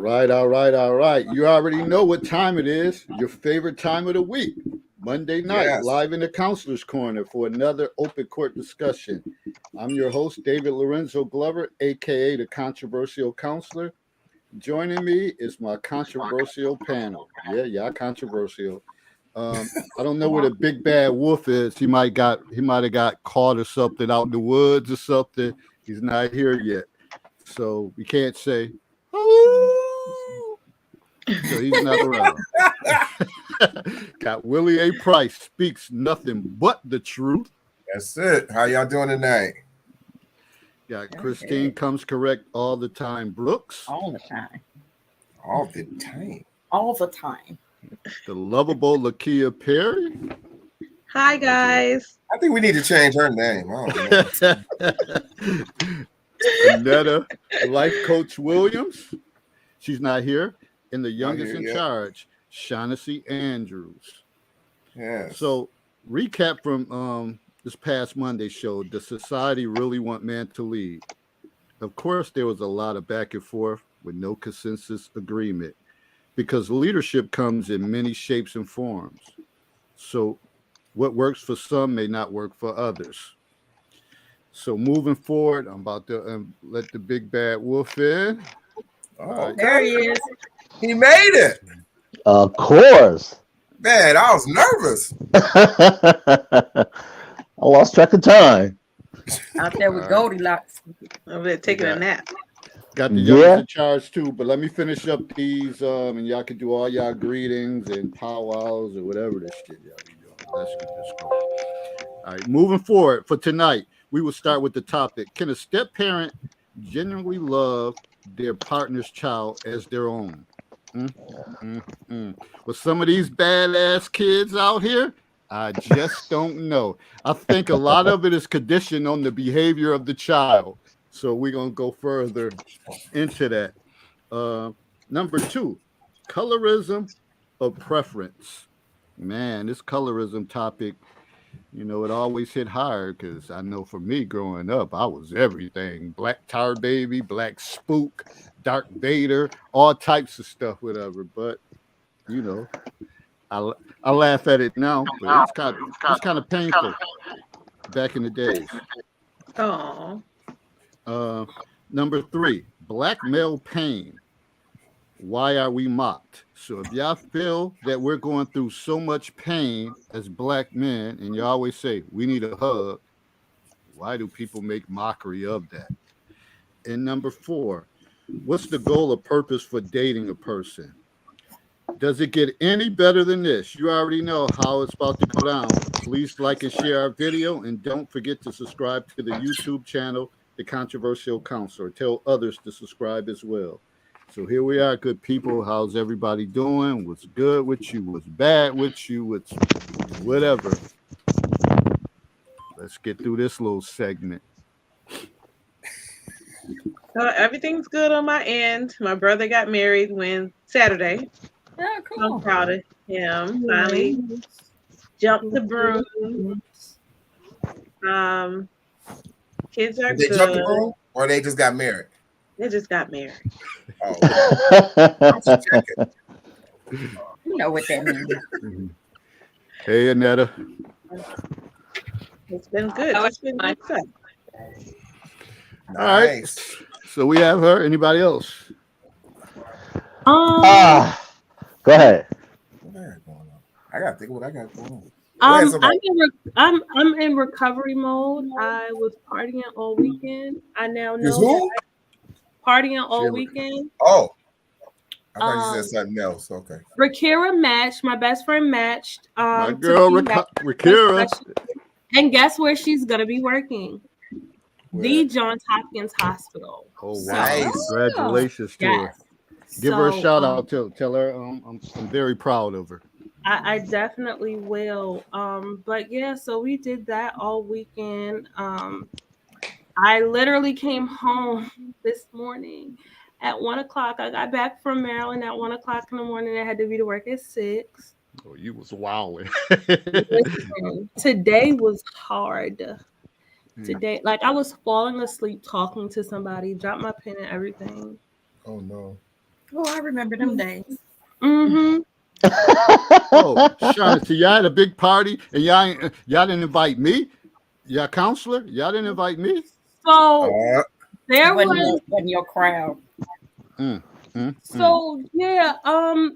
All right. You already know what time it is. Your favorite time of the week. Monday night, Yes. live in the Counselor's Corner for another open court discussion. I'm your host, David Lorenzo Glover, aka the Controversial Counselor. Joining me is my controversial panel. Yeah, controversial. I don't know where the big bad wolf is. He might have got caught or something out in the woods or something. He's not here yet, so we can't say. "Ooh." So he's not around. Got Willie A. Price speaks nothing but the truth. That's it. How y'all doing tonight? Got Christine comes correct all the time. Brooks. All the time. All the time. All the time. The lovable Lakia Perry. Hi, guys. I think we need to change her name. I don't know. Annetta, Life Coach Williams. She's not here. And the youngest in charge, Shaughnessy Andrews. Yeah. So, recap from this past Monday show. Does society really want man to lead? Of course, there was a lot of back and forth with no consensus agreement because leadership comes in many shapes and forms. So, what works for some may not work for others. So, moving forward, I'm about to let the big bad wolf in. Oh, okay. There he is. He made it. Of course. Man, I was nervous. I lost track of time. Out there with Goldilocks. Over there taking a nap. Got the youngest in charge too, but let me finish up these, and y'all can do all y'all greetings and powwows or whatever this shit y'all be doing. Let's get this going. All right, moving forward for tonight, we will start with the topic: can a step parent genuinely love their partner's child as their own? With some of these badass kids out here, I just don't know. I think a lot of it is conditioned on the behavior of the child. So we're going to go further into that. Number 2, colorism of preference. Man, this colorism topic, it always hit hard because I know for me growing up, I was everything. Black Tar Baby, Black Spook, Dark Vader, all types of stuff, whatever. But, I laugh at it now, but it's kind of painful back in the days. Oh. Number 3, black male pain. Why are we mocked? So if y'all feel that we're going through so much pain as black men, and you always say we need a hug, why do people make mockery of that? And number 4, what's the goal or purpose for dating a person? Does it get any better than this? You already know how it's about to go down. Please like and share our video, and don't forget to subscribe to the YouTube channel, The Controversial Counselor. Tell others to subscribe as well. So here we are, good people. How's everybody doing? What's good with you? What's bad with you? What's whatever. Let's get through this little segment. Everything's good on my end. My brother got married Saturday. Yeah, cool. I'm proud of him. Finally jumped the broom. Kids are Did they good. jump the broom or they just got married? They just got married. Oh, I'm just checking. You know what that means. Hey, Annetta. It's been good. It's been good stuff. Nice. All right. So we have her. Anybody else? Go ahead. What I got going on? I gotta think what I got going on. I'm in recovery mode. I was partying all weekend. I now know who? Partying all weekend. Oh, I thought you said something else. Okay. Rakira matched. My best friend matched. My girl, Rakira. And guess where she's gonna be working? Where? The Johns Hopkins Hospital. Oh, So, wow. Nice. Congratulations to her. Give her a shout out. Tell her I'm very proud of her. I definitely will. But yeah, so we did that all weekend. I literally came home this morning at 1:00. I got back from Maryland at 1:00 in the morning. I had to be to work at 6. Oh, you was wilding. Listen, today was hard. Today, like I was falling asleep talking to somebody, dropped my pen and everything. Oh no. Oh, I remember them days. Mm-hmm. Oh, Shaughnessy, y'all had a big party and y'all didn't invite me? Y'all counselor? Y'all didn't invite me? So there Wasn't your crowd. So yeah,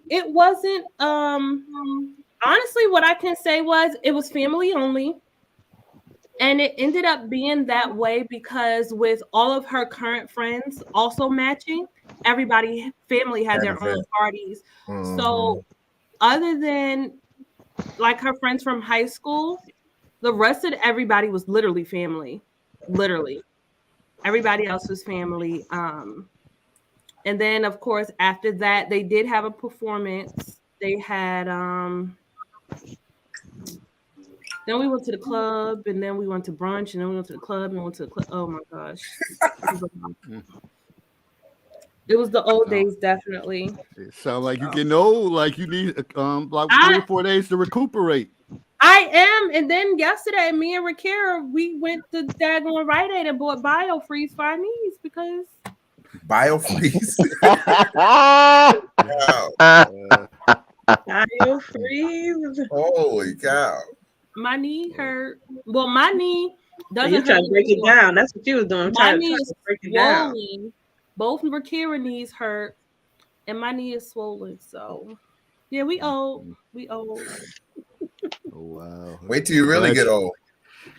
it wasn't honestly what I can say was it was family only. And it ended up being that way because with all of her current friends also matching, family had their own parties. So other than like her friends from high school, the rest of everybody was literally family. Literally. Everybody else was family. And then of course after that they did have a performance. They had then we went to the club and then we went to brunch and then we went to the club and went to the club. Oh my gosh. It was the old days, definitely. It sounds like you're getting old, like you need like 3 or 4 days to recuperate. I am. And then yesterday, me and Rakira, we went to daggone Rite Aid and bought BioFreeze for our knees because BioFreeze. BioFreeze. Holy cow. my knee hurt. Well, my knee doesn't You trying to break it down. That's what you was doing. My Trying knee to is break it down. swollen. Both Rakira knees hurt, and my knee is swollen. So, yeah, we old. We old. Oh wow! Wait till you really get old.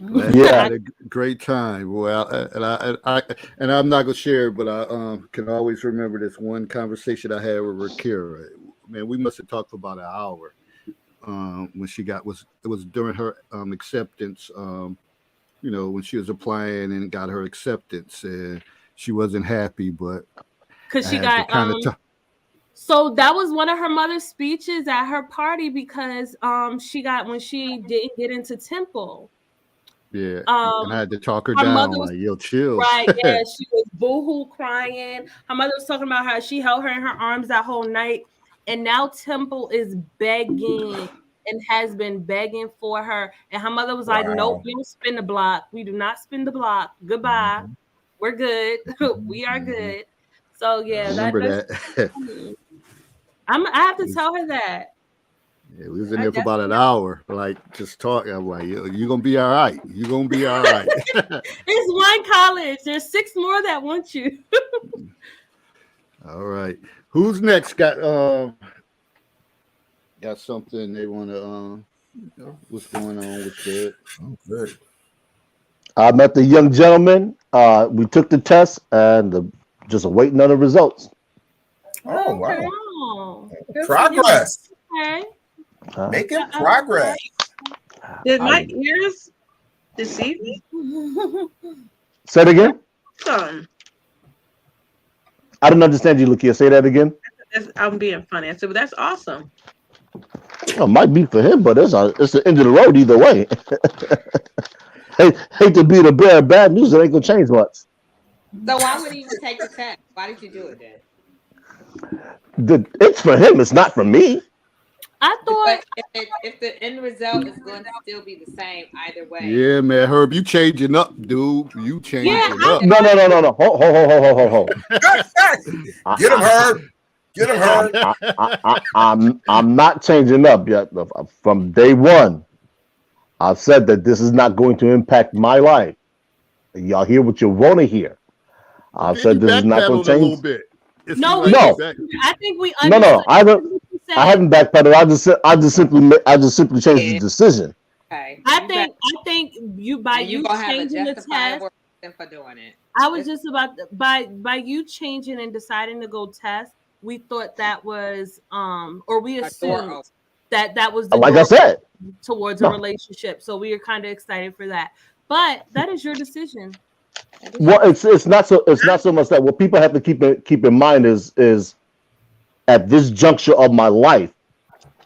Glad you had a great time. Well, and I'm not gonna share it, but I can always remember this one conversation I had with Rakira. Man, we must have talked for about an hour. When she it was during her acceptance. When she was applying and got her acceptance, and she wasn't happy, but because she got so that was one of her mother's speeches at her party because she got when she didn't get into Temple. Yeah, and I had to talk her down, like, yo, chill. Right, yeah, she was boohoo crying. Her mother was talking about how she held her in her arms that whole night, and now Temple is begging and has been begging for her. And her mother was like, nope, we don't spin the block. We do not spin the block. Goodbye. We're good. We are good. So, yeah. I remember that. I have to tell her that. Yeah, we was in there for about an hour, like just talking. I'm like, you're going to be all right. You're going to be all right. It's one college. There's 6 more that want you. All right. Who's next? Got something they want to what's going on with that? Oh, good. I met the young gentleman. We took the test and just waiting on the results. Oh, wow. Oh, Progress. okay. Making progress. Did my ears deceive me? Say it again. Something. I didn't understand you, Lakia. Say that again. I'm being funny. I said, but that's awesome. Well, it might be for him, but it's the end of the road either way. hate to be the bearer of bad news. It ain't gonna change much. So why would he even take the test? Why did you do it then? It's for him. It's not for me. I thought if the end result is going to still be the same either way. Yeah, man, Herb, you changing up, dude. You changing up. No. Hold. Get him, Herb. Get him, Herb. I'm not changing up yet. From day one, I've said that this is not going to impact my life. Y'all hear what you want to hear. I've said this is not going to change. A little bit. No, I think we no. I haven't backpedaled. I just simply changed the decision. Okay. I think you changing the test for doing it. I was just about by you changing and deciding to go test. We thought that was or we assumed that was the like I said towards a relationship. So we are kind of excited for that. But that is your decision. Well, it's not so much that what people have to keep in mind is at this juncture of my life,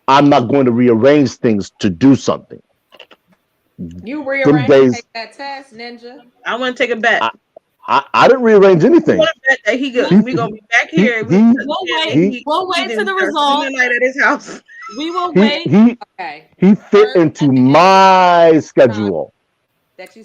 I'm not going to rearrange things to do something. You rearrange to take that test, Ninja. I want to take a bet. I didn't rearrange anything. We're gonna be back here. We'll wait for the result. Night at his house. We will wait. He fit into my schedule.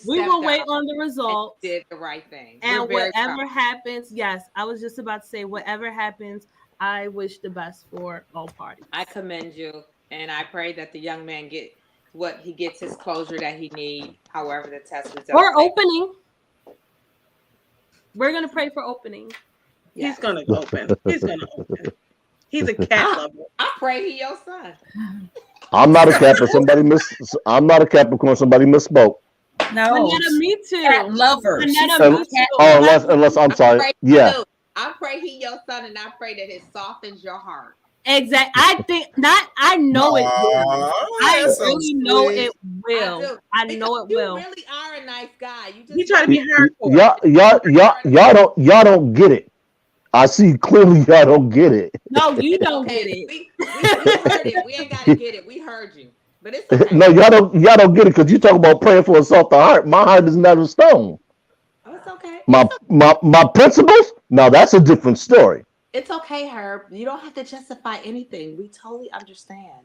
We will wait on the result. Did the right thing. And whatever happens, yes, I was just about to say, whatever happens, I wish the best for all parties. I commend you, and I pray that the young man gets his closure that he needs. However, the test results Or opening. We're gonna pray for opening. Yes. He's gonna open. He's gonna open. He's a cat lover. I pray he your son. I'm not a Capricorn. I'm not a Capricorn. Somebody misspoke. No, Anetta, me too. cat lover. Anetta, She's me a cat. too. Unless I'm sorry. Yeah. I pray he your son, and I pray that it softens your heart. Exactly. I think not. I know it will. I that's so really know sweet. it will. I know it will. You really are a nice guy. You He just try to be hardcore. Y'all don't get it. I see clearly y'all don't get it. No, you don't get it. We heard it. We ain't gotta get it. We heard you. But it's okay. No, y'all don't get it because you talk about praying for a softer heart. My heart is not of stone. Oh, it's okay. My principles? No, that's a different story. It's okay, Herb. You don't have to justify anything. We totally understand.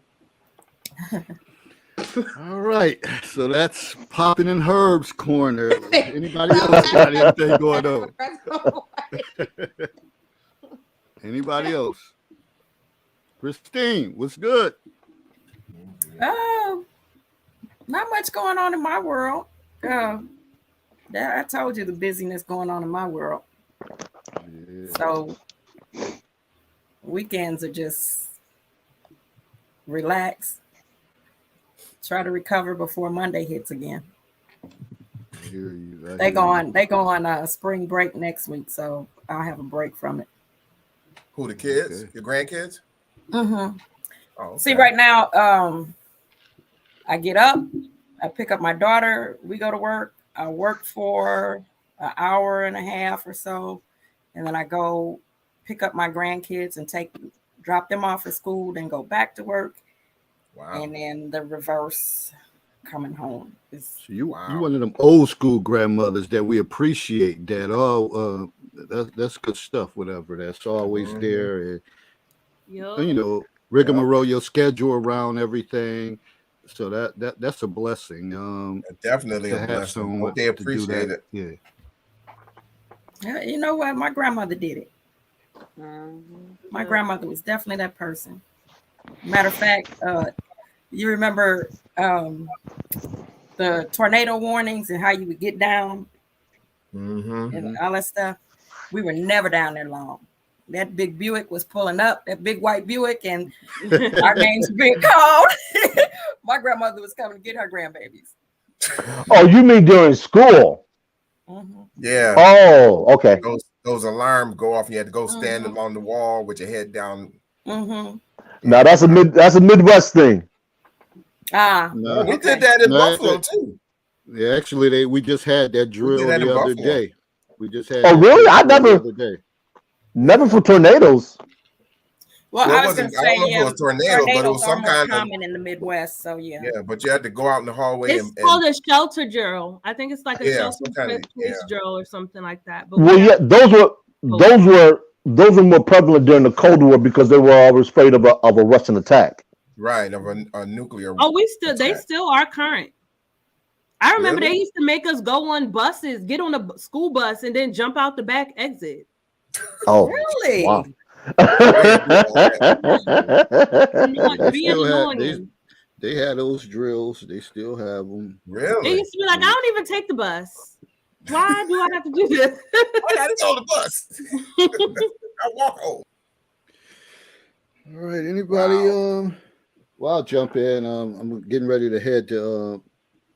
All right, so that's Poppin' and Herb's corner. Anybody else got anything going on? Anybody else? Christine, what's good? Not much going on in my world. I told you the busyness going on in my world. Yeah. So weekends are just relax. Try to recover before Monday hits again. I hear you. They go on spring break next week, so I'll have a break from it. Who, the kids? Okay. Your grandkids? Mm-hmm. Oh, okay. See, right now, I get up, I pick up my daughter, we go to work. I work for an hour and a half or so, and then I go pick up my grandkids and drop them off at school, then go back to work. Wow. And then the reverse coming home. So you one of them old school grandmothers that we appreciate. That that's good stuff. Whatever, that's always there. And, you know, rigmarole your schedule around everything. So that's a blessing. Definitely to a have blessing. someone Hope they to do appreciate that. it. Yeah, you know what? My grandmother did it. My grandmother was definitely that person. Matter of fact, you remember the tornado warnings and how you would get down and all that stuff? We were never down there long. That big Buick was pulling up, that big white Buick, and our names were being called. My grandmother was coming to get her grandbabies. Oh, you mean during school? Yeah. Oh, okay. Those alarms go off. You had to go stand along the wall with your head down. Now that's a Midwest thing. No, We did that in Buffalo too. Yeah, actually, we just had that drill that in the other Buffalo. day. We just had. Oh, really? I the other day. never for tornadoes. Well, Well, I was going to I don't know say, if it was tornado, but it was some are more kind of common in the Midwest. So yeah. Yeah, but you had to go out in the hallway It's called a shelter drill. I think it's like a shelter place drill or something like that. But Well, yeah, those were more prevalent during the Cold War because they were always afraid of a Russian attack. Right, of a nuclear. Oh, they still are current. I remember Really? they used to make us go on buses, get on a school bus, and then jump out the back exit. Oh, really? Wow. They had those drills. They still have them. Really? They used to be like, I don't even take the bus. Why do I have to do this? I gotta go on the bus. I walk home. All right. Anybody? Well, I'll jump in. I'm getting ready to head to.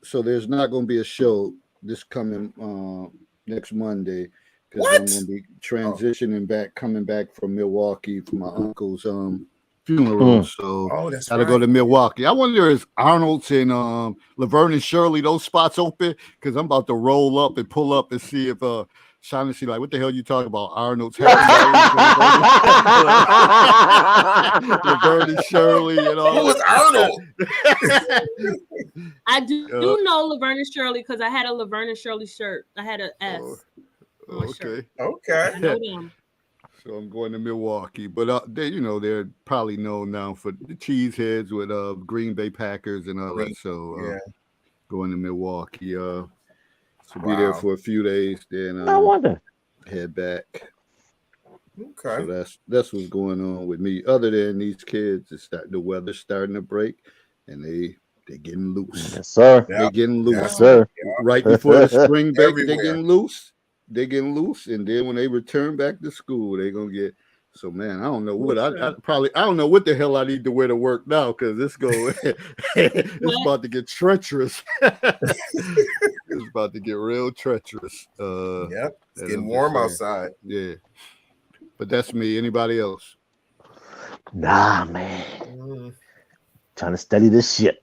So there's not going to be a show this coming next Monday because I'm going to be transitioning coming back from Milwaukee for my uncle's funeral. So that's gotta go to Milwaukee. I wonder if Arnold's and Laverne and Shirley, those spots open, because I'm about to roll up and pull up and see if Shaughnessy like, what the hell you talking about? Arnold's Laverne and Shirley and all. Who was Arnold? I do know Laverne and Shirley because I had a Laverne and Shirley shirt. I had an S. On my shirt. Okay. I know them. So I'm going to Milwaukee, but they're probably known now for the cheeseheads with Green Bay Packers and all that. So going to Milwaukee, so be there for a few days, then I wonder. head back. Okay. So that's what's going on with me. Other than these kids, the weather's starting to break, and they're getting loose. Yes, sir. Yeah. They're getting loose. Yes, sir. Right before the spring break, they're Everywhere. getting loose. They're getting loose, and then when they return back to school, they're gonna get. So man, I don't know what I don't know what the hell I need to wear to work now because it's about to get treacherous. It's about to get real treacherous. Yep. It's and getting I'm just warm saying. outside. Yeah, but that's me. Anybody else? Nah, man. Mm, Trying to study this shit.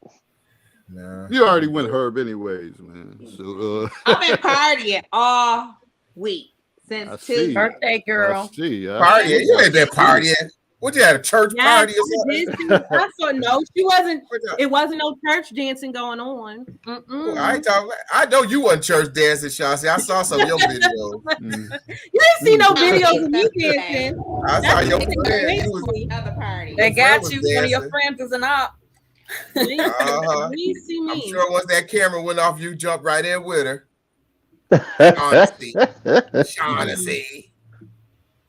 nah. You already went Herb, anyways, man. So I've been partying all week I since see. Tuesday. Birthday girl. I see. Partying? You ain't been partying. What, you had a church Yes, party or I something? did. I saw no, she wasn't. What the- It wasn't no church dancing going on. I ain't talking. I know you wasn't church dancing, Chauncey. I saw some of your videos. Mm. You didn't see no Mm. videos of me dancing. I saw That's your the friend. You was, crazy. Other party. They Your friend got was you. One of your dancing. friends is an op. Uh-huh. You see me. I'm sure once that camera went off, you jumped right in with her. Shaughnessy. Shaughnessy.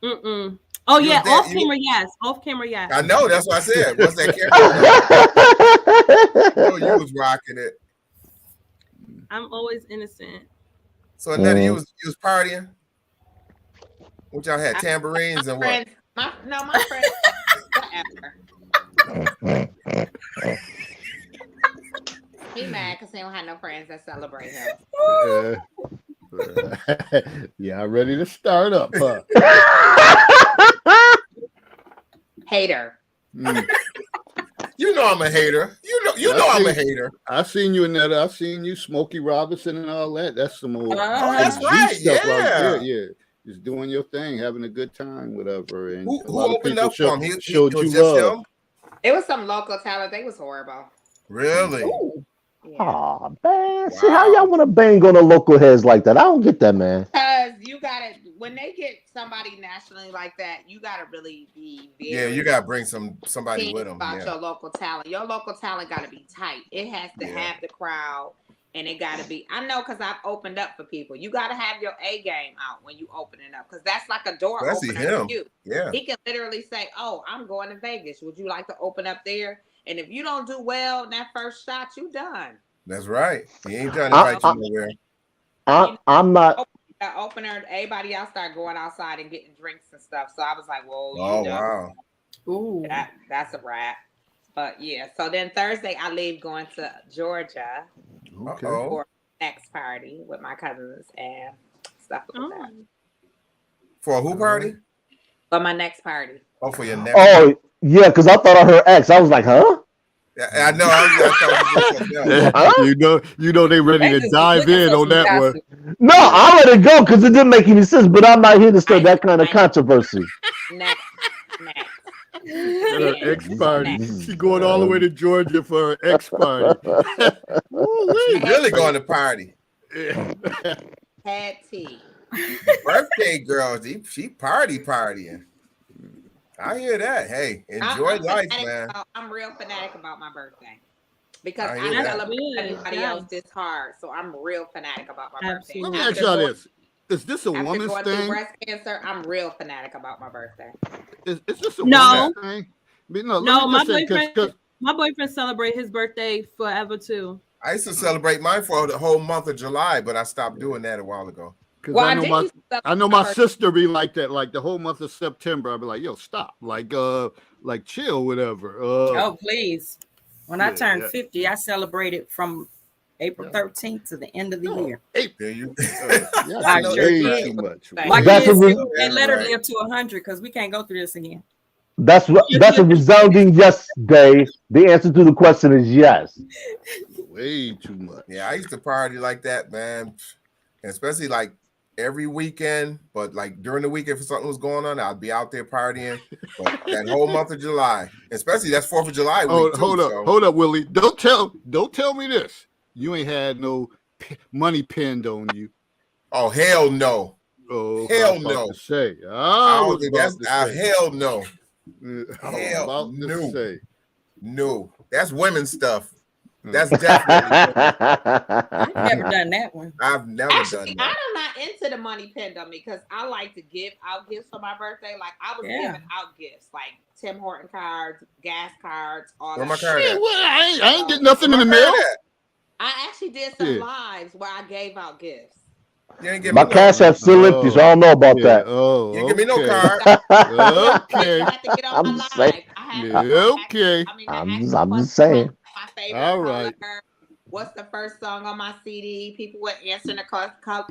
Mm-mm. Oh You yeah, was there- off camera, yes. Off camera, yes. I know. That's what I said. Once that camera went off, I know you was rocking it. I'm always innocent. So Annette, you was partying. What y'all had? Tambourines and what? Friends, my friends. Whatever. He mad because he don't have no friends that celebrate him. Yeah, ready to start up, huh? Hater. Mm. You know I'm a hater. You know I'm a hater. I seen you in that. I seen you, Smokey Robinson, and all that. That's some old that's OG right, stuff yeah. out there. Yeah, just doing your thing, having a good time, whatever. And Who a lot of opened people up for him? He showed was you just love. him? It was some local talent. They was horrible. Really? Yeah. Oh man, see how y'all want to bang on the local heads like that? I don't get that, man. Because you gotta, when they get somebody nationally like that, you gotta really be very Yeah, you gotta bring somebody with them. about Yeah. your local talent. Your local talent gotta be tight. It has to have the crowd, and it gotta be. I know because I've opened up for people. You gotta have your A game out when you open it up, because that's like a door Especially opener him. for you. Yeah. He can literally say, "Oh, I'm going to Vegas. Would you like to open up there?" And if you don't do well in that first shot, you done. That's right. He ain't trying to invite you nowhere. I'm not. The opener, everybody else started going outside and getting drinks and stuff. So I was like, "Whoa, Oh you know, wow. Ooh. that's a wrap." But yeah, so then Thursday I leave going to Georgia Okay. Uh-oh. for next party with my cousins and stuff like that. For a who party? For my next party. Oh, for your nephew. Oh yeah, because I thought I heard X. I was like, huh? I know. I thought you were something else. You know they ready to dive in on that one. No, I let it go because it didn't make any sense. But I'm not here to start that kind of controversy. Next. At her ex party. She going all the way to Georgia for her ex party. She really going to party. Had tea. Birthday girl, she partying. I hear that. Hey, enjoy life, man. I'm real fanatic about my birthday because I I hear that. celebrate everybody Yeah. else this hard. So I'm real fanatic about my birthday. Let me After ask y'all going- this. Is this a After woman's going through thing? breast cancer, I'm real fanatic about my birthday. Is this a No. woman's thing? No, No, my let me just say, boyfriend. My boyfriend celebrate his birthday forever too. I used to celebrate mine for the whole month of July, but I stopped doing that a while ago. Because I know my sister be like that, like the whole month of September. I'll be like, yo, stop. Like chill, whatever. Oh, please. When I turned yeah. 50, I celebrated from April 13th to the end of the year. There you I know sure way did. too much. My That's kids, what we- they let her Right. live to 100 because we can't go through this again. That's a resounding yes, Dave. The answer to the question is yes. Way too much. Yeah, I used to party like that, man. And especially like every weekend, but like during the week, if something was going on, I'd be out there partying. But that whole month of July, especially that's 4th of July week. Hold up, Willie. Don't tell me this. You ain't had no money pinned on you. Oh hell no. Oh, Hell I was about no. to say. I I don't was think about that's to say. hell no. I was Hell about to no. say. No, that's women's stuff. That's definitely. I've never done that one. I've never Actually, done that. I'm not into the money pendulum because I like to give out gifts for my birthday. Like I was giving out gifts, like Tim Horton cards, gas cards, all Where that. my card Shit, at? well, I ain't get nothing Where in the my card mail. at? I actually did some Yeah. lives where I gave out gifts. You ain't give My me cash no. app's still empty, so I don't know about Yeah. that. Oh, You give me no okay. card. Okay. You have to get on I'm my just saying. live. I had Okay. I'm just saying. my favorite All color. right. What's the first song on my CD? People were answering the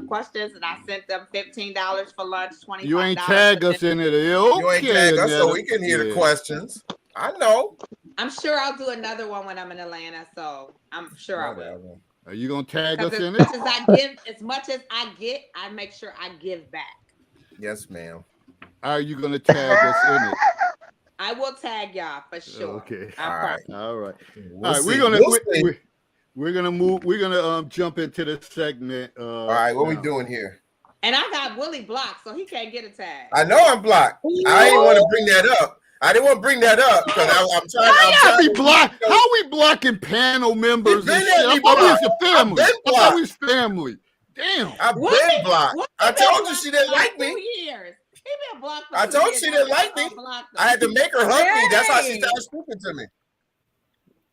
questions, and I sent them $15 for lunch, $25. You ain't tag us in it. Okay, You ain't tag us, so Annetta. we can hear the Yeah. questions. I know. I'm sure I'll do another one when I'm in Atlanta, so I'm sure I will. Whatever. Are you gonna tag us Because in as it? much as I give, as much as I get, I make sure I give back. Yes, ma'am. Are you gonna tag us in it? I will tag y'all for sure. Okay. I All promise. right. All right. We'll All right. see. We're gonna move. We're gonna jump into the segment. All right. What we now. doing here? And I got Willie blocked, so he can't get a tag. I know I'm blocked. I didn't want to bring that up. I didn't want to bring that up because I'm trying. How we block? How we blocking panel members and shit? I thought we was a family. I thought we was family. Damn. I've been blocked. I told you she didn't like me. 2 years. He been blocked for I 2 told years. she didn't like me. I had to make her hug me. That's how she started speaking to me.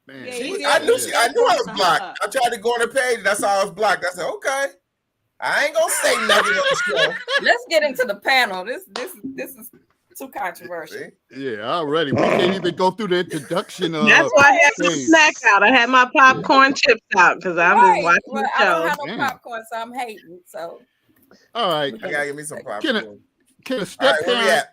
Man, Yeah, I knew I was blocked. I tried to go on her page, and that's how I was blocked. I said, okay. I ain't gonna say nothing on the show. Let's get into the panel. This is too controversial. Yeah, already. We can't even go through the introduction. That's why I had my snack out. I had my popcorn chips out because I'm just watching the I don't show. have no popcorn, so I'm hating. So all right. I gotta give me some popcorn. Can a step parent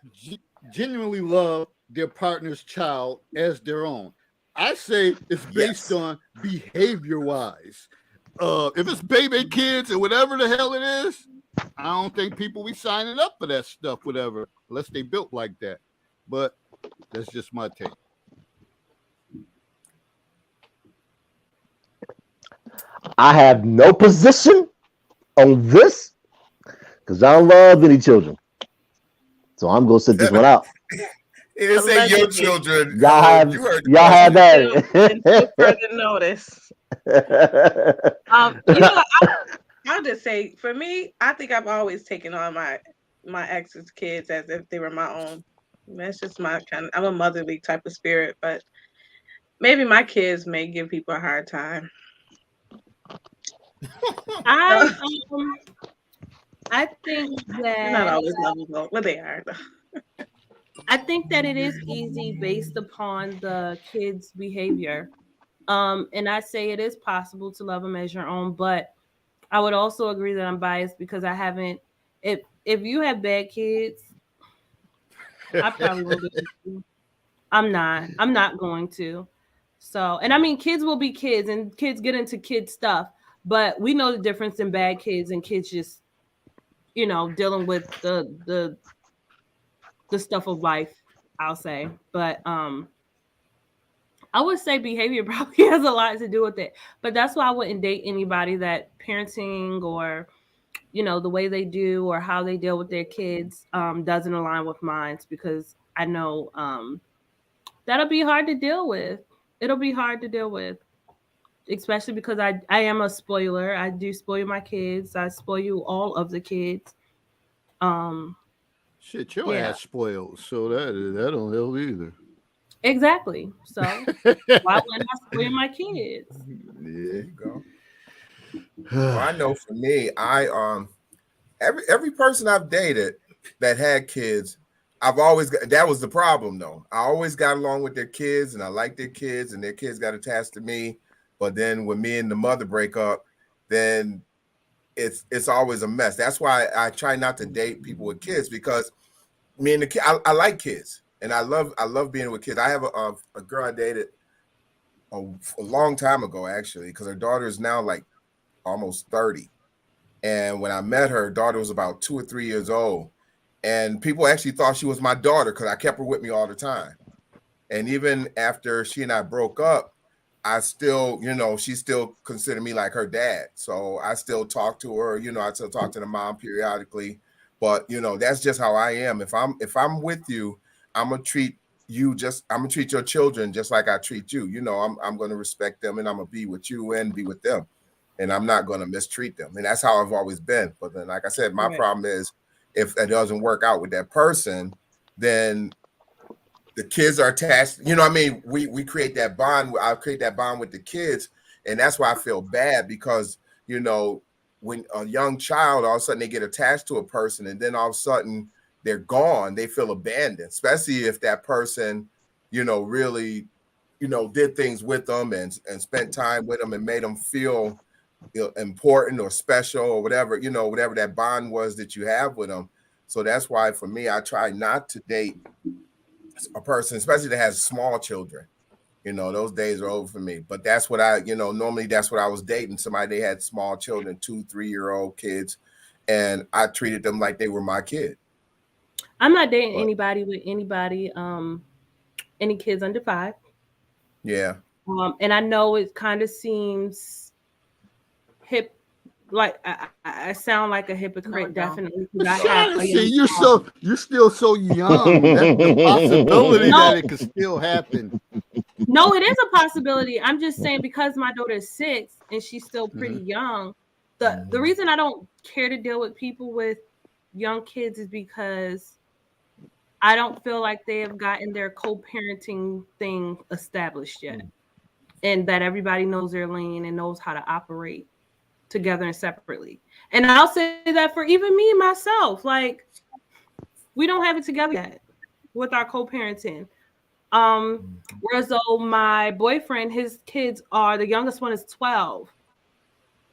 genuinely love their partner's child as their own? I say it's based on behavior wise. If it's baby kids and whatever the hell it is, I don't think people be signing up for that stuff, whatever, unless they built like that. But that's just my take. I have no position on this because I don't love any children. So I'm gonna sit this one out. It didn't say your children. Y'all have that. Further notice. I'll just say, for me, I think I've always taken on my ex's kids as if they were my own. That's just my kind of. I'm a motherly type of spirit, but maybe my kids may give people a hard time. I think that they're not always lovable, but they are. I think that it is easy based upon the kid's behavior. And I say it is possible to love them as your own, but I would also agree that I'm biased because I haven't. If you have bad kids, I probably will do. I'm not going to. So, and I mean, kids will be kids, and kids get into kid stuff, but we know the difference in bad kids and kids just, dealing with the stuff of life, I'll say. But I would say behavior probably has a lot to do with it. But that's why I wouldn't date anybody that parenting or, the way they do or how they deal with their kids doesn't align with mine, because I know that'll be hard to deal with. It'll be hard to deal with, especially because I am a spoiler. I do spoil my kids. I spoil all of the kids. Shit, your ass spoiled, so that don't help either. Exactly. So why wouldn't I spoil my kids? Yeah, there you go. Well, I know for me, I every person I've dated that had kids, I've always got, that was the problem though. I always got along with their kids and I liked their kids and their kids got attached to me. But then when me and the mother break up, then it's always a mess. That's why I try not to date people with kids, because me and the kid, I like kids and I love being with kids. I have a girl I dated a long time ago, actually, because her daughter is now like almost 30. And when I met her daughter was about 2 or 3 years old. And people actually thought she was my daughter because I kept her with me all the time. And even after she and I broke up, I still, she still considered me like her dad. So I still talk to her, I still talk to the mom periodically. But, that's just how I am. If I'm with you, I'm going to treat I'm gonna treat your children just like I treat you. You know, I'm gonna respect them, and I'm gonna be with you and be with them, and I'm not gonna mistreat them. And that's how I've always been. But then, like I said, my problem is if that doesn't work out with that person, then the kids are attached. You know what I mean? We create that bond. I create that bond with the kids, and that's why I feel bad because, you know, when a young child, all of a sudden they get attached to a person, and then all of a sudden they're gone, they feel abandoned, especially if that person, you know, really, you know, did things with them and spent time with them and made them feel, you know, important or special or whatever, you know, whatever that bond was that you have with them. So that's why for me, I try not to date a person, especially that has small children. You know, those days are over for me. But that's what normally that's what I was dating. Somebody, they had small children, 2-3-year-old kids, and I treated them like they were my kid. I'm not dating anybody with anybody, any kids under 5. Yeah. And I know it kind of seems hip, like I sound like a hypocrite, definitely. You're still so young. That's the possibility that it could still happen. No, it is a possibility. I'm just saying because my daughter is 6 and she's still pretty young. The reason I don't care to deal with people with young kids is because I don't feel like they have gotten their co-parenting thing established yet, and that everybody knows their lane and knows how to operate together and separately. And I'll say that for even me myself, like we don't have it together yet with our co-parenting. Whereas though my boyfriend, his kids are, the youngest one is 12.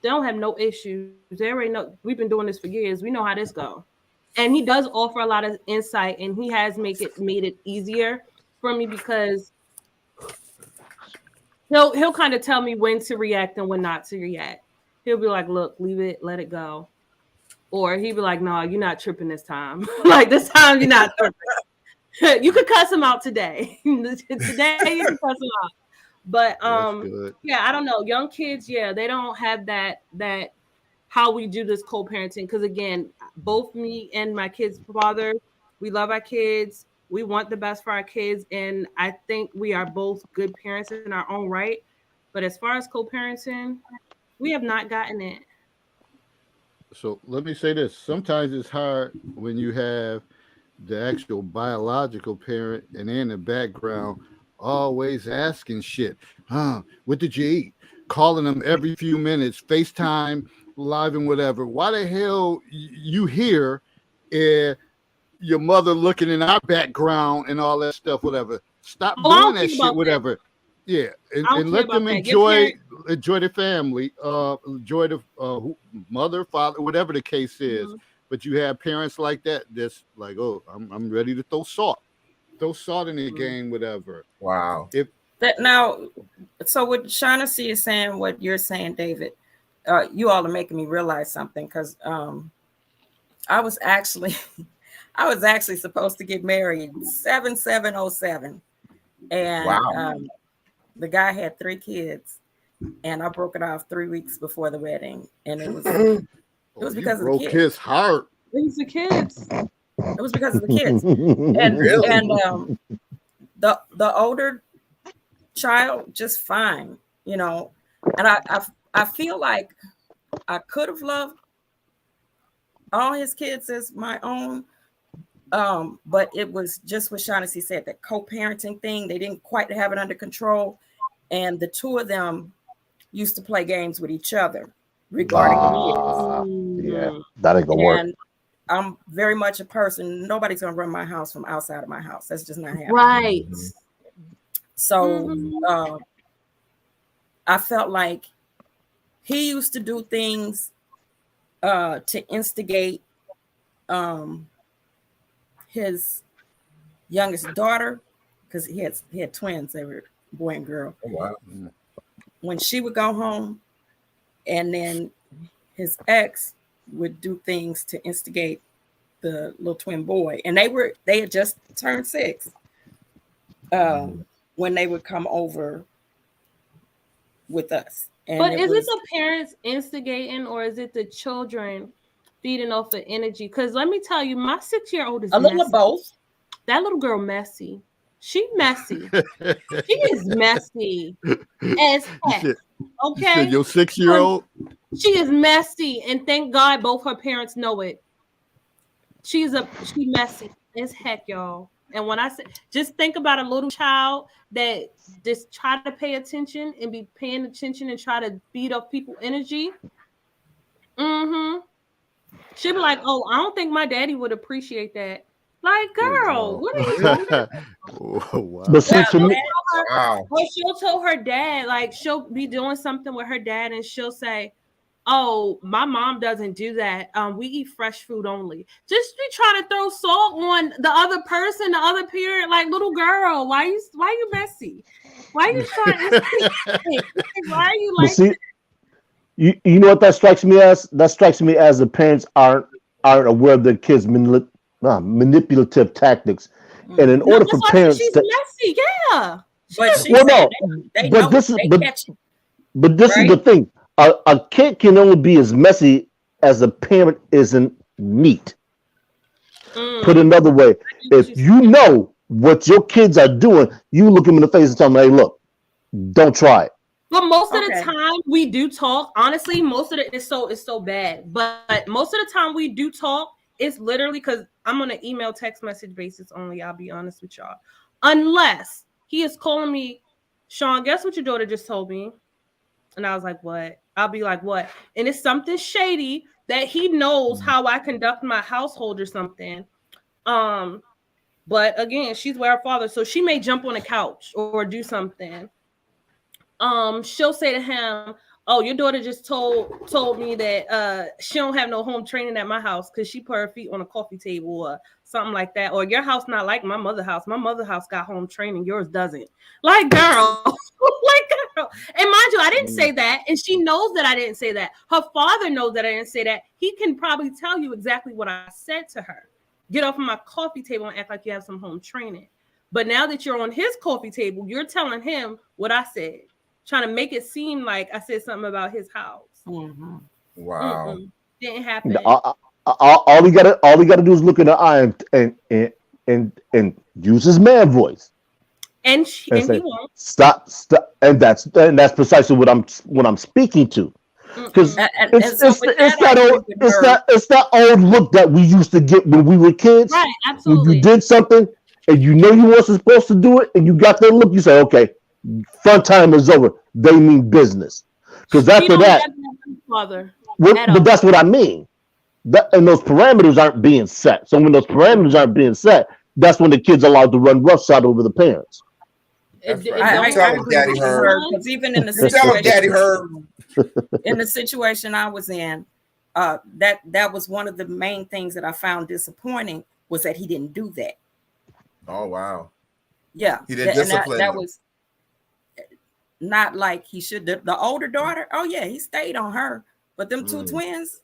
They don't have no issues. They already know, we've been doing this for years. We know how this goes. And he does offer a lot of insight, and he has made it easier for me because he'll kind of tell me when to react and when not to react. He'll be like, look, leave it, let it go. Or he'll be like, no, you're not tripping this time. Like this time you're not tripping. You could cuss him out today. Today you can cuss him out. But yeah, I don't know. Young kids, yeah, they don't have that how we do this co-parenting. Because again, both me and my kids' father, we love our kids. We want the best for our kids. And I think we are both good parents in our own right. But as far as co-parenting, we have not gotten it. So let me say this. Sometimes it's hard when you have the actual biological parent and in the background always asking shit. What did you eat? Calling them every few minutes, FaceTime, live and whatever. Why the hell you here? Your mother looking in our background and all that stuff, whatever. Stop doing that shit, whatever. Yeah, and let them enjoy the family, enjoy the mother, father, whatever the case is. But you have parents like that that's like, oh, I'm ready to throw salt in the game, whatever. Wow. So what Shaughnessy is saying, what you're saying, David, you all are making me realize something because I was actually supposed to get married 7/7/07, and the guy had 3 kids, and I broke it off 3 weeks before the wedding, and it was because of the kids. His heart. It was the kids. It was because of the kids, and the older child just fine, you know, and I feel like I could have loved all his kids as my own. But it was just what Shaughnessy said, that co-parenting thing, they didn't quite have it under control. And the two of them used to play games with each other regarding kids. Yeah, that ain't gonna work. And I'm very much a person, nobody's gonna run my house from outside of my house. That's just not happening. Right. So I felt like he used to do things to instigate his youngest daughter, because he had twins, they were boy and girl. Oh, wow. When she would go home, and then his ex would do things to instigate the little twin boy, and they had just turned 6 when they would come over with us. And but is it the parents instigating, or is it the children feeding off the energy? Because let me tell you, my 6-year-old is a little of both. That little girl messy. She messy. She is messy as You heck. said, Okay. your 6-year-old? She is messy, and thank God both her parents know it. She messy as heck, y'all. And when I say, just think about a little child that just try to pay attention and be paying attention and try to feed off people energy. Mm-hmm. She'll be like, "Oh, I don't think my daddy would appreciate that." Like, girl, what are you talking about? Wow. But see, Or for me, she'll tell her dad, like, she'll be doing something with her dad, and she'll say, "Oh, my mom doesn't do that. We eat fresh food only." Just be trying to throw salt on the other person, the other parent. Like, little girl, why you messy? Why you trying? Why are you but like see, you know what that strikes me as? That strikes me as the parents aren't aware of their kids' manipulative tactics, and in No, order that's for why I said parents she's to, messy. Yeah. But she well, said no, they but know this is they but catch it, but this is right? the thing. A kid can only be as messy as a parent isn't neat. Put Mm, another way, I get what if you you saying. know what your kids are doing, you look them in the face and tell them, "Hey, look, don't try it." But most of the Okay. time we do talk. Honestly, most of it's so bad. But most of the time we do talk. It's literally because I'm on an email text message basis only. I'll be honest with y'all. Unless he is calling me, Sean, guess what your daughter just told me? And I was like, what? I'll be like, what? And it's something shady that he knows how I conduct my household or something. Um, but again, she's with her father, so she may jump on the couch or do something. She'll say to him, "Oh, your daughter just told me that she don't have no home training at my house because she put her feet on a coffee table or something like that. Or your house not like my mother house. My mother house got home training, yours doesn't." Like, girl, like, girl. And mind you, I didn't say that, and she knows that I didn't say that. Her father knows that I didn't say that. He can probably tell you exactly what I said to her. Get off of my coffee table and act like you have some home training. But now that you're on his coffee table, you're telling him what I said, trying to make it seem like I said something about his house. Mm-hmm. Wow. Didn't happen. All we gotta do is look in the eye and use his man voice And and he say, won't. stop, and that's precisely what I'm speaking to, because And so with that, I agree with her. it's that old look that we used to get when we were kids. Right, When you absolutely. did something and you know you wasn't supposed to do it, and you got that look, you say, okay, fun time is over. They mean business. Because He after don't that, have that father at but all. that's what I mean. And those parameters aren't being set. So when those parameters aren't being set, that's when the kids are allowed to run roughshod over the parents. That's It right. You don't tell I him, agree Daddy with Herb. her because even in the You tell him, Daddy Herb. situation I was in, that was one of the main things that I found disappointing was that he didn't do that. Oh wow. Yeah, He didn't and discipline that them. was not like he should. The older daughter, oh yeah, he stayed on her, but them two twins,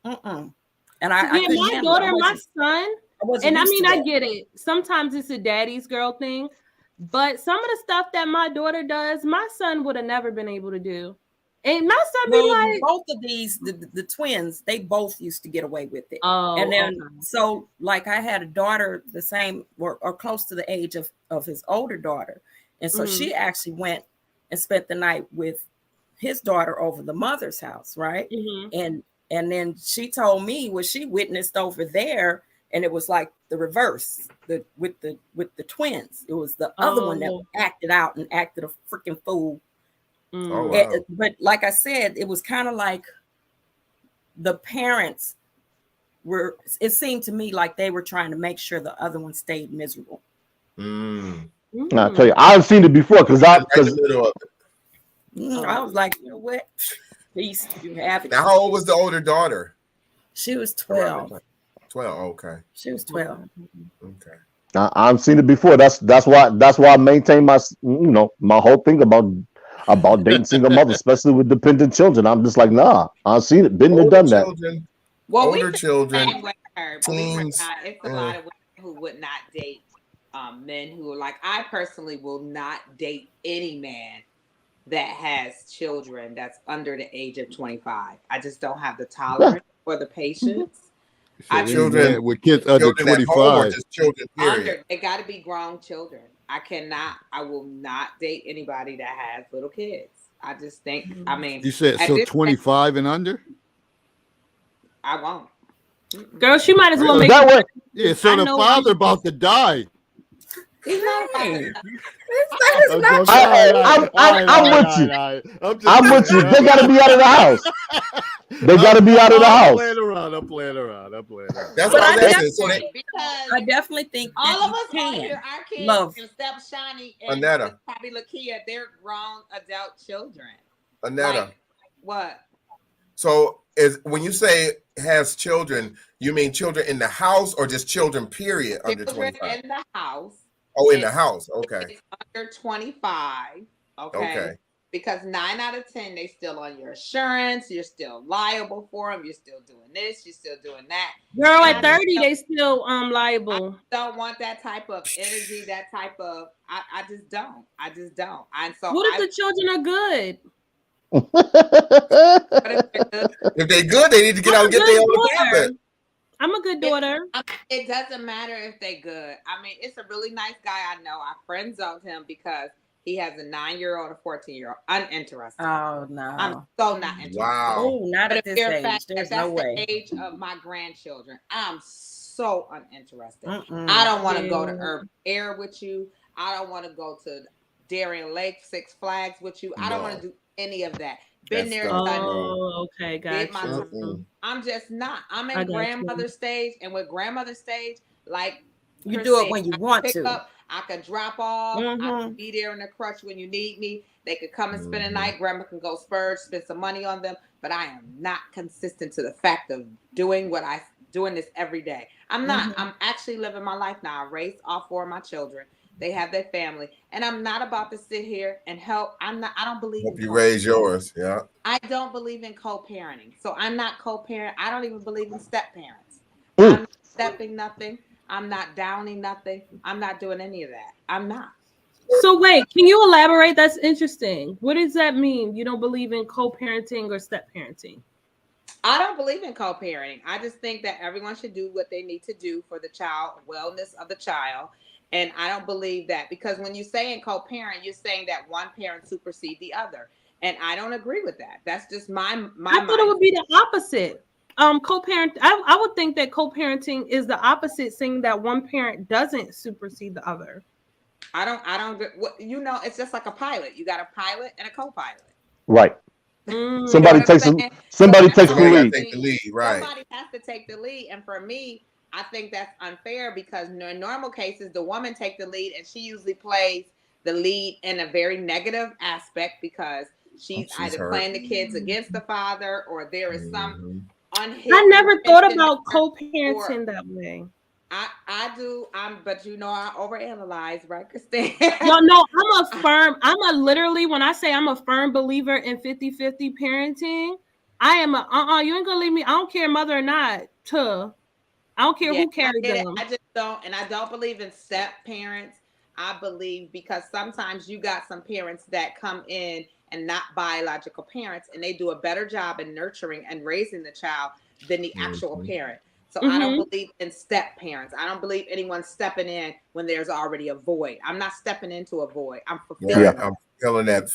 mm-mm. And I Yeah, couldn't my handle it. daughter and my son. I wasn't And I used mean, to I that. get it. Sometimes it's a daddy's girl thing. But some of the stuff that my daughter does, my son would have never been able to do. And my son be Well, like, both of these, the twins, they both used to get away with it. And oh, then, okay. so like I had a daughter the same or close to the age of his older daughter. And so she actually went and spent the night with his daughter over the mother's house, right? And then she told me what she witnessed over there, and it was like the reverse, with the twins. It was the other one that Oh. acted out and acted a freaking fool. Oh wow. But like I said, it was kind of like the parents were, it seemed to me like they were trying to make sure the other one stayed miserable. I'll tell you, I've seen it before because Right in the middle of it. I was like, you know what? Peace, you have it. Now, how old was the older daughter? She was 12. 12. Okay. She was 12. Okay. I've seen it before. That's why I maintain my whole thing about dating single mothers, especially with dependent children. I'm just like, nah, I've seen it, been there, Older done that. children. Well, Older children. same way, Herb. Believe it or Teens. not, it's a lot of women who would not date men who are like, I personally will not date any man that has children that's under the age of 25. I just don't have the tolerance or the patience. So I we Children, met with kids under children at home or 25. just children, period. under they got to be grown children. I will not date anybody that has little kids. I just think, I mean, You said at so this point, 25 and under? I won't. Mm-mm. Girl, she might as well Really? make That way, Yeah, so I the know father about to die. He's not about Hey, to- that is not I'm with you. I'm just I'm with you. saying, They got to be out of the house. They got to be out of the I'm house. playing around. I'm playing around. That's But what I I was asking. So they, because I definitely think that all of you us on can here, our kids, love. and Steph Shani and Anetta. probably Lakia, they're grown adult children. Anetta. Like, what? So is when you say has children, you mean children in the house or just children, period, under Children 25? in the house. Oh, in and the house. Okay. it's under 25. Okay. Okay. Because 9 out of 10, they still on your insurance. You're still liable for them. You're still doing this. You're still doing that. girl And at I 30, don't- they still liable. don't want that type of energy, that type of I just don't. I just don't. And so What if the children are good? If they good, they need to get out and get their own tablet. I'm a good daughter. it doesn't matter if they good. I mean, it's a really nice guy I know. I friend zoned him because he has a 9-year-old, a 14-year-old. Uninterested. Oh no. I'm so not interested. Wow. Oh, not But at if this you're age. fact, There's if that's no the way. age of my grandchildren, I'm so uninterested. Mm-mm. I don't want to go to Yeah. Urban Air with you. I don't want to go to Darien Lake, Six Flags with you. I don't No. want to do any of that. Been That's there, dumb. done. Oh, okay, Did my gotcha. Mm-mm. I'm just not. I'm I in got you. grandmother stage, and with grandmother stage, like You Chris do it said, when you I can want pick to. up, I can drop off, I Mhm. can be there in the crutch when you need me. They could come and spend a Mhm. night. Grandma can go spurge, spend some money on them. But I am not consistent to the fact of doing this every day. I'm not. Mhm. I'm actually living my life now. I raised all 4 of my children. They have their family, and I'm not about to sit here and help. I don't believe Hope in you co- raise yours. Yeah. I don't believe in co-parenting. So I'm not co-parent. I don't even believe in step parents. Mm. I'm not stepping nothing. I'm not downing nothing. I'm not doing any of that. I'm not. So wait, can you elaborate? That's interesting. What does that mean? You don't believe in co-parenting or step-parenting? I don't believe in co-parenting. I just think that everyone should do what they need to do for the child, wellness of the child. And I don't believe that, because when you say in co-parent, you're saying that one parent supersedes the other. And I don't agree with that. That's just my I thought it would be the opposite. Co-parent. I would think that co-parenting is the opposite, saying that one parent doesn't supersede the other. I don't it's just like a pilot. You got a pilot and a co-pilot. Right. Mm. Somebody what I'm takes the saying? somebody So takes the Somebody got to lead. take the lead. Right. Somebody has to take the lead. And for me, I think that's unfair, because in normal cases, the woman takes the lead, and she usually plays the lead in a very negative aspect, because she's either hurt. playing the kids against the father, or there is some Mhm. unhidden. I never thought intention about there. co-parenting that way. I do. But I overanalyze, right, Christine? Well, no, literally, when I say I'm a firm believer in 50-50 parenting, I am you ain't gonna leave me. I don't care mother or not. I don't care who carried them. I just don't, and I don't believe in step parents. I believe, because sometimes you got some parents that come in and not biological parents, and they do a better job in nurturing and raising the child than the actual Mhm. parent. So I don't believe in step parents. I don't believe anyone stepping in when there's already a void. I'm not stepping into a void. I'm fulfilling. Yeah, I'm feeling that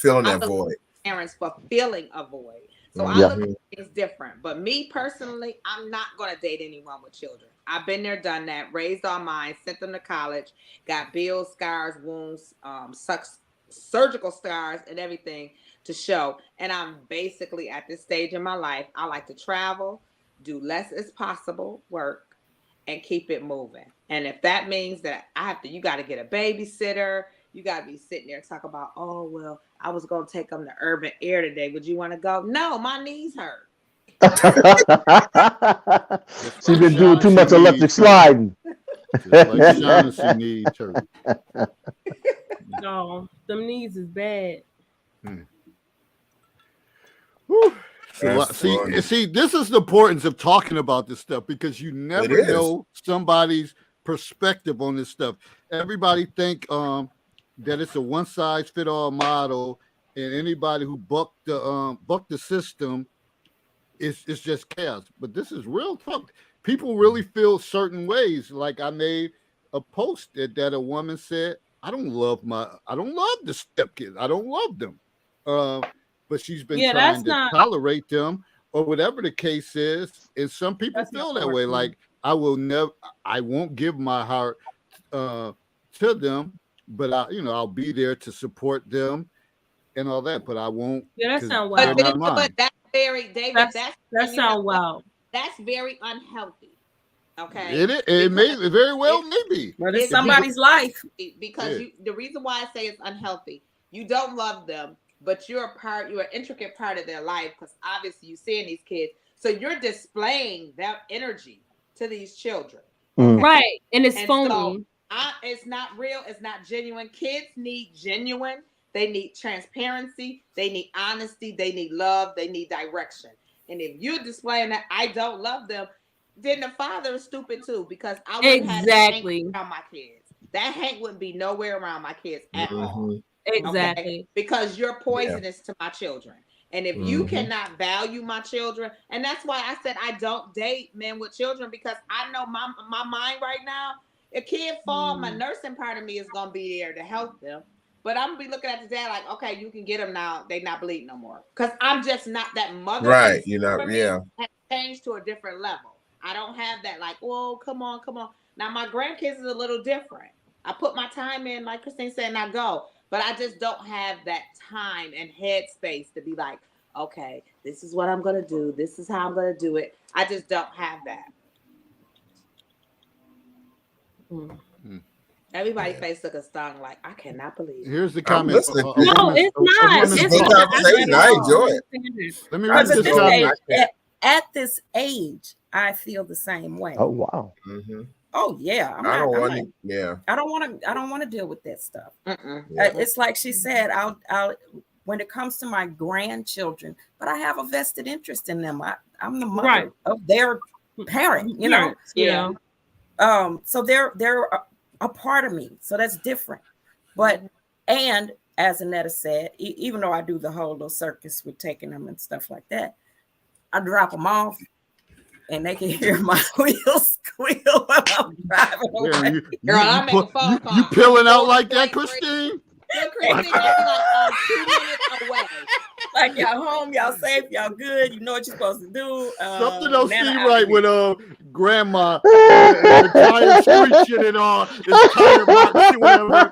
void. Parents fulfilling a void. So I Yeah. look at things different. But me personally, I'm not going to date anyone with children. I've been there, done that, raised all mine, sent them to college, got bills, scars, wounds, surgical scars, and everything to show. And I'm basically at this stage in my life, I like to travel, do less as possible work, and keep it moving. And if that means that you got to get a babysitter, you got to be sitting there talking about, oh, well, I was going to take them to Urban Air today. Would you want to go? No, my knees hurt. She's been doing too much electric sliding. Just like Shaughnessy needs church. No, them knees is bad. Whew. That's funny. See, this is the importance of talking about this stuff, because you never is. know somebody's perspective on this stuff. Everybody think that it's a one size fit all model, and anybody who bucked the system is just chaos. But this is real talk. people really feel certain ways. Like I made a post that a woman said, I don't love the stepkids. I don't love them. Uh, but she's been Yeah, trying that's to not tolerate them or whatever the case is. And some people that's not feel that smart way. to me. Like I won't give my heart uh, to them, but I'll be there to support them and all that. But I won't Yeah, that because sound they're But wild. not you know what? mine. That's very, David. That And you know sound what? wild. That's very unhealthy. Okay, It may because very well it maybe. But it's it's If you very somebody's life. because yeah. the reason why I say it's unhealthy, you don't love them, but you're an intricate part of their life because obviously you seeing these kids, so you're displaying that energy to these children. Okay, Right. And it's and so phony. it's not real, it's not genuine. Kids need genuine, they need transparency, they need honesty, they need love, they need direction. And if you're displaying that I don't love them, then the father is stupid too, because I wouldn't have that Hank Exactly. around my kids. That Hank wouldn't be nowhere around my kids at all. Mhm. Okay, Exactly. because you're Yeah. poisonous to my children. And if you Mhm. cannot value my children, and that's why I said I don't date men with children, because I know my mind right now, a kid fall, my nursing part of me is gonna be there to help them. But I'm gonna be looking at the dad like, okay, you can get them now. They not bleeding no more. Because I'm just not that mother Right. instinct You know. for me Yeah. has changed to a different level. I don't have that like, whoa, come on, come on. Now my grandkids is a little different. I put my time in, like Christine said, and I go. But I just don't have that time and headspace to be like, okay, this is what I'm gonna do. This is how I'm gonna do it. I just don't have that. Everybody face took a stung like, I cannot believe it. Here's the I'm comment. listening to you. No, it's not. This is It's good not. conversation. I enjoy it. Let me I read Because just at this this don't. comment. age, I can't. at this age, I feel the same way. Oh wow. Mhm. Oh yeah, I don't want to. Yeah. I don't want to deal with that stuff. Mm-mm. Yeah. It's like she said, I'll when it comes to my grandchildren, but I have a vested interest in them. I'm the mother Right. of their parent, you know. Parents, you Yeah. know. So they're a part of me. So that's different. But and as Annetta said, even though I do the whole little circus with taking them and stuff like that, I drop them off and they can hear my wheels squeal when I'm driving Damn, away. Girl, I make a phone call. you peeling out Full like that, display Christine? Look, Christine, they be like 2 minutes away. Like y'all home, y'all safe, y'all good. You know what you're supposed to do. Something don't Nana seem out right here. with grandma. The tire screeching and all. It's tire box, whatever.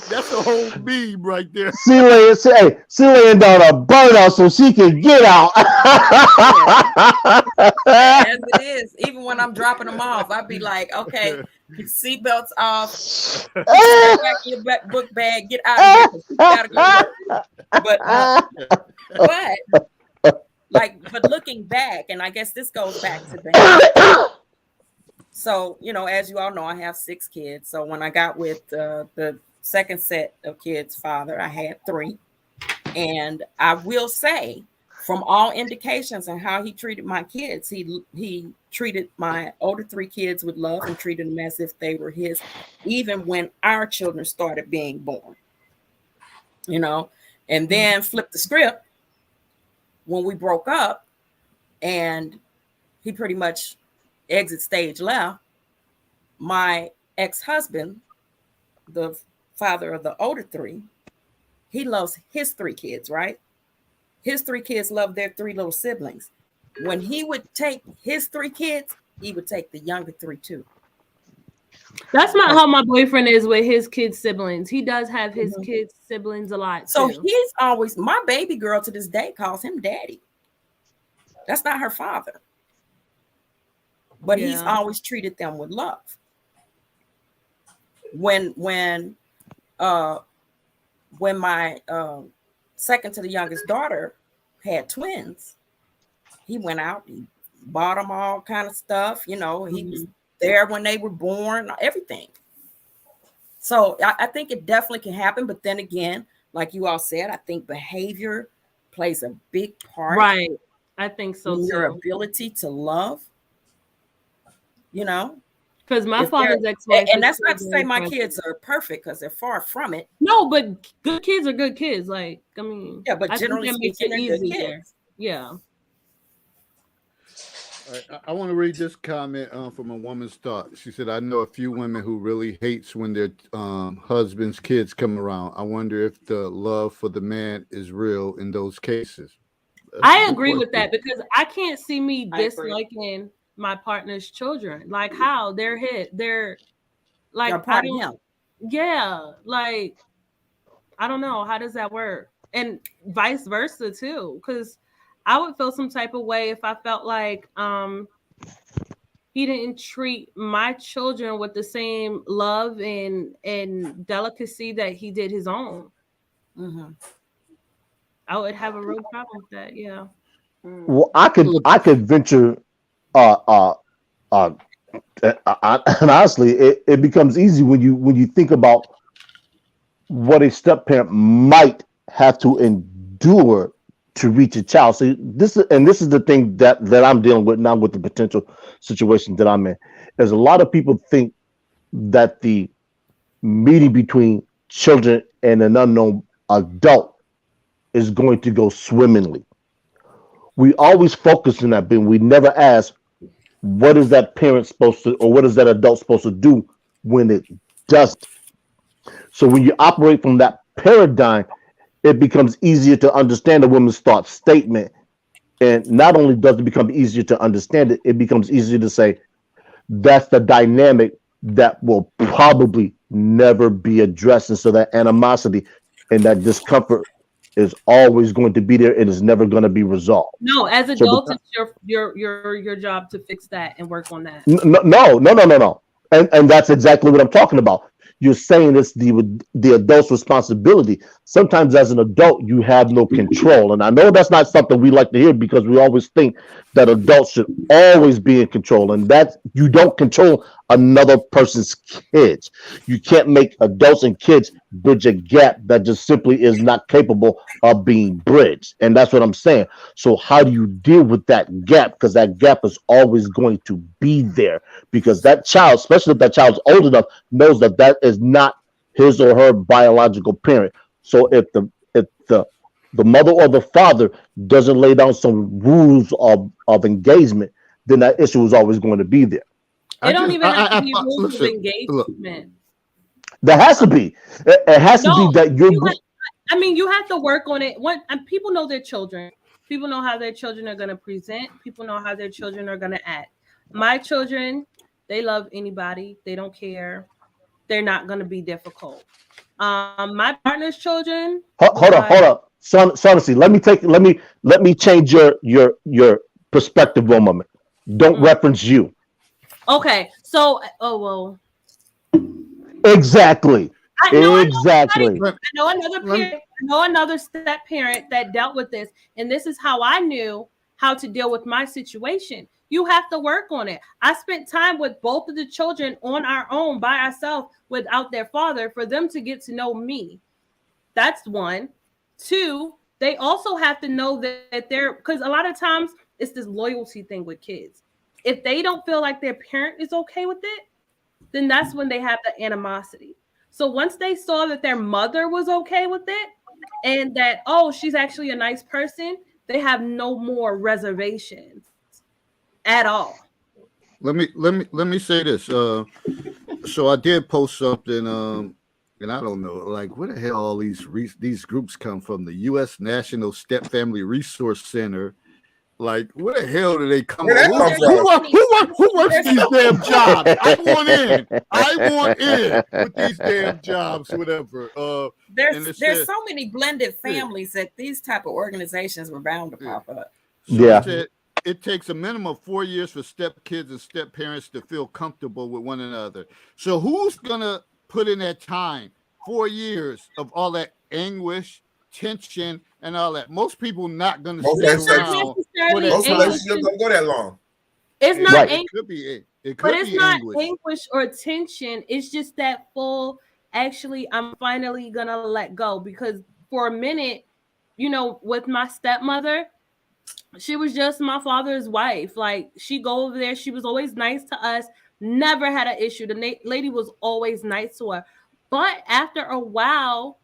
That's a whole beam right there. She laying down a burnout so she can get out. As it is, even when I'm dropping them off, I'd be like, okay, your seatbelts off, back in your book bag, get out of here, 'cause you gotta go work. But looking back, and I guess this goes back to the so as you all know, I have 6 kids. So when I got with the second set of kids' father, I had 3, and I will say, from all indications and how he treated my kids, he treated my older 3 kids with love and treated them as if they were his, even when our children started being born. And then flipped the script when we broke up, and he pretty much exit stage left. My ex-husband, the father of the older 3, he loves his 3 kids, right? His 3 kids love their 3 little siblings. When he would take his 3 kids, he would take the younger 3 too. That's not how my boyfriend is with his kids' siblings. He does have his kids' siblings a lot. So too. he's always, my baby girl to this day calls him daddy. That's not her father. But he's always treated them with love. When my second to the youngest daughter had twins, he went out, he bought them all kind of stuff. He was there when they were born, everything. So I think it definitely can happen. But then again, like you all said, I think behavior plays a big part. Right. I think so in too. your ability to love, Because my father's ex-wife, and that's not to say my kids are perfect, because they're far from it. No, but good kids are good kids. Like, I mean, yeah, but I generally think that makes speaking, it they're good easier. kids. Yeah. I want to read this comment from a woman's thought. She said, "I know a few women who really hates when their husband's kids come around. I wonder if the love for the man is real in those cases." That's a I good agree with question. that because I can't see me I agree. disliking my partner's children. Like how they're You're like I part of don't him. yeah, like I don't know how does that work? And vice versa too cuz I would feel some type of way if I felt like he didn't treat my children with the same love and delicacy that he did his own. Hmm. I would have a real problem with that. Yeah. Mm. Well, I could venture uh uh uh and honestly it becomes easy when you think about what a step parent might have to endure to reach a child. So this is the thing that I'm dealing with now with the potential situation that I'm in. There's a lot of people think that the meeting between children and an unknown adult is going to go swimmingly. We always focus on that, but we never ask what is that parent supposed to or what is that adult supposed to do when it doesn't. So when you operate from that paradigm, it becomes easier to understand a woman's thought statement. And not only does it become easier to understand it, it becomes easier to say that's the dynamic that will probably never be addressed. And so that animosity and that discomfort is always going to be there and is never going to be resolved. No, as So, adults, it's your job to fix that and work on that. no. And that's exactly what I'm talking about. You're saying it's the adult's responsibility. Sometimes as an adult, you have no control. And I know that's not something we like to hear because we always think that adults should always be in control. And that you don't control another person's kids. You can't make adults and kids bridge a gap that just simply is not capable of being bridged. And that's what I'm saying. So how do you deal with that gap? Because that gap is always going to be there because that child, especially if that child's old enough, knows that that is not his or her biological parent. So if the mother or the father doesn't lay down some rules of engagement, then that issue is always going to be there. It I don't just even have to be I rules of listen. Look, engagement. There has to be. It has to be No, that you're you have, I mean, you have to work on it. What and people know their children. People know how their children are going to present. People know how their children are going to act. My children, they love anybody. They don't care. They're not going to be difficult. My partner's children, boy. hold up. Son, see, let me change your perspective one moment. Don't Mm. reference you. Okay, so oh well, Exactly. I know somebody. Exactly. let, I know another let me, parent. I know another step parent that dealt with this, and this is how I knew how to deal with my situation. You have to work on it. I spent time with both of the children on our own by ourselves without their father for them to get to know me. That's one. Two, they also have to know that they're because a lot of times it's this loyalty thing with kids. If they don't feel like their parent is okay with it, then that's when they have the animosity. So once they saw that their mother was okay with it and that, oh, she's actually a nice person, they have no more reservations at all. let me say this. So I did post something. And I don't know, like, where the hell all these groups come from? The U.S. National Step Family Resource Center. Like, where the hell do they come? Where that Who come There's from? so many. who works There's these so damn many. jobs? I want in. I want in with these damn jobs, whatever. And it There's said, so many blended yeah. families that these type of organizations were bound to Yeah. pop up. So it Yeah. said it takes a minimum of 4 years for step kids and step parents to feel comfortable with one another. So who's gonna put in that time? 4 years of all that anguish, tension, and all that. Most people not gonna Most stick It's not relationships, around for necessarily that most time. anguish. relationships don't go that long. It's It, not Right. it anguish, could be it but could it's be not anguish. anguish or tension. It's just that full. Actually, I'm finally gonna let go because for a minute, with my stepmother, she was just my father's wife. Like she go over there, she was always nice to us. Never had an issue. The lady was always nice to her. But after a while,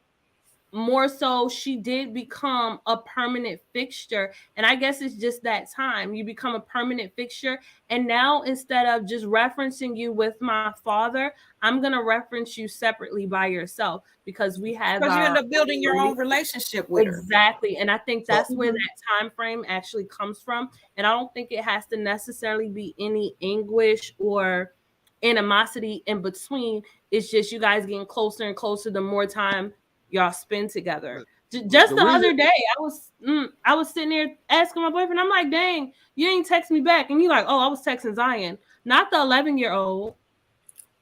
more so she did become a permanent fixture, and I guess it's just that time you become a permanent fixture. And now, instead of just referencing you with my father, I'm going to reference you separately by yourself, because we have Because you end up building your own relationship with her. exactly. And I think So- that's where that time frame actually comes from. And I don't think it has to necessarily be any anguish or animosity in between. It's just you guys getting closer and closer the more time y'all spend together. Just the the reason- other day, I was sitting there asking my boyfriend, I'm like, dang, you ain't text me back. And he's like, oh, I was texting Zion, not the 11-year-old.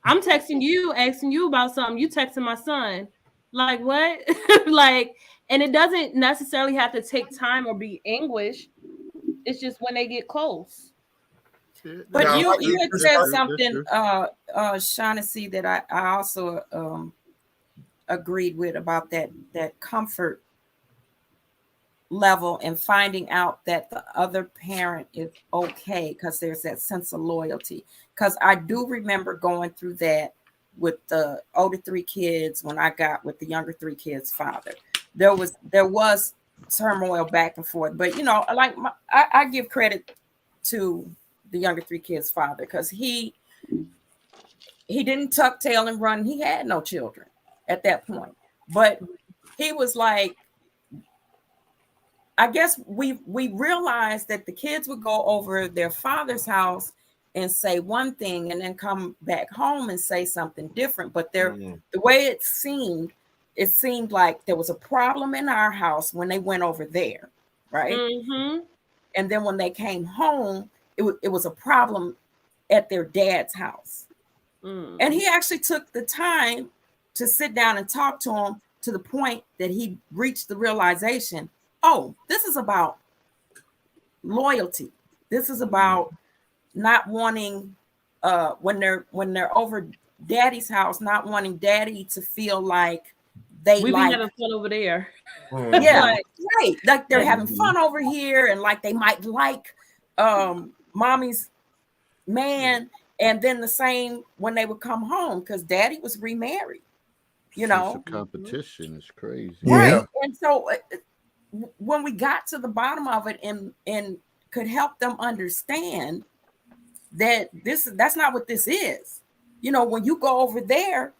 I'm texting you, asking you about something. You texting my son. Like, what? Like, and it doesn't necessarily have to take time or be anguish. It's just when they get close. But Now, you had that's said true. something, Shaughnessy, that I also agreed with about that comfort level and finding out that the other parent is okay, because there's that sense of loyalty. Because I do remember going through that with the older 3 kids when I got with the younger 3 kids' father. There was turmoil back and forth, but like I give credit to the younger 3 kids' father, because he didn't tuck tail and run. He had no children at that point, but he was like, I guess we realized that the kids would go over their father's house and say one thing and then come back home and say something different. But the way it seemed like there was a problem in our house when they went over there, right? Mm-hmm. And then when they came home, it was a problem at their dad's house. And he actually took the time to sit down and talk to him, to the point that he reached the realization, oh, this is about loyalty. This is about not wanting, when they're over daddy's house, not wanting daddy to feel like they We be like having fun over there. yeah, Like, right. Like they're having fun over here, and like they might like mommy's man. And then the same when they would come home, because daddy was remarried, Sense of competition is crazy. right? And so when we got to the bottom of it and could help them understand that that's not what this is. When you go over there,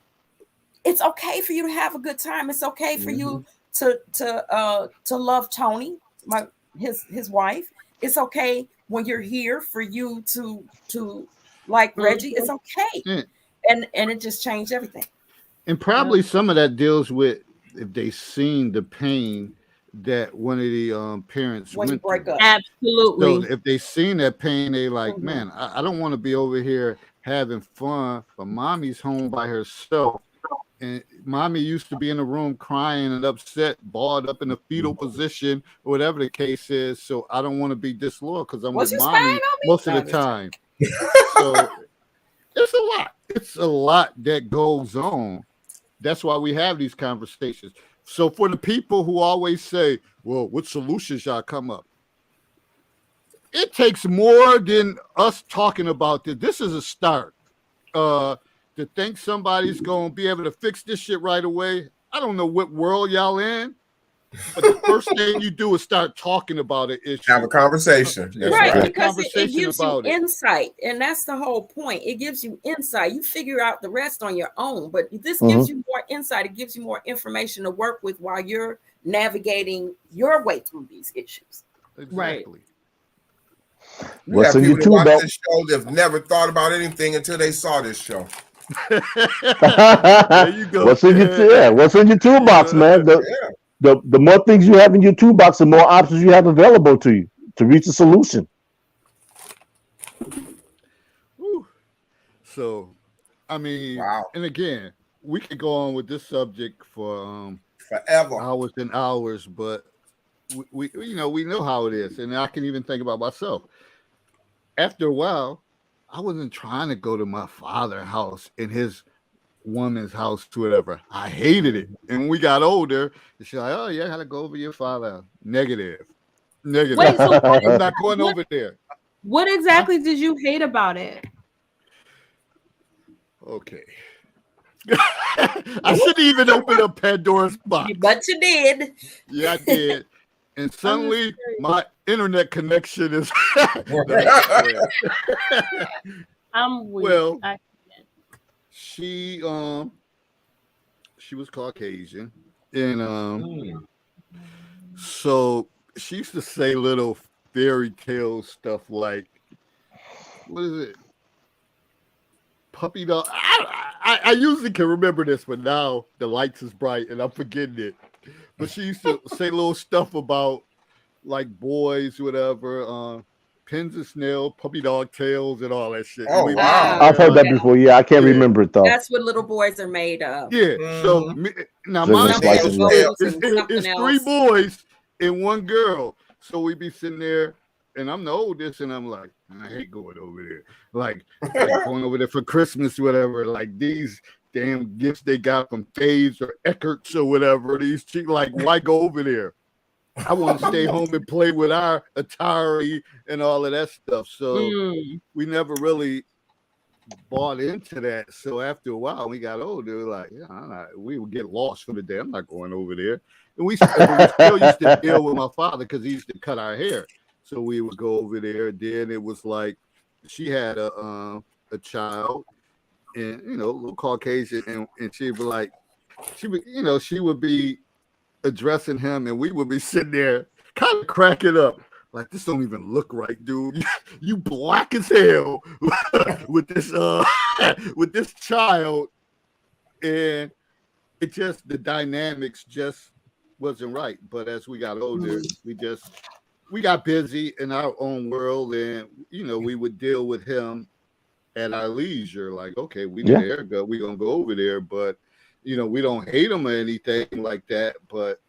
it's okay for you to have a good time. It's okay for you to love Tony, his wife. It's okay when you're here for you to like Reggie. It's okay. And it just changed everything. And probably some of that deals with if they seen the pain that one of the parents When you went break through. up. absolutely. So if they seen that pain, they like, man, I don't want to be over here having fun, but mommy's home by herself. And mommy used to be in the room crying and upset, balled up in a fetal position, or whatever the case is. So I don't want to be disloyal because I'm with mommy most of the time. So it's a lot. It's a lot that goes on. That's why we have these conversations. So for the people who always say, well, what solutions y'all come up? It takes more than us talking about this. This is a start. To think somebody's going to be able to fix this shit right away. I don't know what world y'all in, but the first thing you do is start talking about it. Have a conversation. That's right, right. because it gives you insight, and that's the whole point. It gives you insight. You figure out the rest on your own, but this gives you more insight. It gives you more information to work with while you're navigating your way through these issues. Exactly. What's in people your that watch belt? this show that've never thought about anything until they saw this show. There you go. What's in your toolbox, man? The more things you have in your toolbox, the more options you have available to you to reach a solution. Woo. So, I mean, and again, we could go on with this subject for forever, hours and hours, but we know how it is, and I can even think about myself. After a while, I wasn't trying to go to my father's house in his woman's house, whatever. I hated it. And when we got older, she's like, oh, yeah, I gotta go over your father. Negative. Wait, so I'm not going over there. What exactly did you hate about it? Okay. I shouldn't even open up Pandora's box. But you did. Yeah, I did. And suddenly my internet connection is I'm weak. well, I can't. she was Caucasian. And so she used to say little fairy tale stuff like, what is it? Puppy dog. I usually can remember this, but now the lights is bright and I'm forgetting it. But she used to say little stuff about like boys, whatever, pins and snail, puppy dog tails, and all that shit. Oh, We- wow. I've heard that before. Yeah, I can't remember it though. That's what little boys are made of. Yeah. So now So mine it's like Something Slice goes and something it's else. 3 boys and 1 girl. So we be sitting there, and I'm the oldest, and I'm like, I hate going over there. Like going over there for Christmas, whatever. Like these damn gifts they got from Faves or Eckerts or whatever. These cheap, like, why go over there? I want to stay home and play with our Atari and all of that stuff. So we never really bought into that. So after a while, we got older. Like, we would get lost for the day. I'm not going over there. And we still used to deal with my father because he used to cut our hair. So we would go over there. Then it was like she had a child, and a little Caucasian, and she'd be like, she would be addressing him, and we would be sitting there kind of cracking up. Like, this don't even look right, dude. You black as hell with this child. And it just, the dynamics just wasn't right. But as we got older, we got busy in our own world, and we would deal with him at our leisure. Like, okay, we need a haircut, we're gonna go over there, but we don't hate him or anything like that. But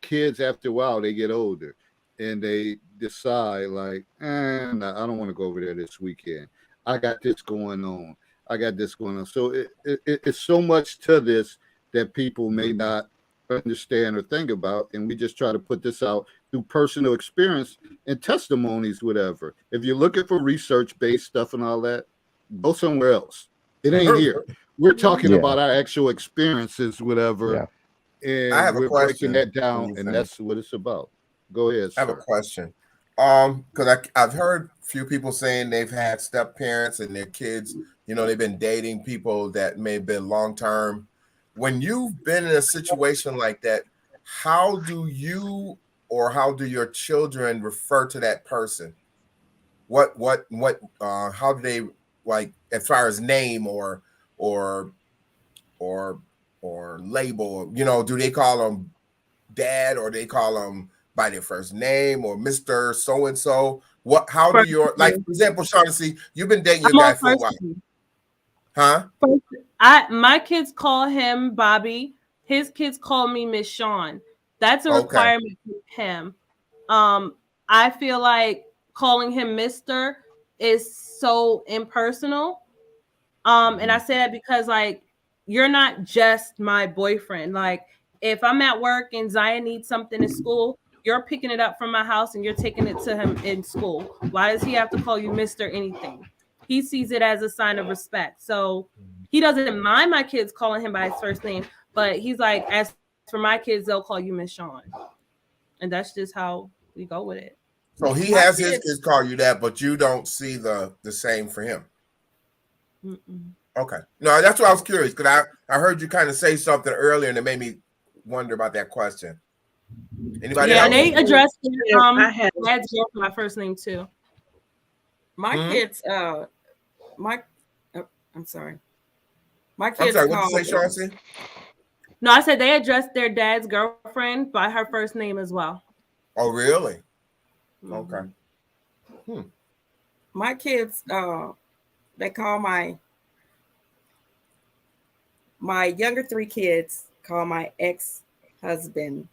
kids after a while they get older and they decide like, nah, I don't want to go over there this weekend. I got this going on. So it's so much to this that people may not understand or think about, and we just try to put this out through personal experience and testimonies, whatever. If you're looking for research-based stuff and all that, go somewhere else. It ain't here. We're talking about our actual experiences, whatever, and I have a we're question. breaking that down, and that's what it's about. Go ahead, sir. I have a question. Because I've heard a few people saying they've had step parents and their kids, they've been dating people that may have been long term. When you've been in a situation like that, how do you or how do your children refer to that person? How do they, like, as far as name or label? Do they call them dad, or they call them by their first name, or Mr. So and so? How do your, like, for example, Shaughnessy, you've been dating your guy for a while, huh? My kids call him Bobby. His kids call me Miss Sean. That's a requirement for him. I feel like calling him Mr. is so impersonal. And I say that because, like, you're not just my boyfriend. Like, if I'm at work and Zion needs something in school, you're picking it up from my house and you're taking it to him in school. Why does he have to call you Mr. anything? He sees it as a sign of respect. So he doesn't mind my kids calling him by his first name, but he's like, as for my kids, they'll call you Miss Sean. And that's just how we go with it. So he has his kids call you that, but you don't see the same for him. Okay. No, that's why I was curious, because I heard you kind of say something earlier and it made me wonder about that question. Anybody else? And they addressed dad's girl for my first name too. My kids, I'm sorry. My kids. I'm sorry, what did you say, Chauncey? No, I said they addressed their dad's girlfriend by her first name as well. Oh, really? Okay. My kids, they call my younger 3 kids call my ex-husband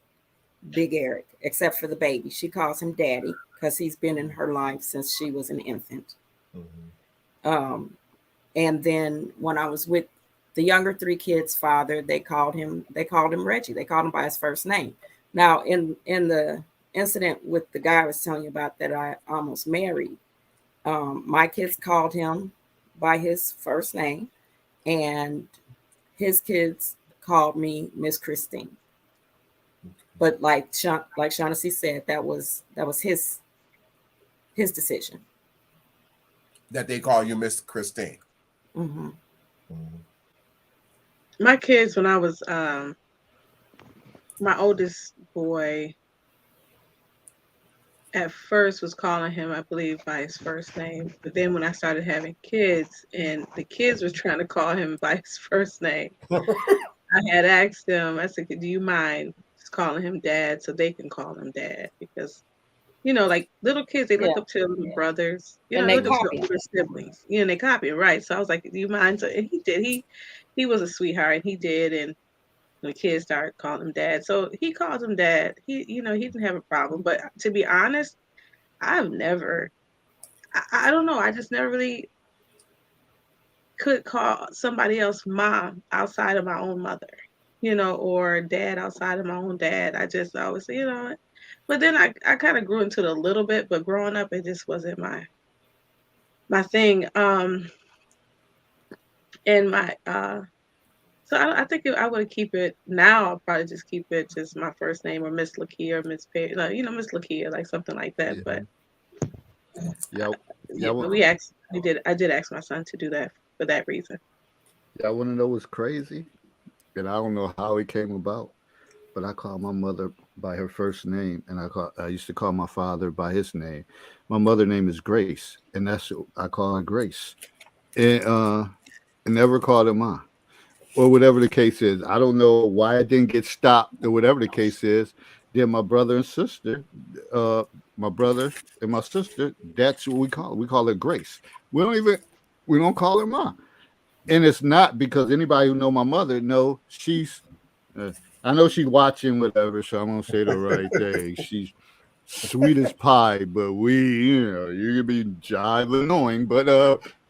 Big Eric, except for the baby. She calls him Daddy because he's been in her life since she was an infant. And then when I was with the younger 3 kids' father, they called him Reggie. They called him by his first name. Now, in the incident with the guy I was telling you about that I almost married, my kids called him by his first name, and his kids called me Miss Christine. But like Shaughnessy said, that was his decision. That they call you Miss Christine. Mm-hmm. My kids, when I was my oldest boy, at first was calling him, I believe, by his first name. But then when I started having kids, and the kids were trying to call him by his first name, I had asked them. I said, "Do you mind just calling him Dad, so they can call him Dad?" Because like little kids, they look Yeah. up to their little brothers. And They they look up to copy. their older siblings. And they copy it, right? So I was like, "Do you mind?" So, and he did. He was a sweetheart, and he did. And the kids started calling him Dad, so he calls him Dad. He didn't have a problem. But to be honest, I've never. I don't know. I just never really could call somebody else mom outside of my own mother, or dad outside of my own dad. I just always say, but then I kind of grew into it a little bit, but growing up, it just wasn't my thing. And my, so I think if I would keep it now, I'll probably just keep it just my first name, or Miss Lakia, or Miss Perry, Miss Lakia, like something like that. But Yeah. but I did ask my son to do that for that reason. I want to know what's crazy, and I don't know how it came about, but I called my mother by her first name, and I used to call my father by his name. My mother's name is Grace, and that's I call her Grace, and I never called her mom, or whatever the case is. I don't know why I didn't get stopped, or whatever the case is. Then my brother and sister, uh, my brother and my sister, that's what we call it. We call her Grace. We don't call her mom, and it's not because anybody who know my mother know she's. Uh, I know she's watching whatever, so I'm gonna say the right thing. She's sweet as pie, but you can be jive annoying, but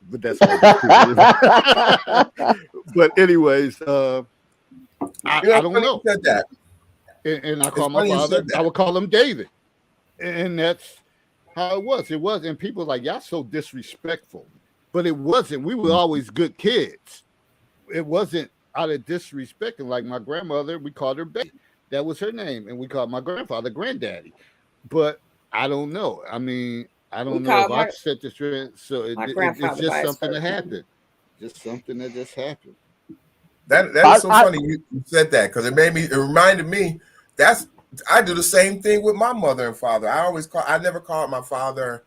that's all just too. But anyways, I don't Funny know. you said that. And I It's call my funny you father. said I that. would call him David, and that's how it was. It was, and people were like, y'all so disrespectful, but it wasn't. We were always good kids. It wasn't out of disrespect. And like my grandmother, we called her Betty. That was her name, and we called my grandfather Granddaddy. But I don't know. I mean, I We don't know if called I set the trend. So my it's grandfather just by his something that first name. happened. Just something that just happened. That is so funny you said that, because it reminded me I do the same thing with my mother and father. I never called my father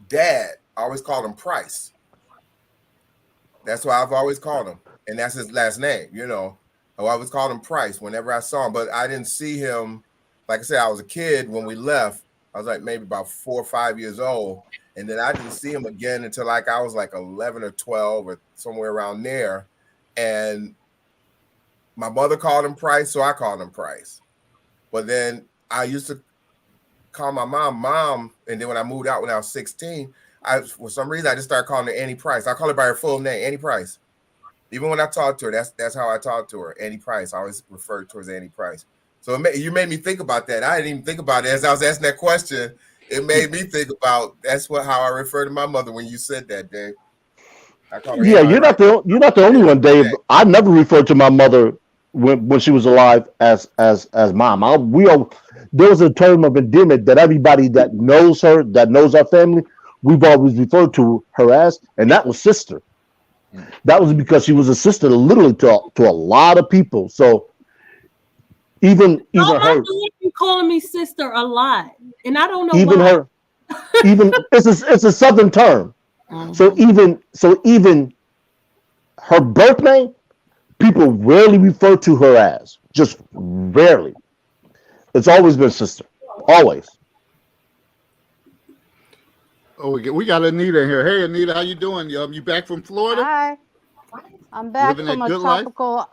Dad. I always called him Price. That's why I've always called him, and that's his last name. I always called him Price whenever I saw him, but I didn't see him. Like I said, I was a kid when we left. I was like maybe about 4 or 5 years old, and then I didn't see him again until like I was like 11 or 12 or somewhere around there. And my mother called him Price, so I called him Price. But then I used to call my mom, and then when I moved out when I was 16, for some reason I just started calling her Annie Price. I call her by her full name, Annie Price. Even when I talked to her, that's how I talked to her, Annie Price. I always referred to her as Annie Price. So you made me think about that. I didn't even think about it as I was asking that question. It made me think about how I refer to my mother when you said that, Dave. I call her Yeah, Annie Price. you're not the only one, Dave. I never referred to my mother when she was alive as mom. There was a term of endearment that everybody that knows her, that knows our family, we've always referred to her as, and that was sister. That was because she was a sister, literally to a lot of people. So even Oh, my her, daughter been calling me sister a lot, and I don't know even why. her, even it's a southern term. So even her birth name, people rarely refer to her as, just rarely. It's always been sister, always. Oh, we got Anita here. Hey, Anita, how you doing? You back from Florida? Hi, I'm back Living from that a good life? tropical,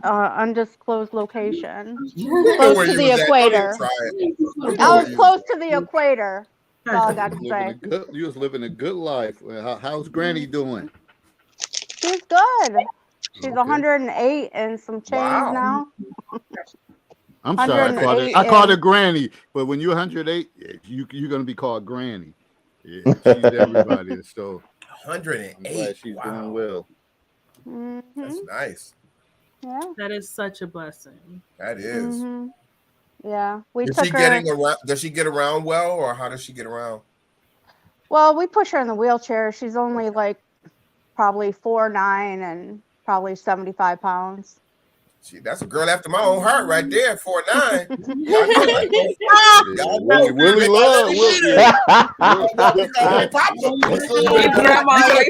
undisclosed location, We know close where to you the was at. Don't even equator. try it. We know I where was you was close at. to the equator. That's all I got to say. You was living a good life. How's Granny doing? She's good. She's Okay. 108 and some change Wow. now. I'm sorry, Right, baby. 108 I called her and Granny, but when you're 108, you're gonna be called Granny. Yeah, she's everybody. So I'm glad 108. she's doing Wow. well. That's nice. Yeah. That is such a blessing. That is. Yeah. We Is took she her. getting around? Does she get around well, or how does she get around? Well, we push her in the wheelchair. She's only like probably 4'9" and probably 75 pounds. That's a girl after my own heart right there. 4'9". Y'all know that. Y'all know. Willie love Willie.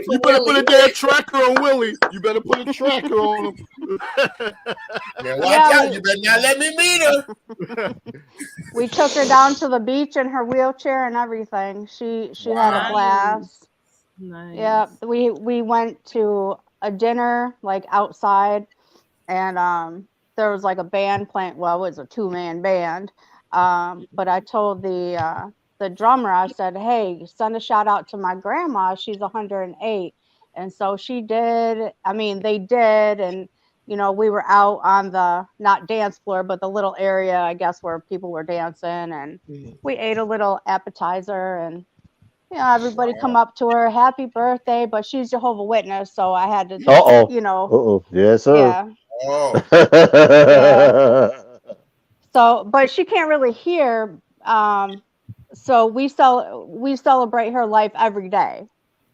You better put a damn tracker on Willie. You better put a tracker on him. Watch out. You better not let me meet her. We took her down to the beach in her wheelchair and everything. She had a blast. Nice. Yeah, we went to a dinner like outside, and there was like a band playing. Well, it was a 2-man band, but I told the drummer, I said, "Hey, send a shout out to my grandma. She's 108." And so she did. I mean, they did, and we were out on the not dance floor, but the little area, I guess, where people were dancing, and we ate a little appetizer, and everybody come up to her, happy birthday, but she's Jehovah's Witness, so I had to, Yes, sir. yeah. Oh. Yeah. So, but she can't really hear. So we celebrate her life every day.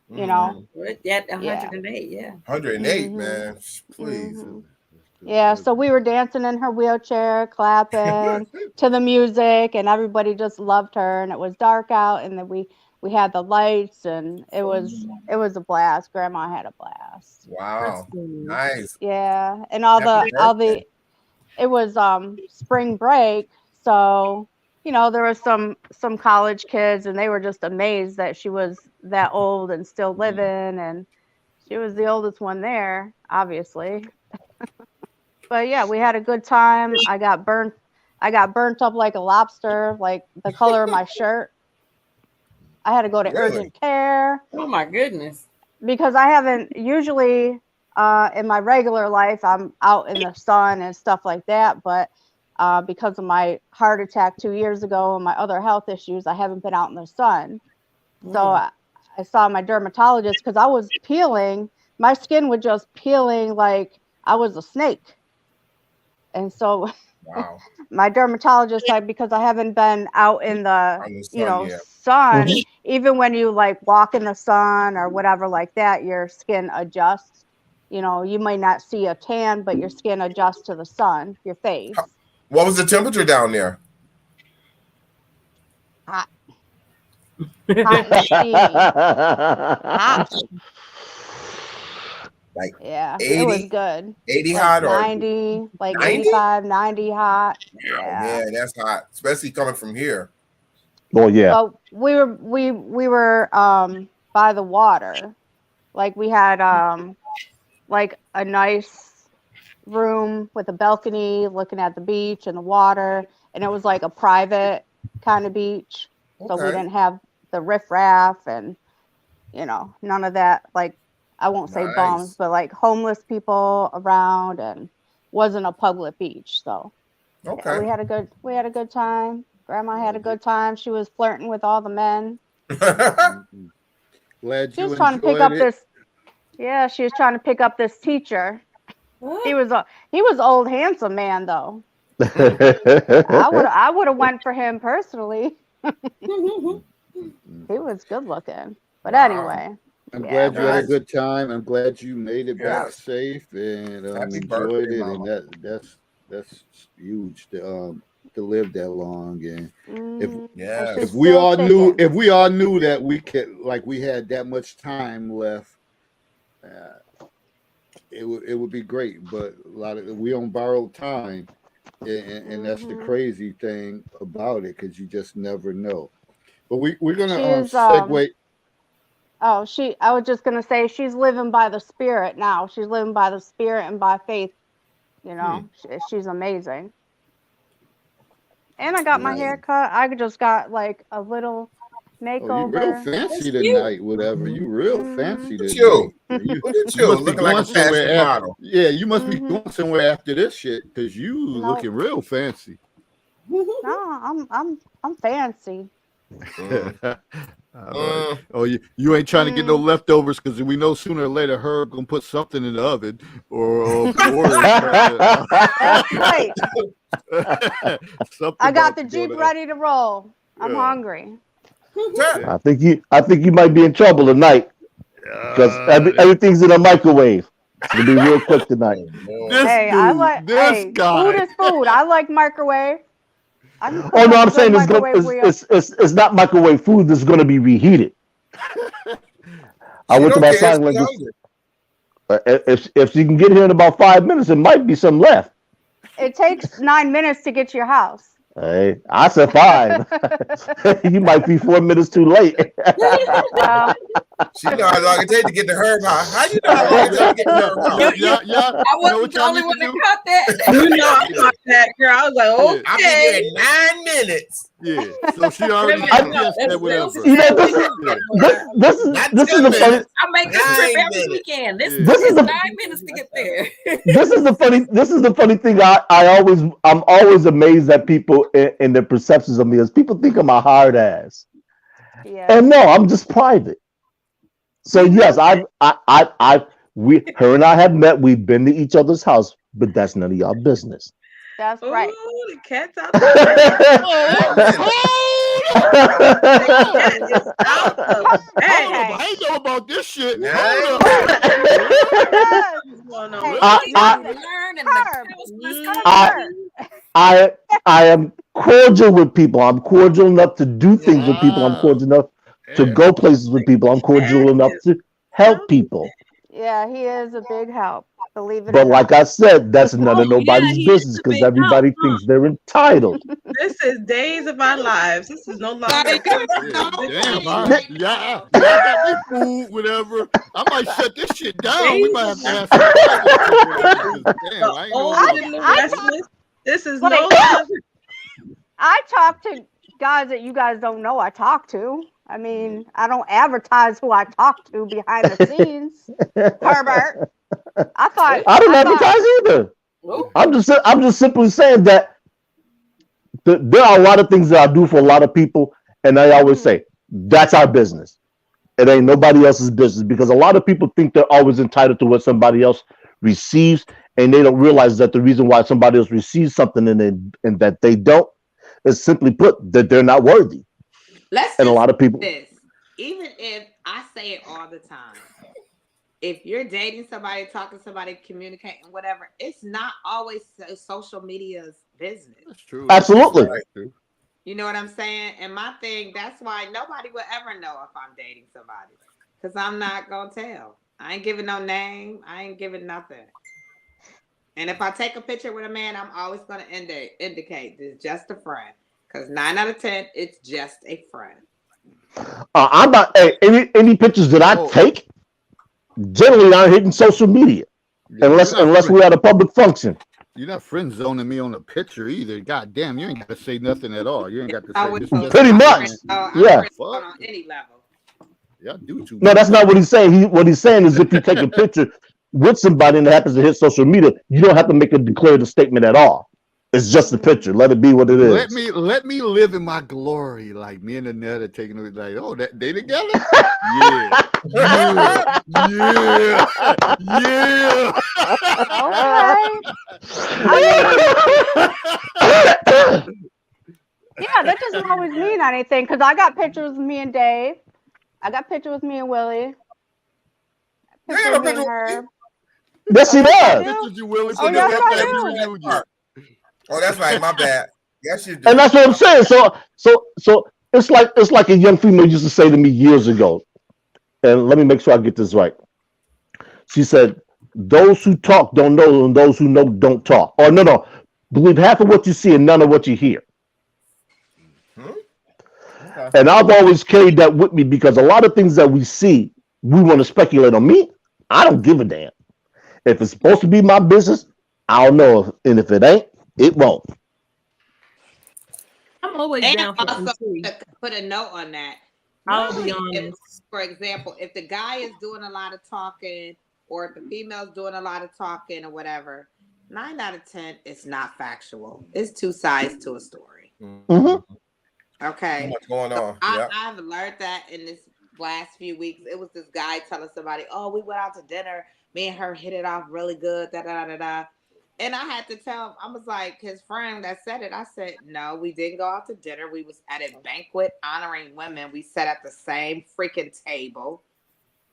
At 108, yeah. 108, man. Please. Yeah, so we were dancing in her wheelchair, clapping to the music, and everybody just loved her. And it was dark out, and then we had the lights, and it was a blast. Grandma had a blast. Wow, nice. Yeah, and it was spring break, so there was some college kids, and they were just amazed that she was that old and still living, and she was the oldest one there, obviously. But yeah, we had a good time. I got burnt up like a lobster, like the color of my shirt. I had to go to urgent care. Oh my goodness. Because I haven't usually in my regular life, I'm out in the sun and stuff like that. But because of my heart attack 2 years ago and my other health issues, I haven't been out in the sun. So I saw my dermatologist because I was peeling. My skin was just peeling like I was a snake. And so my dermatologist said, because I haven't been out in the sun, even when you like walk in the sun or whatever like that, your skin adjusts. You might not see a tan, but your skin adjusts to the sun, your face. What was the temperature down there? Hot. Hot and steamy. Hot. Like 80, it was good. 80 like hot 90, or like 90? 85, 90 hot. Yeah, man, that's hot, especially coming from here. Oh yeah. Well, we were by the water. Like we had like a nice room with a balcony looking at the beach and the water, and it was like a private kind of beach. So we didn't have the riffraff and none of that, like I won't say bums, but like homeless people around, and wasn't a public beach. So yeah, we had a good time. Grandma had a good time. She was flirting with all the men. Glad she was trying to pick up this. Yeah, she was trying to pick up this teacher. He was old, handsome man though. I would have went for him personally. He was good looking. But anyway. I'm glad you had a good time. I'm glad you made it back safe and enjoyed it. And that's huge to live that long. And if we all knew that we had that much time left, it would be great. But we on borrowed time, and that's the crazy thing about it, because you just never know. But we're gonna segue. I was just going to say she's living by the Spirit now. She's living by the Spirit and by faith. She's amazing. And I got my hair cut. I just got like a little makeover. Oh, you real fancy tonight, whatever. You real fancy tonight. You must be looking like a somewhere model. Yeah, you must be going somewhere after this shit, because you looking real fancy. No, I'm fancy. Oh, you ain't trying to get no leftovers because we know sooner or later Herb gonna put something in the oven or That's right. something I got about the to go Jeep down. ready to roll. I'm Yeah. hungry. I think you might be in trouble tonight because everything's in a microwave. It's gonna be real quick tonight. This Hey, dude, this food guy. is food. I like microwave. I can cook Oh no, up a I'm good saying microwave wheel. it's not microwave food that's gonna be reheated. I She went to don't my care. sign She language. hungry. If she can get here in about 5 minutes, it might be some left. It takes 9 minutes to get to your house. Hey, I said 5. You might be 4 minutes too late. Well, She know how long it takes to get to her house. How you know how long it takes to get to her house? Yeah. I You know wasn't what the y'all only need one to that do? caught that. You know, I caught that girl. I was like, Yeah. I'll be there okay. in 9 minutes. Yeah. So she already Wait a minute, GPS no, that with that's her. You know, Not this is 10 the funny minutes. I make this trip 9 every minutes. weekend. This Yeah. is 9 minutes to get there. this is the funny thing. I'm always amazed at people and their perceptions of me is people think I'm a hard ass, yeah. and no, I'm just private. So yes, her and I have met. We've been to each other's house, but that's none of y'all business. That's Ooh, right. the cat's out the bag. The cat is out the bag. Okay. I ain't know about this shit. Nine Hold up. Yes. What's going on? Hey, I, We you I, live and learn, and the Herb. cows must Come come. here. I am cordial with people. I'm cordial enough to do things with people. I'm Wow. cordial enough to Yeah. go places with people. I'm cordial Cat enough is to out help people. Yeah, he is a big help. Believe it or But like not. I said, that's none of Oh yeah, nobody's he is business a because big help, everybody huh? thinks they're entitled. This is days of our lives. This is no longer a Like, Yeah. conversation. This Damn, is y'all got me food, whatever. I might shut this shit down. We days might of have to our have some private shit, whatever. Because damn, the I ain't know old about and the I restless. This is Like, no longer. I talk to guys that you guys don't know I talk to. I mean, I don't advertise who I talk to behind the scenes. Herbert. I don't I thought advertise either. Oh, I'm just simply saying that there are a lot of things that I do for a lot of people, and I always say that's our business. It ain't nobody else's business because a lot of people think they're always entitled to what somebody else receives, and they don't realize that the reason why somebody else receives something and that they don't is simply put that they're not worthy. let's And a just lot of people, say this. Even if I say it all the time, if you're dating somebody, talking to somebody, communicating, whatever, it's not always social media's business. That's true. absolutely. Right. True. You know what I'm saying? And my thing, that's why nobody will ever know if I'm dating somebody. Because I'm not going to tell. I ain't giving no name. I ain't giving nothing. And if I take a picture with a man, I'm always going to indicate this is just a friend. Because 9 out of 10, it's just a friend. I'm not any pictures that I Oh, take generally aren't hitting social media yeah, unless we're at a public function. you're not friend zoning me on a picture either. God damn, you ain't got to say nothing at all. You ain't got to I say will. this is just Pretty a much, friend. I'm yeah. friend Fuck. on any level. Y'all do too No, much. that's not what he's saying. What he's saying is if you take a picture with somebody and it happens to hit social media, you don't have to make a declarative statement at all. It's just a picture. Let it be what it Let is. me live in my glory, like me and Annette are taking it. Like, oh, that they together? Yeah, yeah, yeah, okay. I mean, yeah, that doesn't always mean anything because I got pictures of me and Dave. I got pictures with me and Willie. You Picture ain't of no me and picture. her. Yes, he Yes, I does. do. Pictures you Willie Yes, Oh, put you up yes, do. that I'm I glad family you do. knew that reunion. part. Oh, that's right. My bad. Yes, you do. And that's what I'm saying. So it's like a young female used to say to me years ago. And let me make sure I get this right. She said, "Those who talk don't know, and those who know don't talk." Or no, believe half of what you see and none of what you hear. Hmm? Okay. And I've always carried that with me because a lot of things that we see, we want to speculate on. Me, I don't give a damn. If it's supposed to be my business, I'll know. And if it ain't, it won't. I'm always And down for also intrigue. to put a note on that. I'll be Normally, if, honest. for example, if the guy is doing a lot of talking or if the female's doing a lot of talking or whatever, 9 out of 10, it's not factual. It's two sides to a story. Mm-hmm. Too Okay. much going So on. Yeah. I've learned that in this last few weeks. It was this guy telling somebody, "Oh, we went out to dinner. Me and her hit it off really good." Da da da da. And I had to tell him, I was like, his friend that said it. I said, "No, we didn't go out to dinner. We was at a banquet honoring women. We sat at the same freaking table,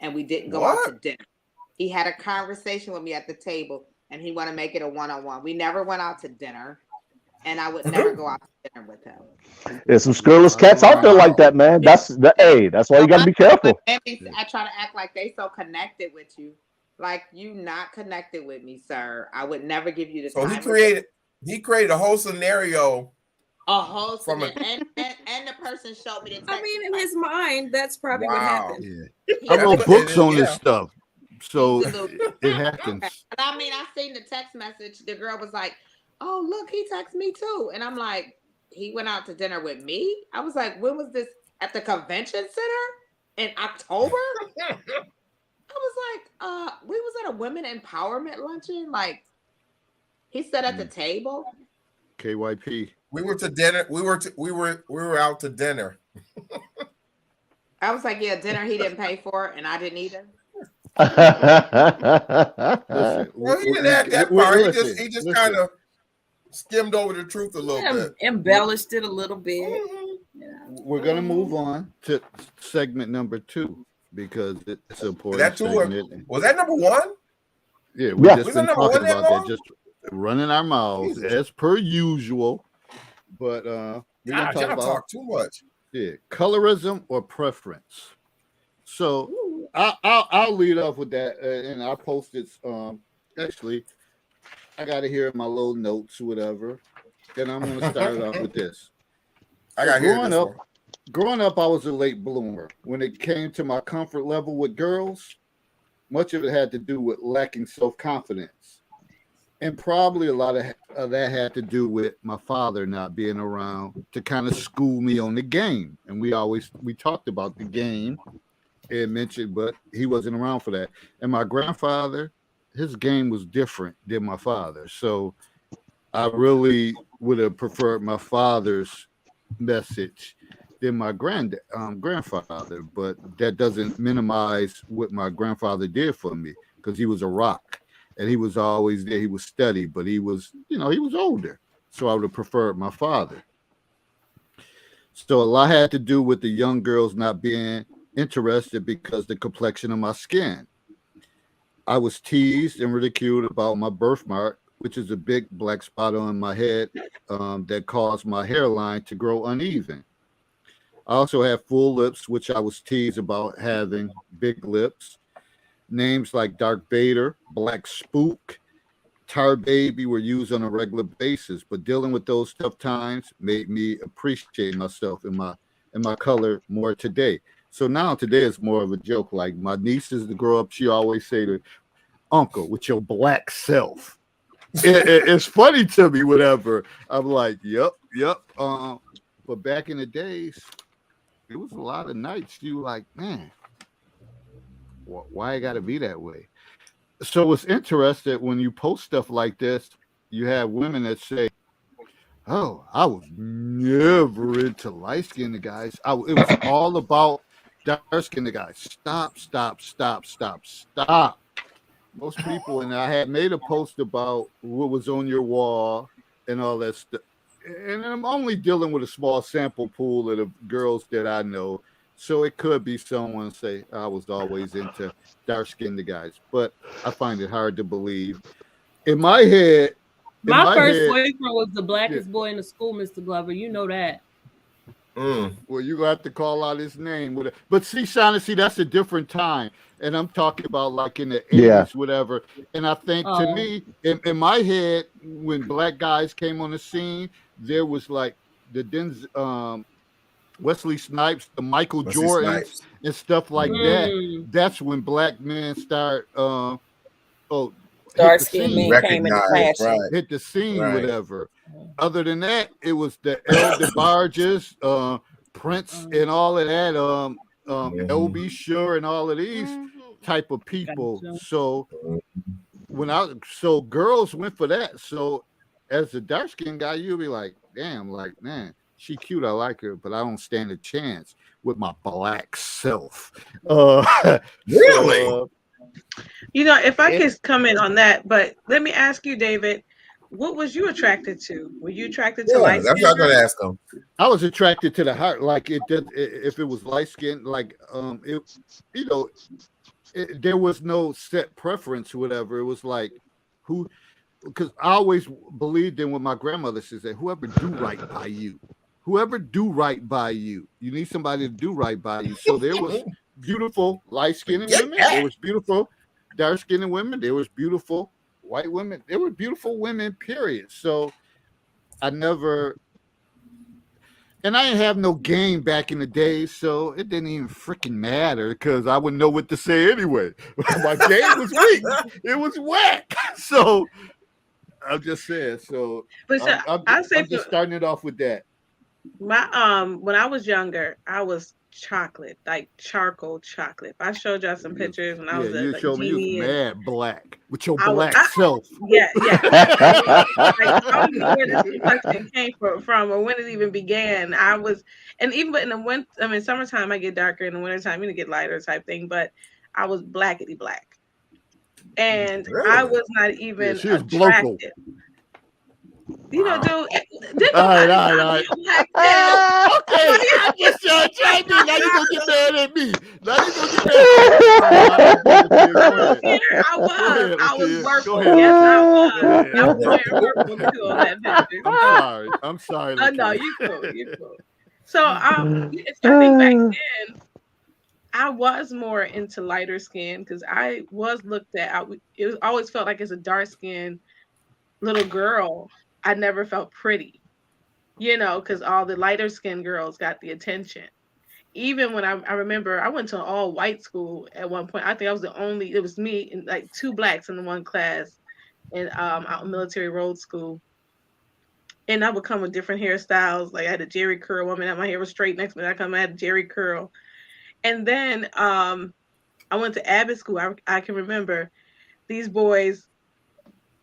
and we didn't go out to What? dinner." He had a conversation with me at the table, and he want to make it a one-on-one. We never went out to dinner, and I would never go out to dinner with him. There's some scurrilous cats out there like Wow. that, man. Yeah. That's the hey. That's why you got to be careful. But I try to act like they so connected with you. Like you not connected with me, sir. I would never give you the So time. he created a whole scenario. A whole From a- and the person showed me the text. I mean, in his mind, that's probably what Wow. happened. Yeah. He I was wrote That's- books on this yeah. stuff, so delusional. it happens. And I mean, I seen the text message. The girl was like, "Oh, look, he texted me too," and I'm like, "He went out to dinner with me." I was like, "When was this? At the convention center in October?" I was like, we was at a women empowerment luncheon. Like, he sat at the table. KYP. We were to dinner. We were out to dinner. I was like, yeah, dinner he didn't pay for, and I didn't either. Listen, Well, he didn't add that part. He just listen. kind of skimmed over the truth a little bit. Embellished it a little bit. Mhm. Yeah. We're gonna move on to segment number 2 because it's an important That two segment. was that number one? Yeah, we Yeah. just Was been that number talking one that about that, long? just running our mouths Jesus. as per usual. But we're gonna God, talk y'all about talk too much. colorism or preference. So I'll lead off with that, and I posted. Actually, I got to hear my little notes, whatever, and I'm gonna start off with this. I got here. Growing up, I was a late bloomer. When it came to my comfort level with girls, much of it had to do with lacking self-confidence. And probably a lot of that had to do with my father not being around to kind of school me on the game. And we talked about the game and mentioned, but he wasn't around for that. And my grandfather, his game was different than my father. So I really would have preferred my father's message than my grandfather, but that doesn't minimize what my grandfather did for me because he was a rock and he was always there. He was steady, but he was older. So I would have preferred my father. So a lot had to do with the young girls not being interested because the complexion of my skin. I was teased and ridiculed about my birthmark, which is a big black spot on my head that caused my hairline to grow uneven. I also have full lips, which I was teased about having big lips. Names like Dark Vader, Black Spook, Tar Baby were used on a regular basis, but dealing with those tough times made me appreciate myself and my color more today. So now today is more of a joke. Like my nieces to grow up, she always say to Uncle, with your black self. It's funny to me, whatever. I'm like, yep. But back in the days, it was a lot of nights you were like, man, why I got to be that way? So it's interesting when you post stuff like this, you have women that say, oh, I was never into light skinned guys. It was all about dark skinned guys. Stop. Most people, and I had made a post about what was on your wall and all that stuff. And I'm only dealing with a small sample pool of the girls that I know. So it could be someone say I was always into dark skinned guys, but I find it hard to believe. In my head, My first boyfriend was the blackest boy in the school, Mr. Glover. You know that. Well, you're gonna have to call out his name. But see, Shaughnessy, that's a different time. And I'm talking about like in the 80s, whatever. And I think to me, in my head, when black guys came on the scene, there was like the Wesley Snipes, the Michael Jordans, and stuff like that. That's when black men start dark skinned men came into fashion. Hit the scene, whatever. Other than that, it was the El DeBarges, Prince, and all of that. LB Sure and all of these type of people. So girls went for that. So as a dark skinned guy, you'll be like, damn, like man, She cute, I like her, but I don't stand a chance with my black self. Really? So, If I it, could come in on that, but let me ask you, David, what was you attracted to? Were you attracted to Yeah, light that's skin what I'm gonna girls? ask him. I was attracted to the heart, like it did. If it was light skin, like it, you know, there was no set preference or whatever. It was like who, because I always believed in what my grandmother says that whoever do right by you, whoever do right by you, you need somebody to do right by you. So there was beautiful light skinned Get women. There that. was beautiful dark skinned women. There was beautiful white women. There were beautiful women. Period. So I never. And I didn't have no game back in the day, so it didn't even freaking matter because I wouldn't know what to say anyway. My game was weak. It was whack. So I'm just saying. So But so I say I'm for just starting it off with that. my when I was younger, I was chocolate, like charcoal chocolate. If I showed y'all some pictures when I Yeah, was a you like showed me you was genie, and mad black with your I was, black self. yeah, yeah, I was. Like, I don't know where this complexion came from or when it even began. I was, and even but in the winter, I mean, summertime I get darker, in the wintertime you get lighter type thing. But I was blackety black, and I Really? was not Yeah, even she was bloco. attracted. Wow. Dude, did All right, nobody all right, call all me right. a black man? Okay, Nobody. I'm just trying to. Now you gonna get mad at me. Now you gonna get mad. All right, I'm with you, Latia. Go No, ahead. Peter, Go ahead, I was Latia. Go purple. ahead, Yes, I Latia. Go was. ahead. I was wearing Purple. purple too on that picture. I'm So, sorry. I'm sorry, oh no, Latia. you cool, you cool. So, I think back then I was more into lighter skin because I was looked at. It was always felt like as a dark skinned little girl, I never felt pretty. Because all the lighter skinned girls got the attention. Even when I remember I went to an all white school at one point. I think I was the only. It was me and like two blacks in the one class in out in Military Road School. And I would come with different hairstyles. Like I had a Jerry curl. One minute my hair was straight. Next minute I had a Jerry curl. And then I went to Abbott School. I can remember these boys.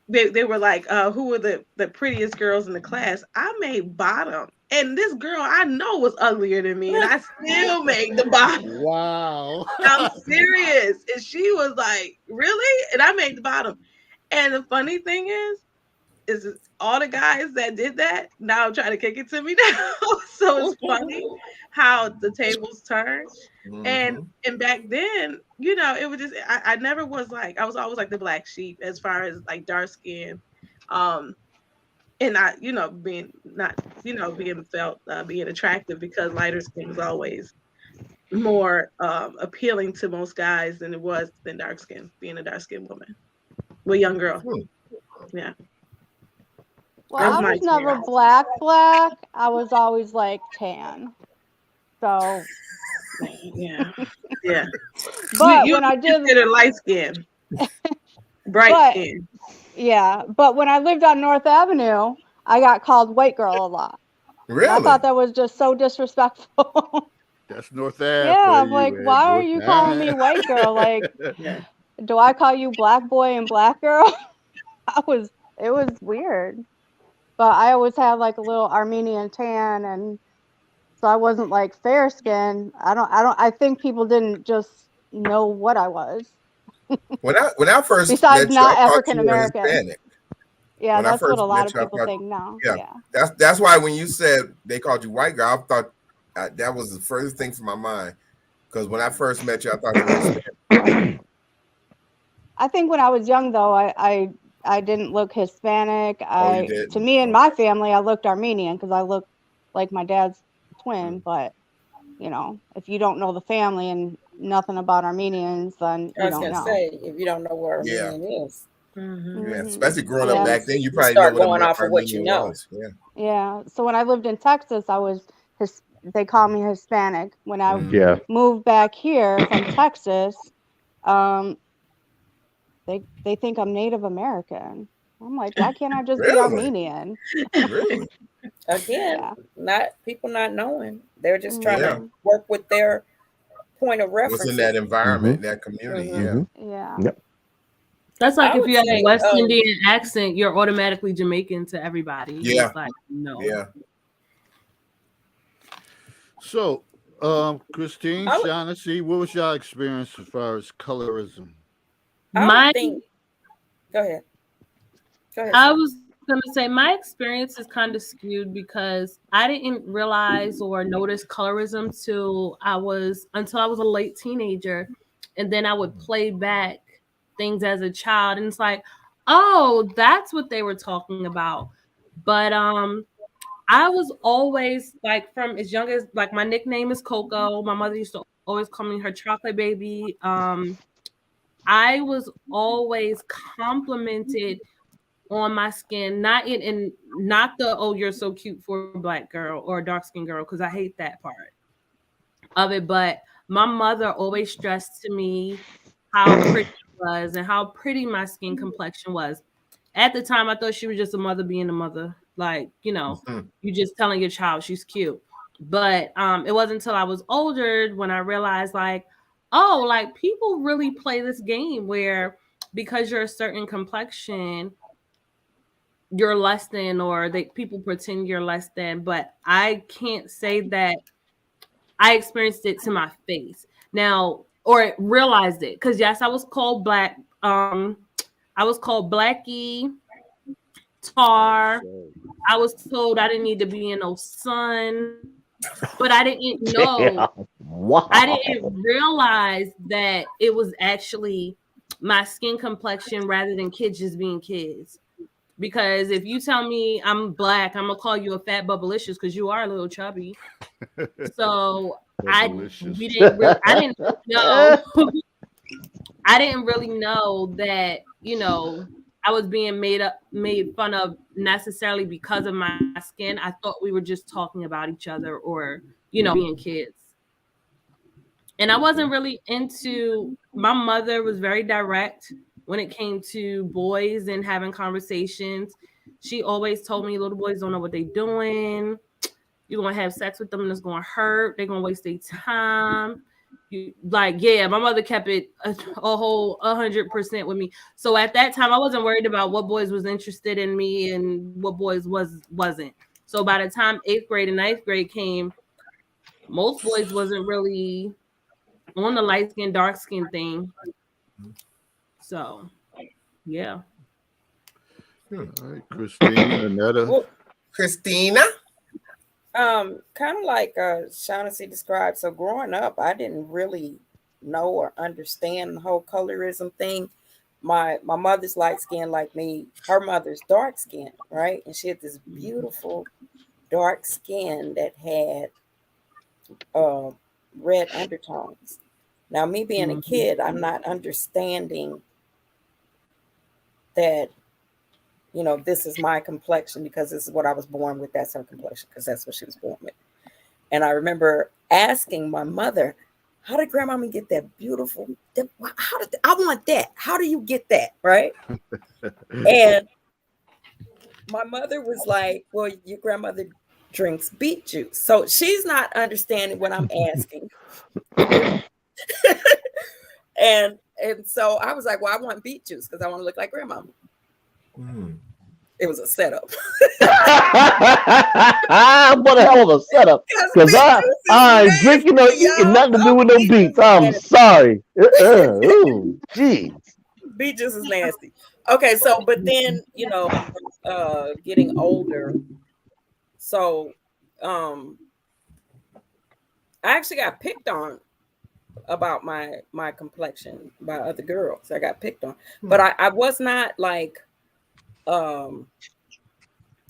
They were like, who were the prettiest girls in the class? I made bottom. And this girl I know was uglier than me, and I still made the bottom. Wow. I'm serious. And she was like, really? And I made the bottom. And the funny thing is all the guys that did that now trying to kick it to me now. So it's funny how the tables turn. And Mm-hmm. and back then, it was just I never was like I was always like the black sheep as far as like dark skin. And I, being not, being felt being attractive because lighter skin was always more appealing to most guys than it was than dark skin, being a dark skinned woman. Well, young girl. Yeah. Well, That was I my was never experience. black. I was always like tan. So, Yeah. Yeah. but You when I did, consider light skin, bright but skin. yeah, but when I lived on North Avenue, I got called white girl a lot. And I Really? thought that was just so disrespectful. That's North Ave Yeah, for I'm like, you, man. why are North you calling me Ave. white girl? Like, Yeah. do I call you black boy and black girl? It was weird. But I always had like a little Armenian tan, and so I wasn't like fair skinned. I think people didn't just know what I was. When I first Besides met you, I not thought African you were American. Hispanic. Yeah, When I that's what first a lot met of you, I people thought, think now. yeah, Yeah. that's why when you said they called you white girl, I thought that was the first thing from my mind. Because when I first met you, I thought you were Hispanic. I think when I was young though, I didn't look Hispanic. Oh, you To didn't? me and my Okay. family, I looked Armenian because I looked like my dad's twin. Mm. But if you don't know the family and nothing about Armenians, then I you was don't gonna know. say, if you don't know where Yeah, Armenian is, yeah. Hmm. Especially growing up Yeah, back then, you you probably know start what going off of what you Armenian know. was. Yeah. yeah. So when I lived in Texas, they call me Hispanic. When I Mm. Yeah. moved back here from Texas, um, they think I'm Native American. I'm like, why can't I just be Really? Armenian? Really? Again, Yeah. not people not knowing. They're just trying Yeah. to Hmm. work with their point of What's in references. that environment, Mm-hmm. that community? Hmm Yeah. Mm-hmm. Yeah. Yep. That's like I if would you have a say, West Indian accent, you're automatically Jamaican to everybody. Yeah. It's like, no. Yeah. So, Christine, I would, Shaughnessy, what was your experience as far as colorism? I would My think. Go ahead. Go ahead, I Sean. was gonna say my experience is kind of skewed because I didn't realize or notice colorism until I was a late teenager, and then I would play back things as a child, and it's like, oh, that's what they were talking about. But I was always like from as young as like my nickname is Coco. My mother used to always call me her chocolate baby. I was always complimented on my skin, not the oh you're so cute for a black girl or a dark skinned girl, because I hate that part of it. But my mother always stressed to me how pretty I was and how pretty my skin complexion was. At the time, I thought she was just a mother being a mother, like you just telling your child she's cute. But it wasn't until I was older when I realized like, oh, like people really play this game where because you're a certain complexion you're less than, or they people pretend you're less than. But I can't say that I experienced it to my face now or realized it, because yes, I was called black. I was called Blackie, Oh, Tar. so I was told I didn't need to be in no sun, but I didn't know. Damn. I Wow. didn't realize that it was actually my skin complexion rather than kids just being kids. Because if you tell me I'm black, I'm gonna call you a fat bubblicious because you are a little chubby. So delicious. I didn't know I didn't really know that, I was being made fun of necessarily because of my skin. I thought we were just talking about each other or, being kids. And I wasn't really into my mother was very direct when it came to boys and having conversations. She always told me little boys don't know what they're doing. You're gonna have sex with them and it's gonna hurt. They're gonna waste their time. You like, yeah, my mother kept it a whole 100% with me. So at that time, I wasn't worried about what boys was interested in me and what boys wasn't. So by the time 8th grade and 9th grade came, most boys wasn't really on the light skin, dark skin thing. So yeah. All right, Christine, Annetta. Well, Christina. kind of like Shaughnessy described. So growing up, I didn't really know or understand the whole colorism thing. My mother's light skin like me. Her mother's dark skin, right? And she had this beautiful dark skin that had uh, red undertones. Now, me being a Mhm. kid, I'm not understanding that, this is my complexion because this is what I was born with. That's her complexion because that's what she was born with. And I remember asking my mother, how did grandmommy get that beautiful? How did I want that? How do you get that? Right. And my mother was like, well, your grandmother drinks beet juice. So she's not understanding what I'm asking. And so I was like, well, I want beet juice because I want to look like grandma. It was a setup. What a hell of a setup. Because Because beet juice is I ain't drinking or nasty, eating y'all. nothing to do Oh, with no beet juice beets. is I'm nasty. sorry. Ooh, jeez. Beet juice is nasty. Okay, so but then getting older, so I actually got picked on about my complexion by other girls. I got picked on, but I was not like um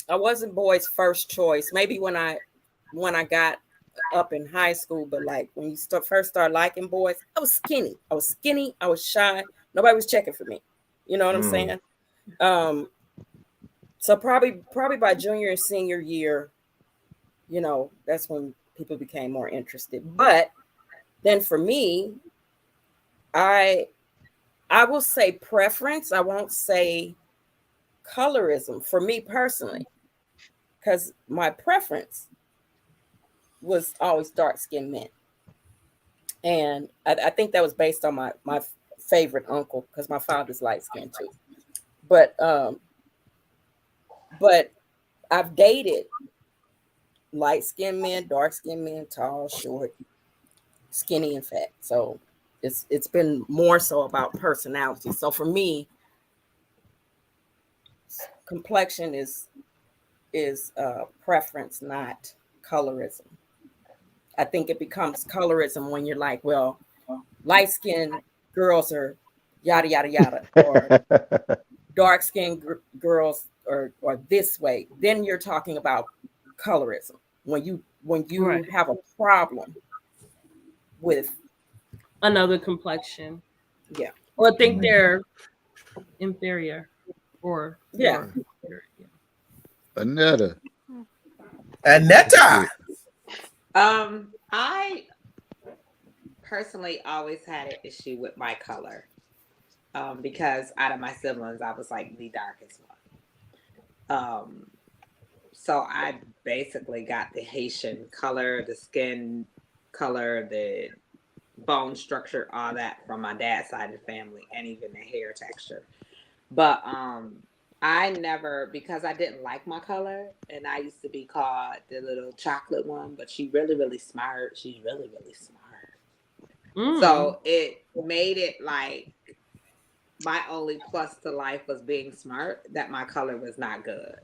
I wasn't boys' first choice. Maybe when I got up in high school, but like when you first start liking boys, I was skinny. I was skinny. I was shy. Nobody was checking for me. You know what I'm saying? Um, so probably by junior and senior year, that's when people became more interested. But then for me, I I will say preference. I won't say colorism for me personally, because my preference was always dark skinned men. And I think that was based on my favorite uncle because my father's light skinned too. But but I've dated light skinned men, dark skinned men, tall, short, skinny, and fat. So it's been more so about personality. So for me, complexion is preference, not colorism. I think it becomes colorism when you're like, well, light skinned girls are yada yada yada, or dark skinned girls or this way. Then you're talking about colorism. When you Right. have a problem with, Another complexion, yeah, or think they're inferior, or yeah. superior. Yeah. Anetta. Anetta. I personally always had an issue with my color. Because out of my siblings, I was like the darkest one. So I basically got the Haitian color, the skin color, the bone structure, all that from my dad's side of the family, and even the hair texture. But I never, because I didn't like my color, and I used to be called the little chocolate one, but she really, really smart. She's really, really smart. So it made it like my only plus to life was being smart, that my color was not good.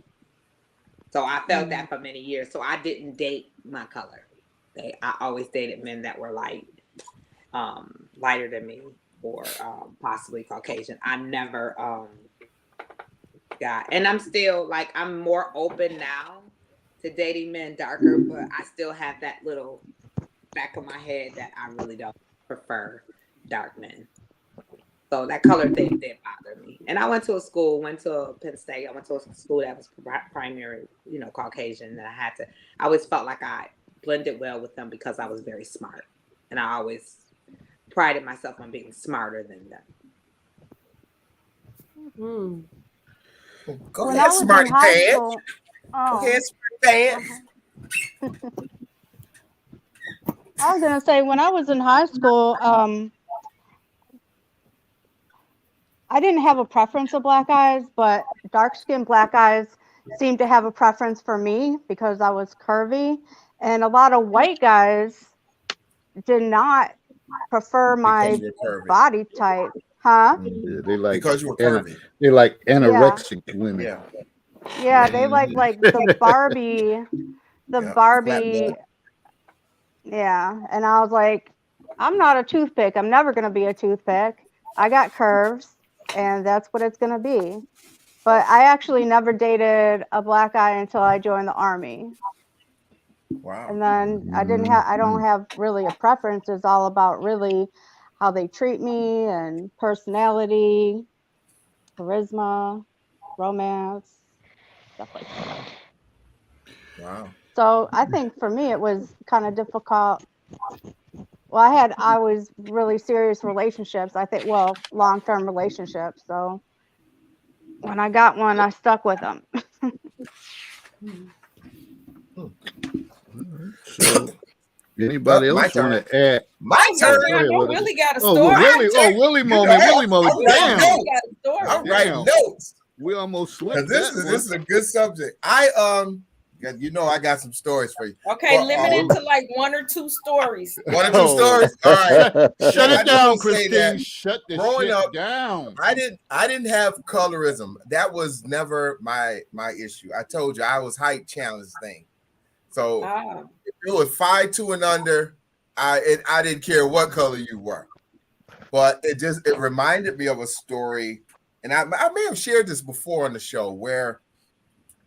So I felt that for many years. So I didn't date my color. I always dated men that were lighter than me, or possibly Caucasian. I never got, and I'm still like, I'm more open now to dating men darker, but I still have that little back of my head that I really don't prefer dark men. So that color thing did bother me. And I went to Penn State. I went to a school that was primary, Caucasian. And I always felt like I blended well with them because I was very smart. And I always prided myself on being smarter than them. Go When ahead, I was smart in high pants. school, Go ahead, smart pants. I was gonna say when I was in high school, I didn't have a preference of black eyes, but dark-skinned black eyes seemed to have a preference for me because I was curvy, and a lot of white guys did not prefer my Because you were curvy. body type, huh? Yeah, they like Because you were curvy. they like Yeah, anorexic women. Yeah. yeah, they like the Barbie, the Yeah. Flat Barbie, butt. yeah. And I was like, I'm not a toothpick. I'm never gonna be a toothpick. I got curves, and that's what it's gonna be. But I actually never dated a black guy until I joined the army. Wow. And then I don't have really a preference. It's all about really how they treat me and personality, charisma, romance, stuff like that. Wow. So I think for me it was kind of difficult. Well, I was really serious relationships. I think, well, long-term relationships. So when I got one, I stuck with them. So anybody My else want turn. to add? My turn. I know Willie got a Oh, story. Willie moment. Willie moment. I'm writing Damn. notes. Got a story. I'm writing notes. We almost slipped This that is a good subject. I got some stories for you. Okay, Well, limited to like one or two stories. One or two stories. All right. Shut I it down, just wanna say Christine. that Shut this growing shit up, down. I didn't have colorism. That was never my issue. I told you I was height challenge thing. So if it was 5'2" and under, I didn't care what color you were. But it reminded me of a story, and I may have shared this before on the show, where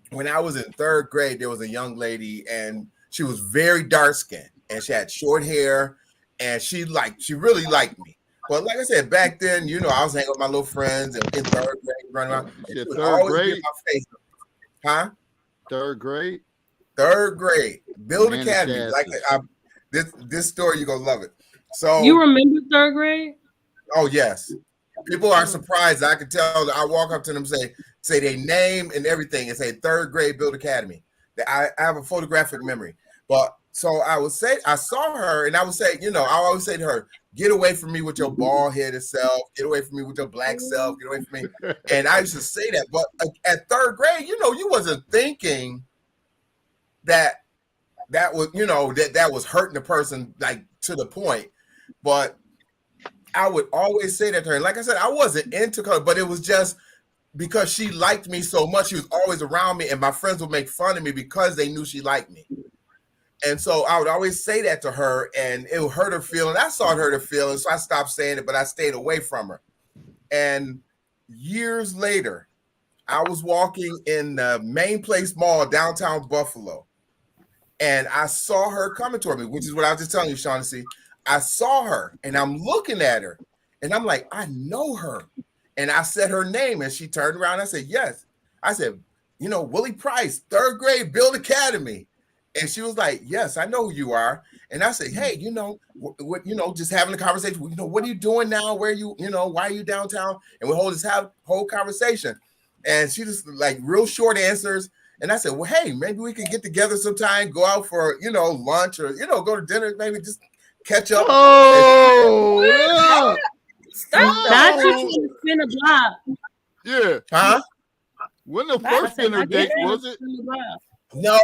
when I was in third grade, there was a young lady, and she was very dark skinned, and she had short hair, and she really liked me. But like I said, back then, I was hanging with my little friends, and in third grade, running around. She would always get my face. Huh? Third grade. Third grade, Build Man, Academy. Like this story, you're gonna love it. So you remember third grade? Oh yes. People are surprised. I can tell. I walk up to them, say their name and everything, and say third grade Build Academy. I have a photographic memory. But so I saw her, and I would say, I always say to her, get away from me with your bald headed self, get away from me with your black self, get away from me. And I used to say that. But at third grade, you wasn't thinking that that was, you know, that was hurting the person like to the point. But I would always say that to her. Like I said, I wasn't into color, but it was just because she liked me so much. She was always around me, and my friends would make fun of me because they knew she liked me. And so I would always say that to her, and it would hurt her feelings. I saw it hurt her feelings, so I stopped saying it, but I stayed away from her. And years later, I was walking in the Main Place Mall, downtown Buffalo, and I saw her coming toward me, which is what I was just telling you, Shaughnessy. I saw her, and I'm looking at her, and I'm like, I know her. And I said her name, and she turned around. I said, yes. I said, you know, Willie Price, 3rd grade, Build Academy. And she was like, yes, I know who you are. And I said, hey, you know, what, you know, just having a conversation. You know, what are you doing now? Where you know, why are you downtown? And we hold this whole conversation. And she just like real short answers. And I said, well, hey, maybe we can get together sometime, go out for, you know, lunch or, you know, go to dinner, maybe just catch up. Oh, Not you trying to spin a block. yeah. Huh? When the I first said, dinner not you date trying to was it? spin a block. No.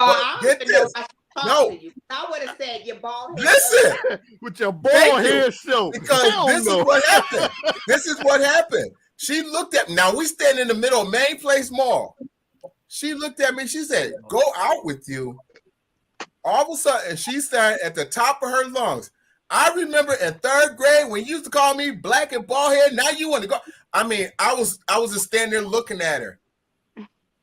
Oh, But I get don't even know this. why she No. talked to you. I would have said your bald head. Listen, With your Thank bald you. head show. because Hell this no. is what happened. This is what happened. She looked at me. Now we stand in the middle of Main Place Mall. She looked at me. She said, go out with you. All of a sudden, she started at the top of her lungs. I remember in 3rd grade when you used to call me black and bald head. Now you want to go. I mean, I was just standing there looking at her.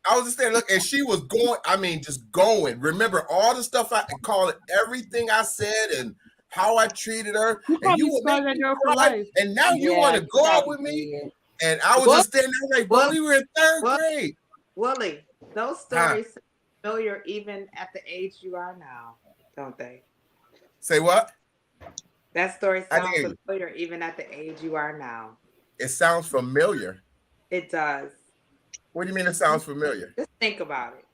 I was just standing looking, and she was going. I mean, just going. Remember all the stuff I called it, everything I said, and how I treated her. You And probably you would make scarred that me girl for cry. life. And now you want to go out with me. And I was just standing there like, but we were in 3rd grade. Willie, those stories sound familiar even at the age you are now, don't they? Say what? That story I sounds hear you. familiar even at the age you are now. It sounds familiar. It does. What do you mean it sounds familiar? Just think about it.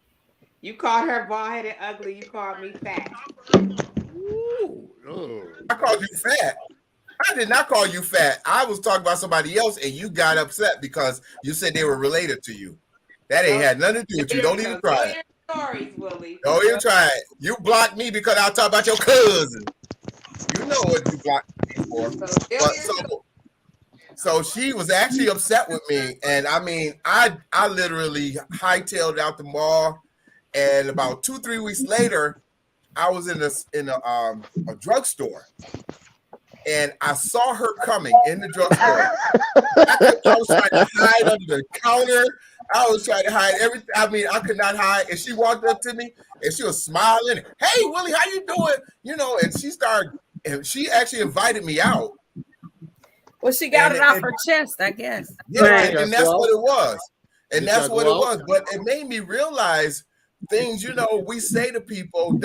You called her bald-headed ugly. You called me fat. Ooh, oh. I called you fat. I did not call you fat. I was talking about somebody else, and you got upset because you said they were related to you. That ain't had nothing to do with you. Don't even try it. Stories, Willie. Don't even try it. You blocked me because I talk about your cousin. You know what you blocked me for. But so she was actually upset with me, and I mean, I literally hightailed out the mall, and about 2-3 weeks later, I was in a drugstore, and I saw her coming in the drugstore. I was trying to hide under the counter. I was trying to hide everything. I mean, I could not hide. And she walked up to me, and she was smiling. Hey, Willie, how you doing? You know, and she actually invited me out. Well, she got it off her chest, I guess. Yeah, Right. and that's what it was. And Did that's y'all what go it was. out? But it made me realize things, you know, we say to people,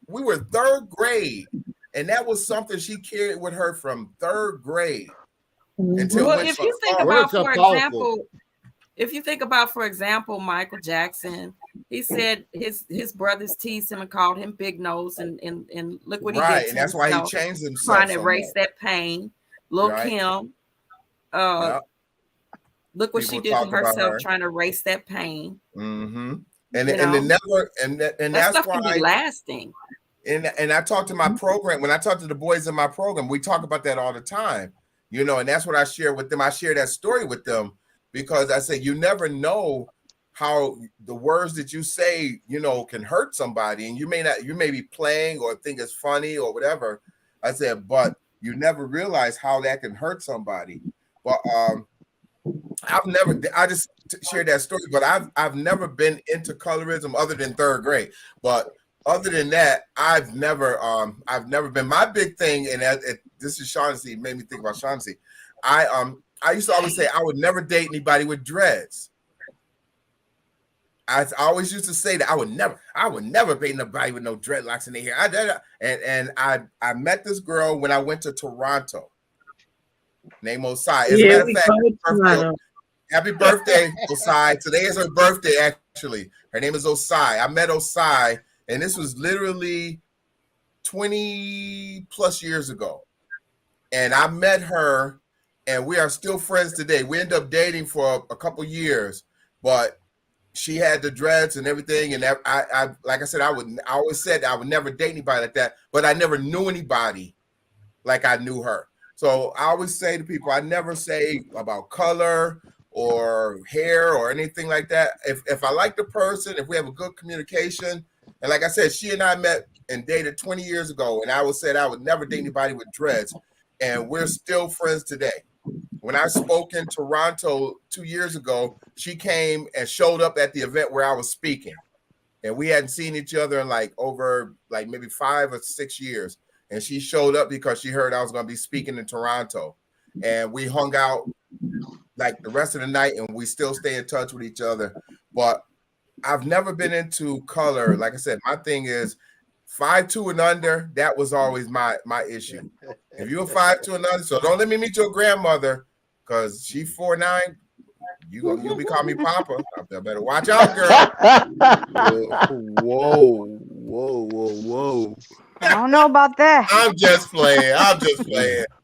we were 3rd grade, and that was something she carried with her from 3rd grade. Until Well, when if she- you think Words about, are for example, Michael Jackson, he said his brothers teased him and called him Big Nose, and look what he did. right, to and that's why he himself, changed himself. trying to so erase much. that pain. Lil' Right. Kim, Yeah. look what People she did talk to about herself, her. trying to erase that pain. Mm-hmm. You And know? it never and That that's stuff why can be lasting. and I talk to my program when I talk to the boys in my program, we talk about that all the time, you know, and that's what I share with them. I share that story with them because I say you never know how the words that you say, you know, can hurt somebody, and you may be playing or think it's funny or whatever. I said, but you never realize how that can hurt somebody. But I just shared that story, but I've never been into colorism other than 3rd grade. But other than that, I've never been. My big thing, and this is Shaughnessy, made me think about Shaughnessy. I used to always say I would never date anybody with dreads. I always used to say that I would never date nobody with no dreadlocks in their hair. I met this girl when I went to Toronto. Name Osai. As a matter of fact, happy birthday, Osai. Today is her birthday, actually. Her name is Osai. I met Osai, and this was literally 20 plus years ago. And I met her, and we are still friends today. We ended up dating for a couple years, but she had the dreads and everything, and I like I said, I always said I would never date anybody like that, but I never knew anybody like I knew her. So I always say to people, I never say about color or hair or anything like that. If I like the person, if we have a good communication, and like I said, she and I met and dated 20 years ago, and I would say I would never date anybody with dreads, and we're still friends today. When I spoke in Toronto 2 years ago, she came and showed up at the event where I was speaking, and we hadn't seen each other in like over like maybe 5 or 6 years. And she showed up because she heard I was going to be speaking in Toronto, and we hung out like the rest of the night, and we still stay in touch with each other. But I've never been into color. Like I said, my thing is 5'2" and under. That was always my issue. If you're 5'2" and under, so don't let me meet your grandmother because she's 4'9". You'll be calling me Papa. I better watch out, girl. Whoa. I don't know about that. I'm just playing.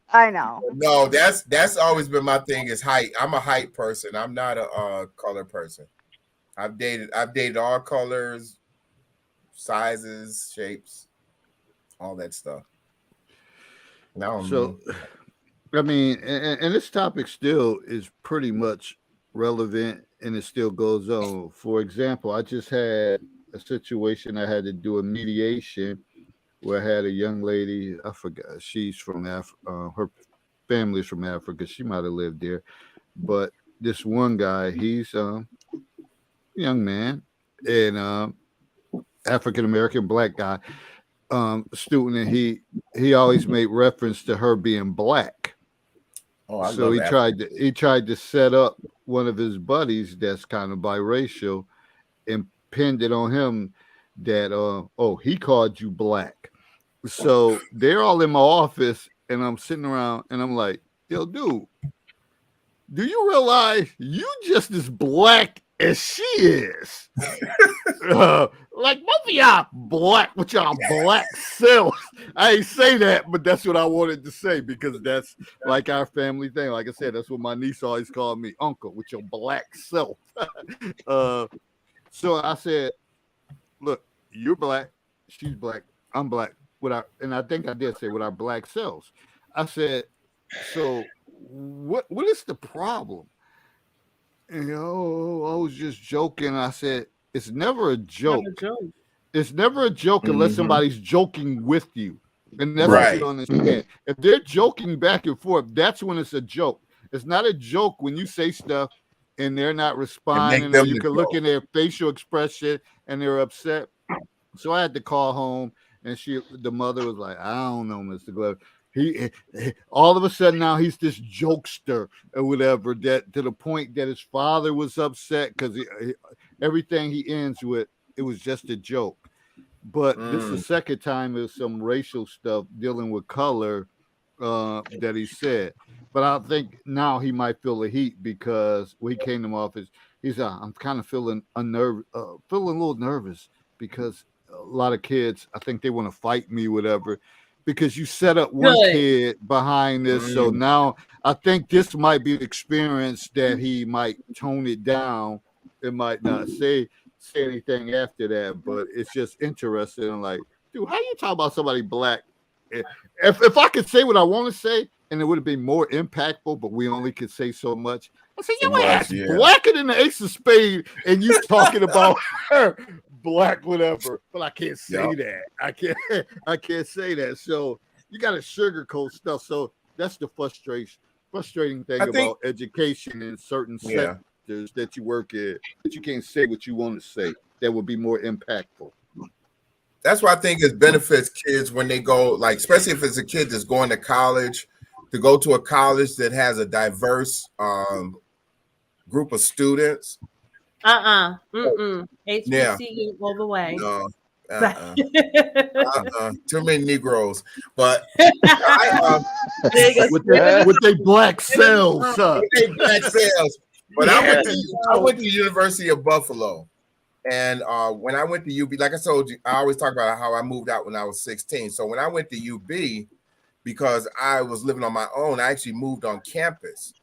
I know. No, that's always been my thing is height. I'm a height person. I'm not a color person. I've dated all colors, sizes, shapes, all that stuff. No, So, I mean, and this topic still is pretty much relevant, and it still goes on. For example, I just had a situation. I had to do a mediation where I had a young lady. I forgot. She's from her family's from Africa. She might have lived there, but this one guy, he's young man and African American black guy, student, and he always made reference to her being black. Oh, I So love he that. tried to set up one of his buddies that's kind of biracial and pinned it on him that he called you black. So they're all in my office and I'm sitting around and I'm like, yo, dude, do you realize you just as black as she is? Like both of y'all black with y'all black selves. I ain't say that, but that's what I wanted to say because that's like our family thing. Like I said, that's what my niece always called me, uncle, with your black self. So I said, look, you're black, she's black, I'm black. And I think I did say with our black selves. I said, so what is the problem? And I was just joking. I said, it's never a joke. It's never a joke unless somebody's joking with you. And that's what you don't understand. If they're joking back and forth, that's when it's a joke. It's not a joke when you say stuff and they're not responding, or you can look in their facial expression and they're upset. So I had to call home, and the mother was like, I don't know, Mr. Glover. He all of a sudden now he's this jokester or whatever, that to the point that his father was upset because everything he ends with, it was just a joke. But this is the second time there's some racial stuff dealing with color that he said. But I think now he might feel the heat because when he came to my office, he said, I'm kind of feeling feeling a little nervous because a lot of kids, I think they want to fight me, whatever, because you set up one kid behind this. So now I think this might be the experience that he might tone it down. It might not say anything after that, but it's just interesting. Like, dude, how you talk about somebody black? If I could say what I want to say, and it would have been more impactful, but we only could say so much. I said, your ass blacker than the ace of spade, and you talking about her black, whatever. But I can't say that. I can't say that. So you got to sugarcoat stuff. So that's the frustrating thing about education in certain sectors that you work in, that you can't say what you want to say. That would be more impactful. That's why I think it benefits kids when they go, like, especially if it's a kid that's going to college, to go to a college that has a diverse group of students. HBCU all the way. No. Too many Negroes, but with their black cells, But I went to the University of Buffalo, and when I went to UB, like I told you, I always talk about how I moved out when I was 16. So when I went to UB, because I was living on my own, I actually moved on campus.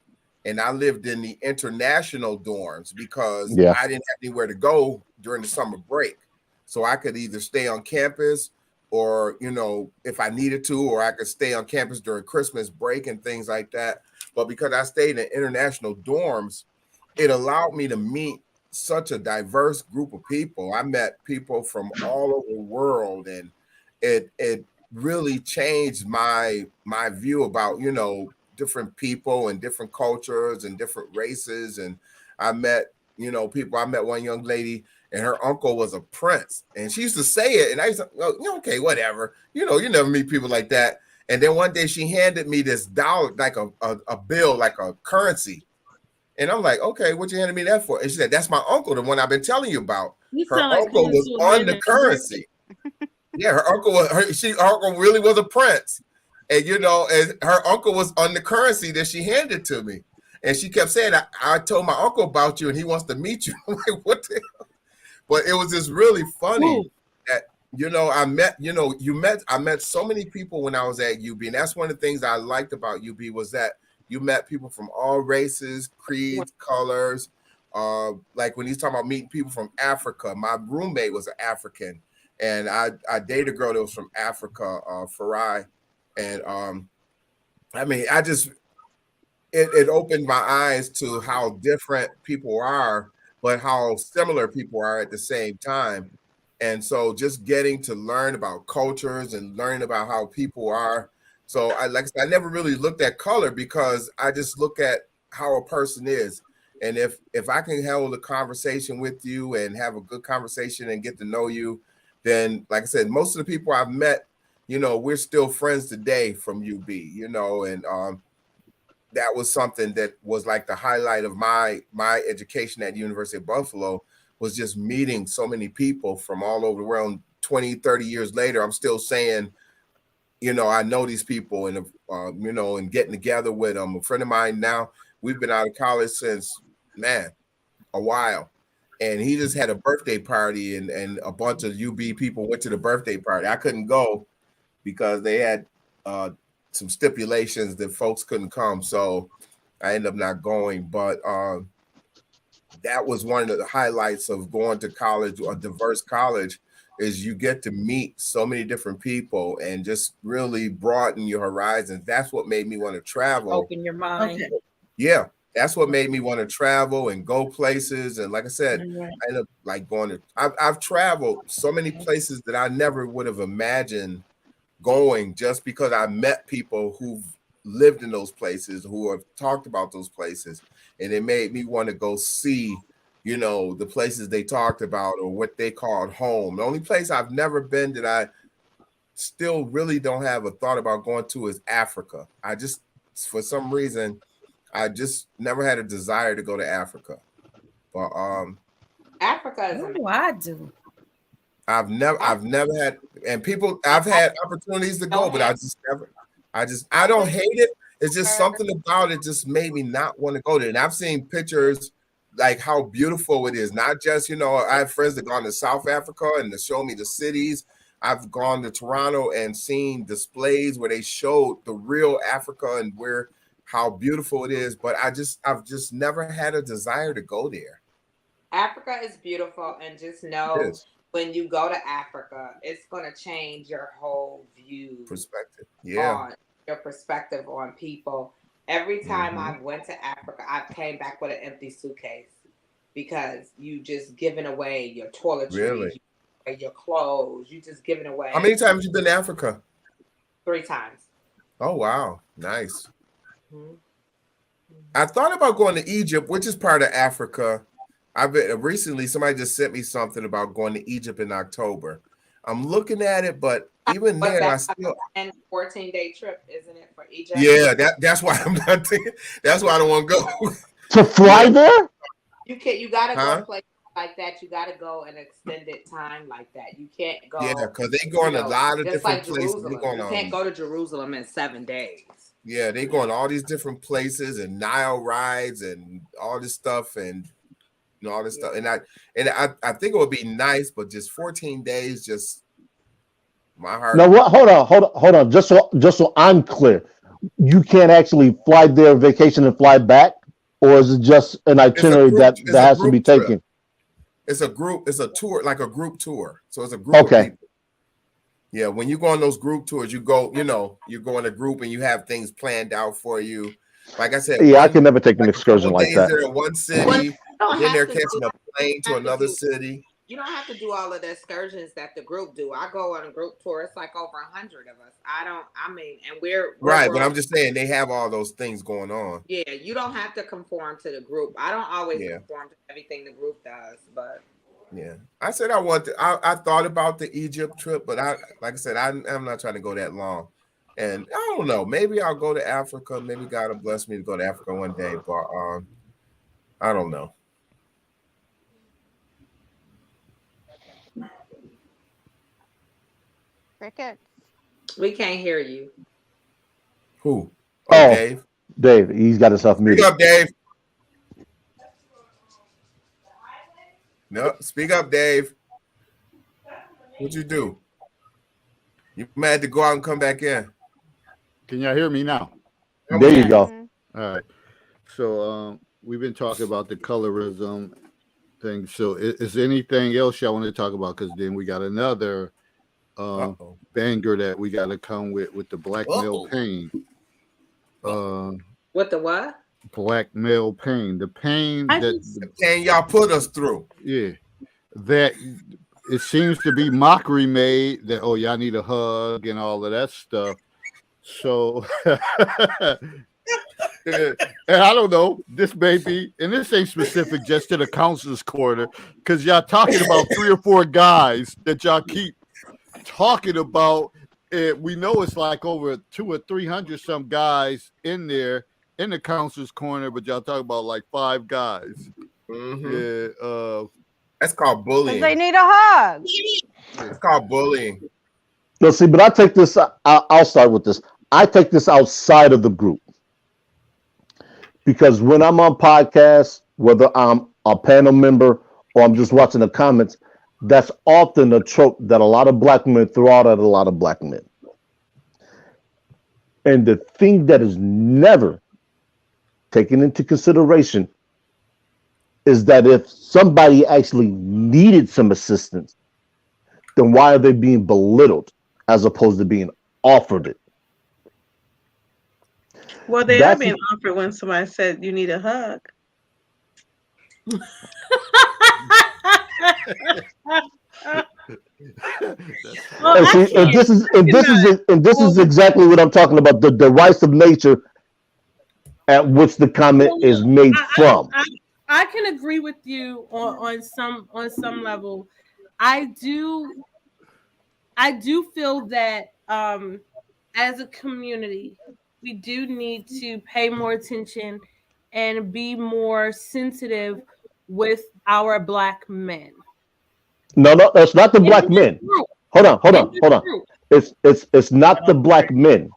and I lived in the international dorms because Yeah. I didn't have anywhere to go during the summer break. So I could either stay on campus or, if I needed to, or I could stay on campus during Christmas break and things like that. But because I stayed in international dorms, it allowed me to meet such a diverse group of people. I met people from all over the world, and it really changed my view about, different people and different cultures and different races. And I met, people. I met one young lady, and her uncle was a prince, and she used to say it, and I used to, oh, okay, whatever. You never meet people like that. And then one day she handed me this dollar, like a bill, like a currency. And I'm like, okay, what you handed me that for? And she said, that's my uncle, the one I've been telling you about. You Her sound like uncle was on the currency. Yeah, her uncle her uncle really was a prince. And and her uncle was on the currency that she handed to me. And she kept saying, I told my uncle about you and he wants to meet you. I'm like, what the hell? But it was just really funny that I met so many people when I was at UB. And that's one of the things I liked about UB was that you met people from all races, creeds, colors. Like when he's talking about meeting people from Africa, my roommate was an African, and I dated a girl that was from Africa, Farai. And it opened my eyes to how different people are, but how similar people are at the same time. And so just getting to learn about cultures and learning about how people are. So I never really looked at color because I just look at how a person is. And if I can hold a conversation with you and have a good conversation and get to know you, then like I said, most of the people I've met, we're still friends today from UB, and that was something that was like the highlight of my education at University of Buffalo, was just meeting so many people from all over the world. 20, 30 years later, I'm still saying, I know these people, and and getting together with them. A friend of mine now, we've been out of college since, a while. And he just had a birthday party, and a bunch of UB people went to the birthday party. I couldn't go because they had some stipulations that folks couldn't come. So I ended up not going. But that was one of the highlights of going to college, a diverse college, is you get to meet so many different people and just really broaden your horizons. That's what made me want to travel. Open your mind. Okay. Yeah, that's what made me want to travel and go places. And like I said, I ended up like going to, I've traveled so many places that I never would have imagined going, just because I met people who've lived in those places, who have talked about those places. And it made me want to go see, the places they talked about or what they called home. The only place I've never been that I still really don't have a thought about going to is Africa. I just, for some reason, I just never had a desire to go to Africa. But Africa is What do I do? I've never had, and people, I've had opportunities to go, but I don't hate it. It's just something about it just made me not want to go there. And I've seen pictures like how beautiful it is. Not just, I have friends that gone to South Africa and to show me the cities. I've gone to Toronto and seen displays where they showed the real Africa and how beautiful it is. But I've just never had a desire to go there. Africa is beautiful, and just know when you go to Africa, it's going to change your whole perspective. On your perspective on people. Every time I went to Africa, I came back with an empty suitcase, because you just giving away your toiletries, your clothes, you just giving away. How many times you been to Africa? 3 times. Oh, wow. Nice. I thought about going to Egypt, which is part of Africa. I've been recently, somebody just sent me something about going to Egypt in October. I'm looking at it, but even there, I still. And 14-day trip, isn't it, for Egypt? Yeah, that's why I'm not thinking. That's why I don't want to go. To fly there? You gotta go places like that. You gotta go an extended time like that. You can't go. Yeah, because they go in a lot of different places. You can't go to Jerusalem in 7 days. Yeah, they go in all these different places and Nile rides and all this stuff and all this stuff. And I think it would be nice, but just 14 days, just my heart. Now what? Hold on. Just so I'm clear, you can't actually fly there, vacation, and fly back. or is it just an itinerary that has to be taken? It's a group. It's a tour, like a group tour. So it's a group of people. Yeah, when you go on those group tours, you go, you go in a group and you have things planned out for you. Like I said, I can never take an excursion like that. They're in one city, then they're catching a plane to another city. You don't have to do all of the excursions that the group do. I go on a group tour. It's like over 100 of us. And we're right, but I'm just saying they have all those things going on. Yeah, you don't have to conform to the group. I don't always conform to everything the group does, but yeah, I said I thought about the Egypt trip, but like I said, I'm not trying to go that long. And I don't know, maybe I'll go to Africa. Maybe God will bless me to go to Africa one day, but I don't know. Cricket. We can't hear you. Who? Oh, Dave. Dave, he's got himself muted. Speak up, Dave. No, speak up, Dave. What'd you do? You might have to go out and come back in. Can y'all hear me now? There you go. All right. So we've been talking about the colorism thing. So is there anything else y'all want to talk about? Because then we got another banger that we got to come with the black male pain. What the what? Black male pain. The pain the pain y'all put us through. Yeah. That it seems to be mockery made that, oh, y'all need a hug and all of that stuff. So and I don't know, this may be, and this ain't specific just to the counselor's corner, because y'all talking about 3 or 4 guys that y'all keep talking about. We know it's like over 200 or 300 some guys in there in the counselor's corner, but y'all talk about like 5 guys. Mm-hmm. That's called bullying. They need a hug. It's called bullying. Let's see, but I take this. I'll start with this. I take this outside of the group because when I'm on podcasts, whether I'm a panel member or I'm just watching the comments, that's often a trope that a lot of black men throw out at a lot of black men. And the thing that is never taken into consideration is that if somebody actually needed some assistance, then why are they being belittled as opposed to being offered it? Well, they are being offered when somebody said you need a hug. This is exactly what I'm talking about, the derisive nature at which the comment is made from. I can agree with you on some level. I do feel that as a community, we do need to pay more attention and be more sensitive with our black men. No, it's not the black men. Hold on. It's not the black men.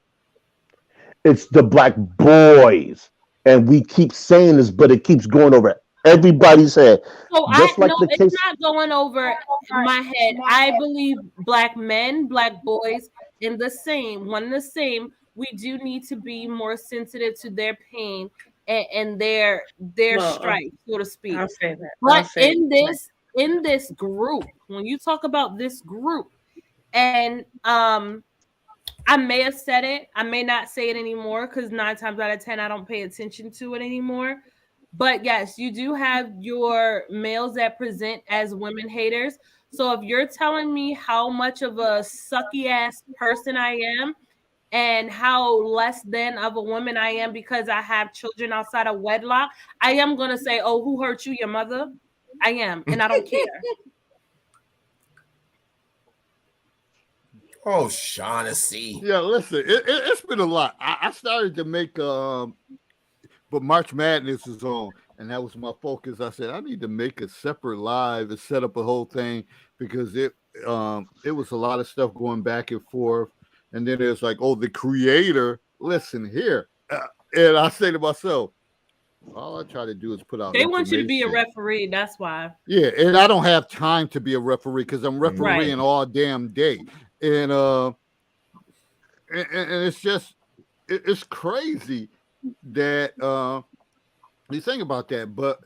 It's the black boys. And we keep saying this, but it keeps going over everybody's head. So it's not going over my head. I believe black men, black boys, one and the same. We do need to be more sensitive to their pain and their strife, so to speak. I'll say that. But in this group, when you talk about this group, and I may have said it, I may not say it anymore because 9 times out of 10 I don't pay attention to it anymore. But yes, you do have your males that present as women haters. So if you're telling me how much of a sucky ass person I am and how less than of a woman I am because I have children outside of wedlock, I am going to say, oh, who hurt you? Your mother? I am. And I don't care. Oh, Shaughnessy. Yeah, listen, it's been a lot. I started to make, but March Madness is on, and that was my focus. I said I need to make a separate live and set up a whole thing because it was a lot of stuff going back and forth, and then it's like, oh, the creator. Listen here, and I say to myself, all I try to do is put out. They want you to be a referee. That's why. Yeah, and I don't have time to be a referee because I'm refereeing all damn day. And it's just it's crazy that you think about that, but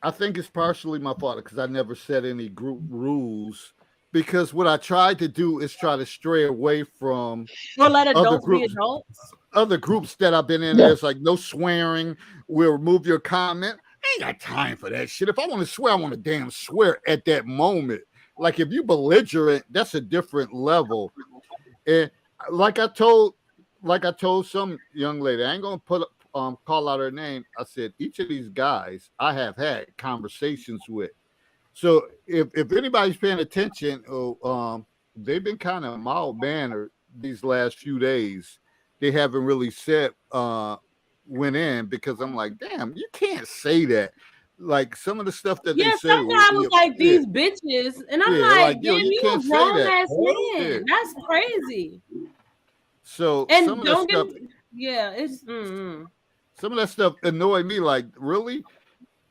I think it's partially my fault because I never set any group rules. Because what I tried to do is try to stray away from Or let other adults be groups, adults. that I've been in. Yeah. There's like no swearing. We'll remove your comment. I ain't got time for that shit. If I want to swear, I want to damn swear at that moment. Like if you belligerent, that's a different level. And like I told, some young lady, I ain't gonna call out her name. I said each of these guys I have had conversations with. So if anybody's paying attention, they've been kind of mild mannered these last few days. They haven't really said went in because I'm like, damn, you can't say that. Like some of the stuff that they Yeah, say, sometimes I was like yeah, these bitches, and I'm yeah, like, like yo, damn, you you can't a say grown that. ass Yeah. man. That's crazy. So And don't get, yeah, it's some of that stuff annoyed me. Like, really,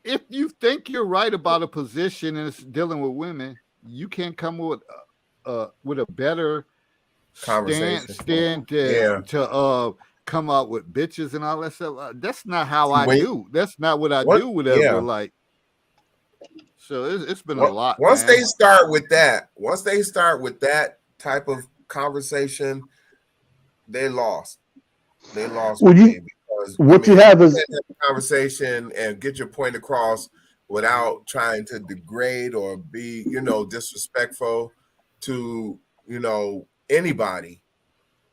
if you think you're right about a position and it's dealing with women, you can't come with a better Conversation. stand Yeah. to come out with bitches and all that stuff. That's not how I When, do. That's not what I what, do. Whatever, yeah. like. So it's been a lot, Once man. they start with that, type of conversation, they lost. They lost Well, with me because what you if have you is, can't have a conversation and get your point across without trying to degrade or be, disrespectful to, anybody,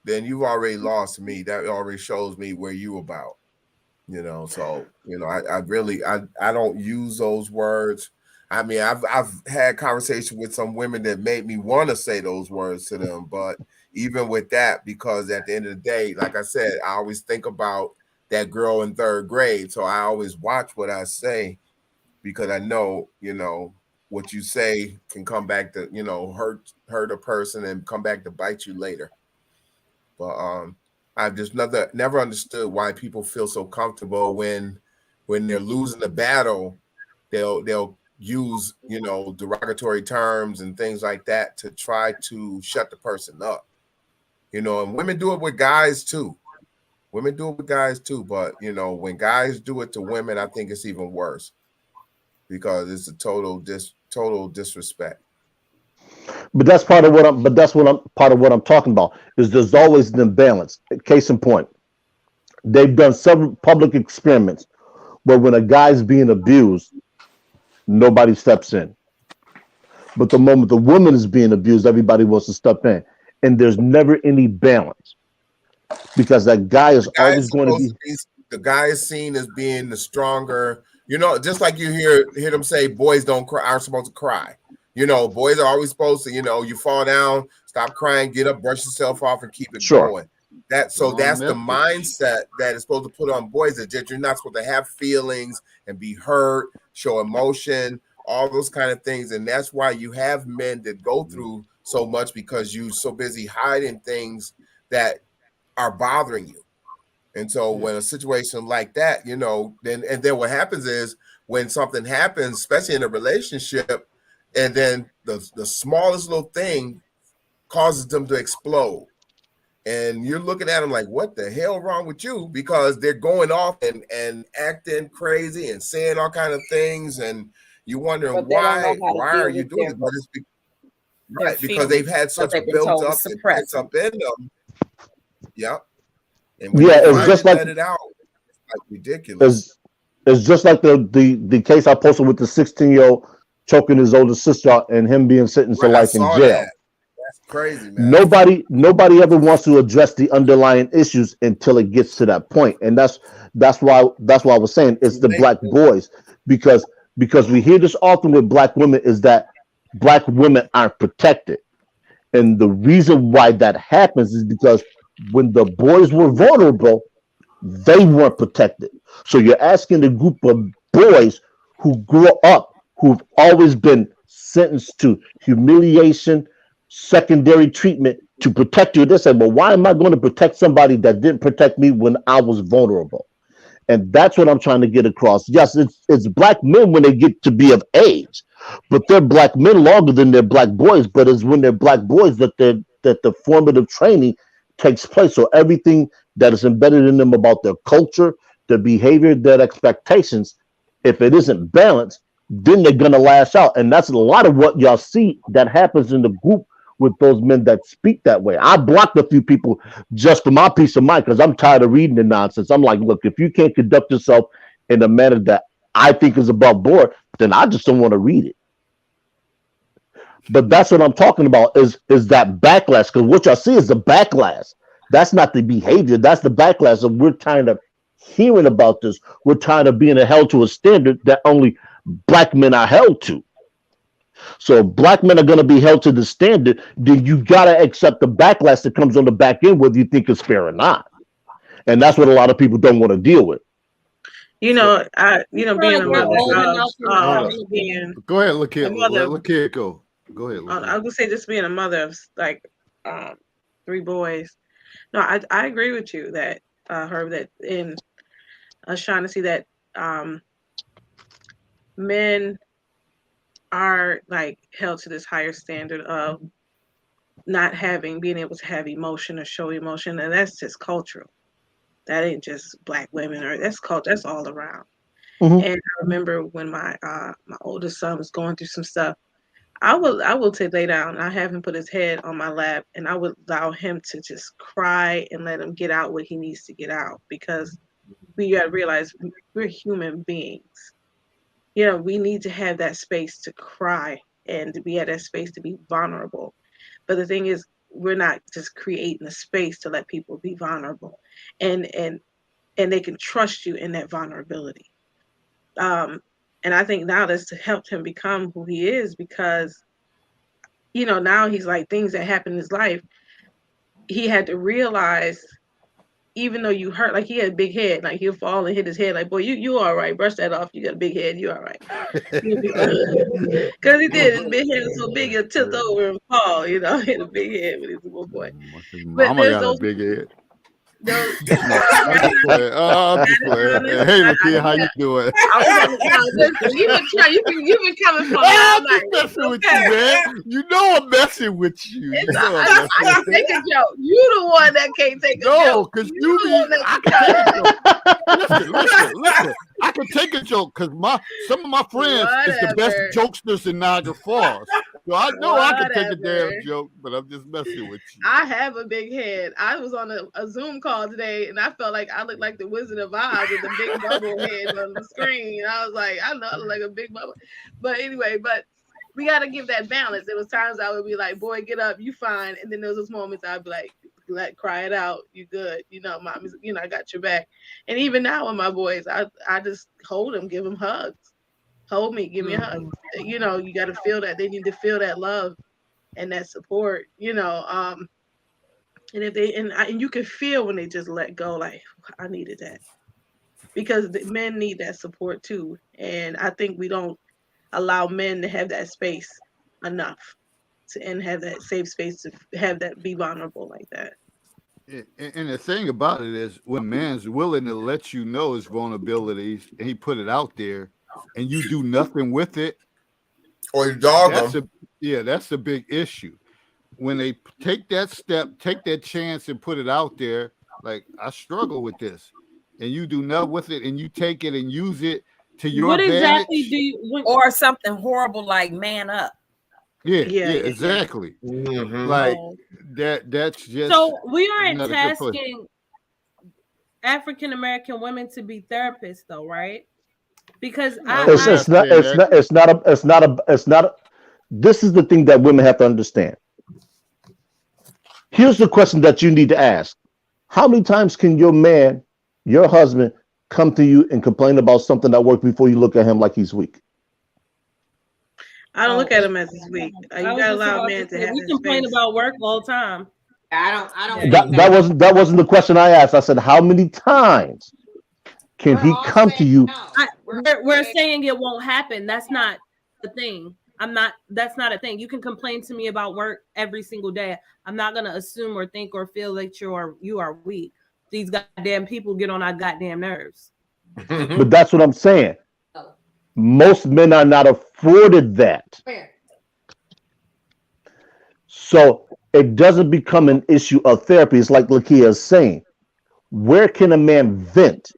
then you've already lost me. That already shows me where you about. So I really I don't use those words. I mean, I've had conversation with some women that made me want to say those words to them, but even with that, because at the end of the day, like I said, I always think about that girl in third grade, so I always watch what I say because I know what you say can come back to hurt a person and come back to bite you later. But I've just never understood why people feel so comfortable when they're losing the battle, they'll use derogatory terms and things like that to try to shut the person up. And women do it with guys too. But when guys do it to women, I think it's even worse because it's a total disrespect. but that's part of what I'm talking about is there's always an imbalance. Case in point, they've done several public experiments where when a guy's being abused, nobody steps in. But the moment the woman is being abused, everybody wants to step in. And there's never any balance because that guy is always going to be. The guy is seen as being the stronger. Just like you hear them say, boys don't cry, aren't supposed to cry. Boys are always supposed to. You fall down, stop crying, get up, brush yourself off, and keep it going. That's the mindset that is supposed to put on boys that you're not supposed to have feelings and be hurt, show emotion, all those kind of things. And that's why you have men that go through so much because you're so busy hiding things that are bothering you. And so when a situation like that, then what happens is when something happens, especially in a relationship, and then the smallest little thing causes them to explode. And you're looking at them like, what the hell wrong with you? Because they're going off and acting crazy and saying all kind of things. And you're wondering why are you doing it? But it's because they've had such built up and pent up in them. Yeah. And when you finally let it out, it's like ridiculous. It's just like the case I posted with the 16-year-old choking his older sister and him being sentenced to life in jail. That's crazy, man. Nobody ever wants to address the underlying issues until it gets to that point. And that's why I was saying it's the black boys because we hear this often with black women is that black women aren't protected. And the reason why that happens is because when the boys were vulnerable, they weren't protected. So you're asking a group of boys who grew up, who've always been sentenced to humiliation, secondary treatment to protect you. They say, well, why am I going to protect somebody that didn't protect me when I was vulnerable? And that's what I'm trying to get across. Yes, it's black men when they get to be of age, but they're black men longer than they're black boys. But it's when they're black boys that the formative training takes place. So everything that is embedded in them about their culture, their behavior, their expectations, if it isn't balanced, then they're gonna lash out. And that's a lot of what y'all see that happens in the group with those men that speak that way. I blocked a few people just for my peace of mind because I'm tired of reading the nonsense. I'm like, look, if you can't conduct yourself in a manner that I think is above board, then I just don't want to read it. But that's what I'm talking about is that backlash. Because what y'all see is the backlash. That's not the behavior. That's the backlash. And we're tired of hearing about this. We're tired of being held to a standard that only black men are held to. So if black men are going to be held to the standard, then you got to accept the backlash that comes on the back end, whether you think it's fair or not. And that's what a lot of people don't want to deal with. You know, being a mother, go ahead, look here, look here, go ahead. I was gonna say, just being a mother of like 3 boys. No, I agree with you that Herb, that in trying to see that men are like held to this higher standard of not being able to have emotion or show emotion, and that's just cultural. That ain't just black women, or that's culture. That's all around. Mm-hmm. And I remember when my oldest son was going through some stuff, I will take lay down. I have him put his head on my lap, and I would allow him to just cry and let him get out what he needs to get out, because we got to realize we're human beings. You know, we need to have that space to cry and to be at that space to be vulnerable. But the thing is, we're not just creating a space to let people be vulnerable, and they can trust you in that vulnerability. And I think now that's helped him become who he is, because, you know, now he's like, things that happen in his life, he had to realize, even though you hurt, like he had a big head, like he'll fall and hit his head, like, boy, you all right, brush that off, you got a big head, you all right. Because he did, his big head was so big, he'll tilt over and fall, you know, he had a big head when he was a little boy. Mama got a big head. I'm just playing. Hey, Lakia, how you doing? You've been coming from I'm just messing with you, man. You know I'm messing with you. I can take a joke. You the one that can't take a joke. No, because you listen. I can take a joke because some of my friends is the best jokesters in Niagara Falls. So I know I can take a damn joke, but I'm just messing with you. I have a big head. I was on a Zoom call today, and I felt like I looked like the Wizard of Oz with the big bubble head on the screen. And I was like, I know I look like a big bubble. But anyway, we got to give that balance. There was times I would be like, boy, get up, you fine. And then there was those moments I'd be like, cry it out, you good. You know, mom, you know, I got your back. And even now with my boys, I just hold them, give them hugs. Hold me, give me a hug. You know, you got to feel that. They need to feel that love and that support, you know. And if they, and you can feel when they just let go, like, I needed that. Because the men need that support too. And I think we don't allow men to have that space enough and have that safe space to have that be vulnerable like that. And the thing about it is, when man's willing to let you know his vulnerabilities and he put it out there, and you do nothing with it, or you dog them. That's a big issue. When they take that step, take that chance, and put it out there, like, I struggle with this, and you do nothing with it, and you take it and use it to your advantage. What exactly do you? Or something horrible like man up. Yeah, exactly. Mm-hmm. Like that's just. So we aren't tasking African American women to be therapists, though, right? Because it's not. This is the thing that women have to understand. Here's the question that you need to ask: how many times can your man, your husband, come to you and complain about something that worked before you look at him like he's weak? I don't look at him as he's weak. You gotta allow men to have. We complain about work all the time. I don't. That wasn't the question I asked. I said, how many times can he come to you? We're saying it won't happen. That's not the thing. That's not a thing. You can complain to me about work every single day. I'm not gonna assume or think or feel that you are weak. These goddamn people get on our goddamn nerves. But that's what I'm saying. Most men are not afforded that. So it doesn't become an issue of therapy. It's like Lakia is saying. Where can a man vent?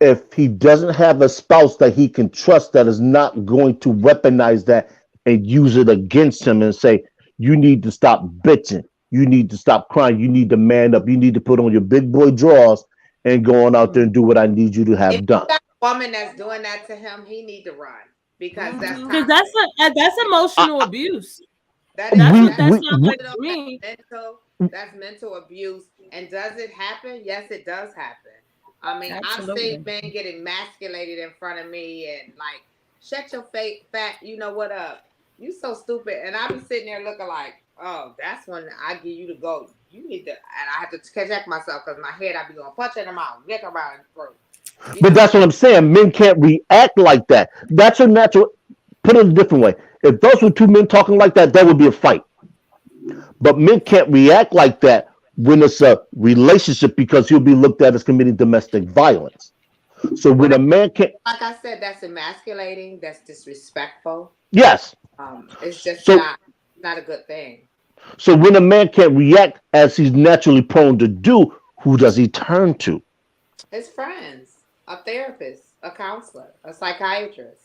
if he doesn't have a spouse that he can trust that is not going to weaponize that and use it against him and say, you need to stop bitching. You need to stop crying. You need to man up. You need to put on your big boy drawers and go on out there and do what I need you to If have you done. got a woman that's doing that to him, he need to run because that's Mhm. Because toxic. that's I, emotional abuse. That is That's we, what that that's sounds we, like mental. to That's me. mental. That's mental abuse. And does it happen? Yes, it does happen. I mean, I've seen Absolutely. men get emasculated in front of me and like, shut your fake fat, you know what up? You so stupid. And I be sitting there looking like, oh, that's when I give you the go. You need to, and I have to check myself because my head, I be going punch in the mouth, lick around the throat. You but know, that's what I'm saying. Men can't react like that. That's a natural. Put it a different way. If those were two men talking like that would be a fight. But men can't react like that when it's a relationship because he'll be looked at as committing domestic violence. So when when a man can't, like I said, that's emasculating. That's disrespectful. yes. It's just So not a good thing. so when a man can't react as he's naturally prone to do, who does he turn to? His friends, a therapist, a counselor, a psychiatrist.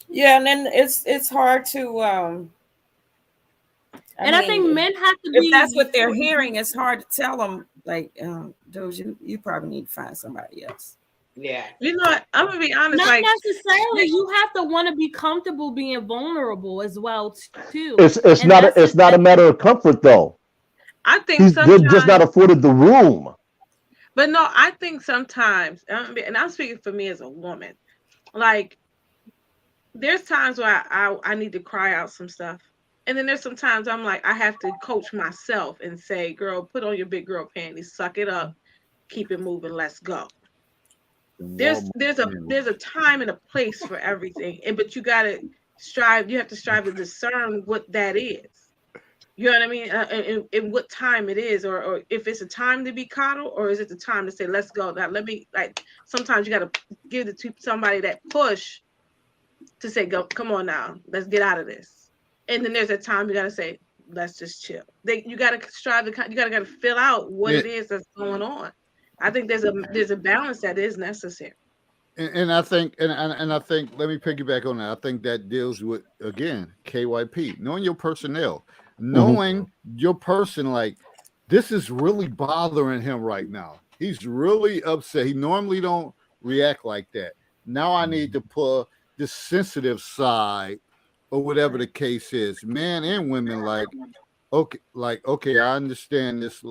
Yeah, and then it's hard to I And I mean, think men have to if that's be what they're hearing, it's hard to tell them like, dude, you probably need to find somebody else. Yeah. You know what? I'm gonna be honest. not Like, necessarily. You have to want to be comfortable being vulnerable as well too. It's And not that's it's not a matter of comfort though. I think They're just not sometimes, afforded the room. but no, I think sometimes, and I'm speaking for me as a woman. Like, there's times where I need to cry out some stuff. And then there's sometimes I'm like, I have to coach myself and say, girl, put on your big girl panties, suck it up, keep it moving, let's go. There's Walmart there's a panties. there's a time and a place for everything. And but you have to strive to discern what that is. You know what I mean? And what time it is, or if it's a time to be coddled, or is it the time to say, let's go. Now let me like sometimes you gotta give it to somebody that push to say, go, come on now, let's get out of this. And then there's a time you gotta say, let's just chill. You gotta strive to you gotta fill out what Yeah, it is that's going on. I think there's a balance that is necessary. and I think and I think let me piggyback on that. I think that deals with again KYP, knowing your personnel, Mhm. knowing your person. Like this is really bothering him right now. He's really upset. He normally don't react like that. Now I need to put this sensitive side or whatever the case is, men and women. Like okay, I understand this.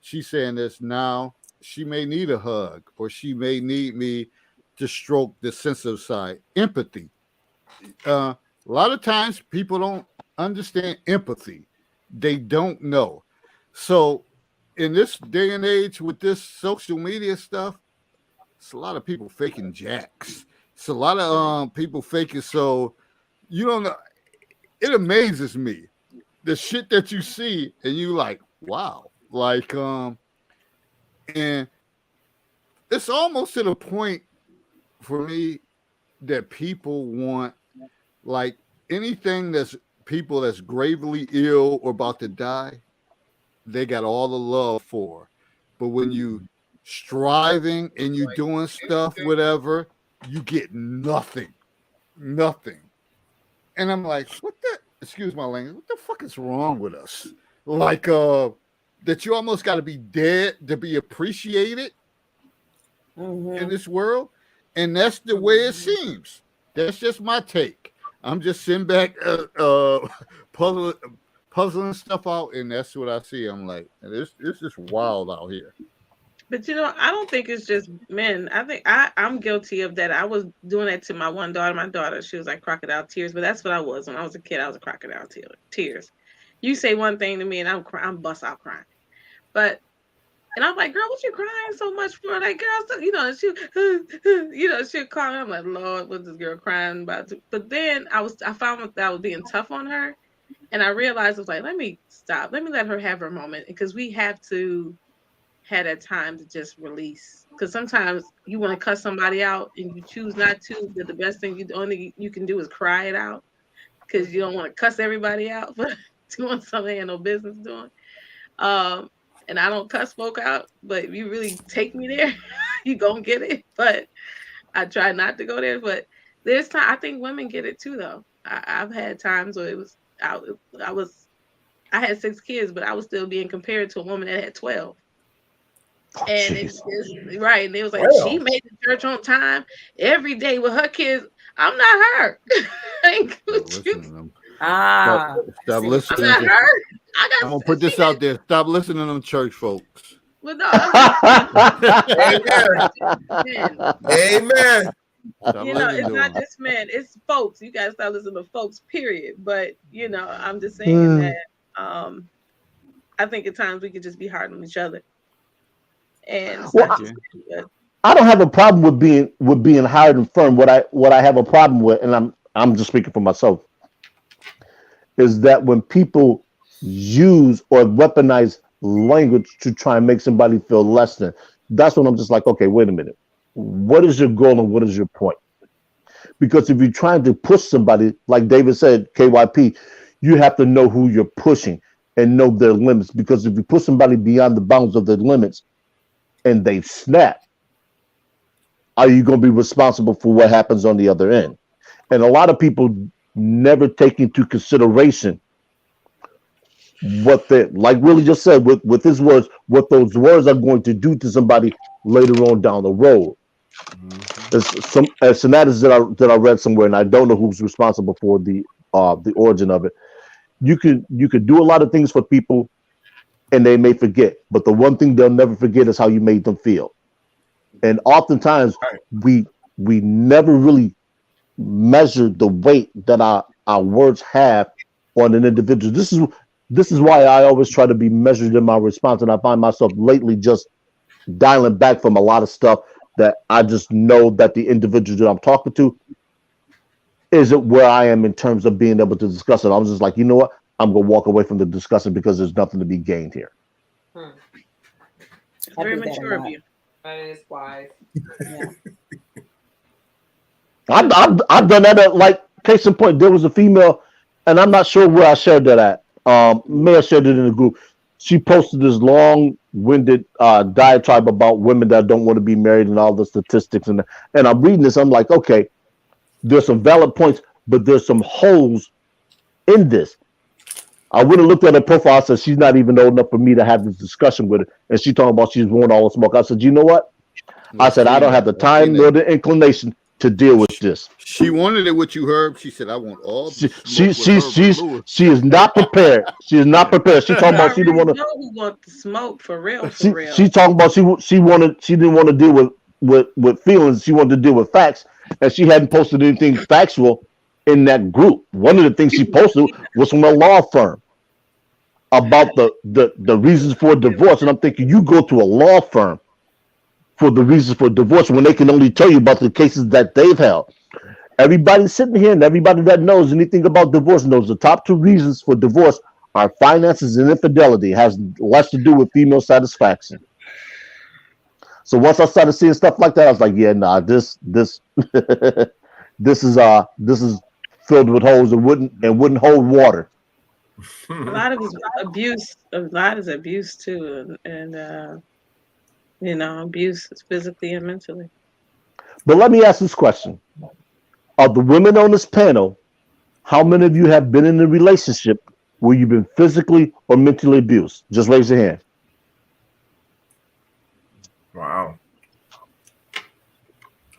She's saying this now. She may need a hug, or she may need me to stroke the sensitive side. Empathy. A lot of times people don't understand empathy. They don't know. So in this day and age with this social media stuff, it's a lot of people faking jacks. It's a lot of people faking. So you don't know. It amazes me the shit that you see, and you like, wow, and it's almost to the point for me that people want like anything that's people that's gravely ill or about to die, they got all the love for. But when you striving and you doing stuff, whatever, you get nothing, nothing. And I'm like, what the? Excuse my language. What the fuck is wrong with us? Like, that you almost got to be dead to be appreciated in Mm-hmm. this world, and that's the way it seems. That's just my take. I'm just sitting back, puzzling, puzzling stuff out, and that's what I see. I'm like, this is wild out here. But I don't think it's just men. I think I'm guilty of that. I was doing that to my one daughter. My daughter, she was like crocodile tears, but that's what I was when I was a kid. I was a crocodile tears. You say one thing to me, and I'm bust out crying. But and I'm like, girl, what you crying so much for? Like, girl, so, she'll call me. I'm like, Lord, what's this girl crying about? But then I found that I was being tough on her, and I realized I was like, let me stop. Let me let her have her moment because we have to had that time to just release. Because sometimes you want to cuss somebody out and you choose not to, but the best thing the only you can do is cry it out because you don't want to cuss everybody out for doing something they had no business doing. Um, and I don't cuss folk out, but if you really take me there, you gonna get it. But I try not to go there. But there's time. I think women get it too, though. I've had times where it was I was I had 6 kids, but I was still being compared to a woman that had 12. Oh, And jeez. it's right. And it was like she Well, made the church on time every day with her kids. I'm not her. I ain't Stop with you. listening to them. Ah, Stop see. I'm listening not to. her. I I'm gonna got put she this had, out there. Stop listening to them church folks. well, no, I'm just amen. men. Amen. Stop You know, listening it's to not them. just men, it's folks. You gotta stop listening to folks, period. But I'm just saying Hmm. that I think at times we could just be hard on each other. And it's Well, not just men, but I don't have a problem with being hired and firm. What I have a problem with, and I'm just speaking for myself, is that when people use or weaponize language to try and make somebody feel less than, that's when I'm just like, okay, wait a minute. What is your goal and what is your point? Because if you're trying to push somebody, like David said, KYP, you have to know who you're pushing and know their limits. Because if you push somebody beyond the bounds of their limits and they snap, are you going to be responsible for what happens on the other end? And a lot of people never take into consideration what they, like Willie just said, with his words, what those words are going to do to somebody later on down the road. There's some synapses that I read somewhere, and I don't know who's responsible for the origin of it. You could do a lot of things for people, and they may forget, but the one thing they'll never forget is how you made them feel. And oftentimes Right. we never really measure the weight that our words have on an individual. This is why I always try to be measured in my response, and I find myself lately just dialing back from a lot of stuff that I just know that the individual that I'm talking to isn't where I am in terms of being able to discuss it. I'm just like, you know what? I'm gonna walk away from the discussion because there's nothing to be gained here. Hmm. it's I very do that a mature of lot. you. That is wise. Yeah. I've done that. Like case in point, there was a female, and I'm not sure where I shared that at. May have shared it in the group. She posted this long-winded diatribe about women that don't want to be married and all the statistics, and I'm reading this. I'm like, okay, there's some valid points, but there's some holes in this. I went and looked at her profile. I said she's not even old enough for me to have this discussion with her, and she talking about she's wanting all the smoke. I said, you know what? I said I don't have the I've seen time nor the inclination to deal with this. She wanted it with you, Herb. She said, "I want all the She smoke with Herb and Lewis." she is not prepared. She is not prepared. She You talking about she didn't already want know who wants the smoke for real, to. for She real. talking about she didn't want to deal with feelings. She wanted to deal with facts, and she hadn't posted anything factual in that group. One of the things she posted was from a law firm about the reasons for divorce, and I'm thinking you go to a law firm for the reasons for divorce when they can only tell you about the cases that they've held. Everybody sitting here and everybody that knows anything about divorce knows the top two reasons for divorce are finances and infidelity. It has less to do with female satisfaction. So once I started seeing stuff like that, I was like, yeah, nah, this this is filled with holes and wouldn't hold water. A lot of it's abuse. A lot is abuse too, and abuse physically and mentally. But let me ask this question. Of the women on this panel, how many of you have been in a relationship where you've been physically or mentally abused? Just raise your hand. Wow.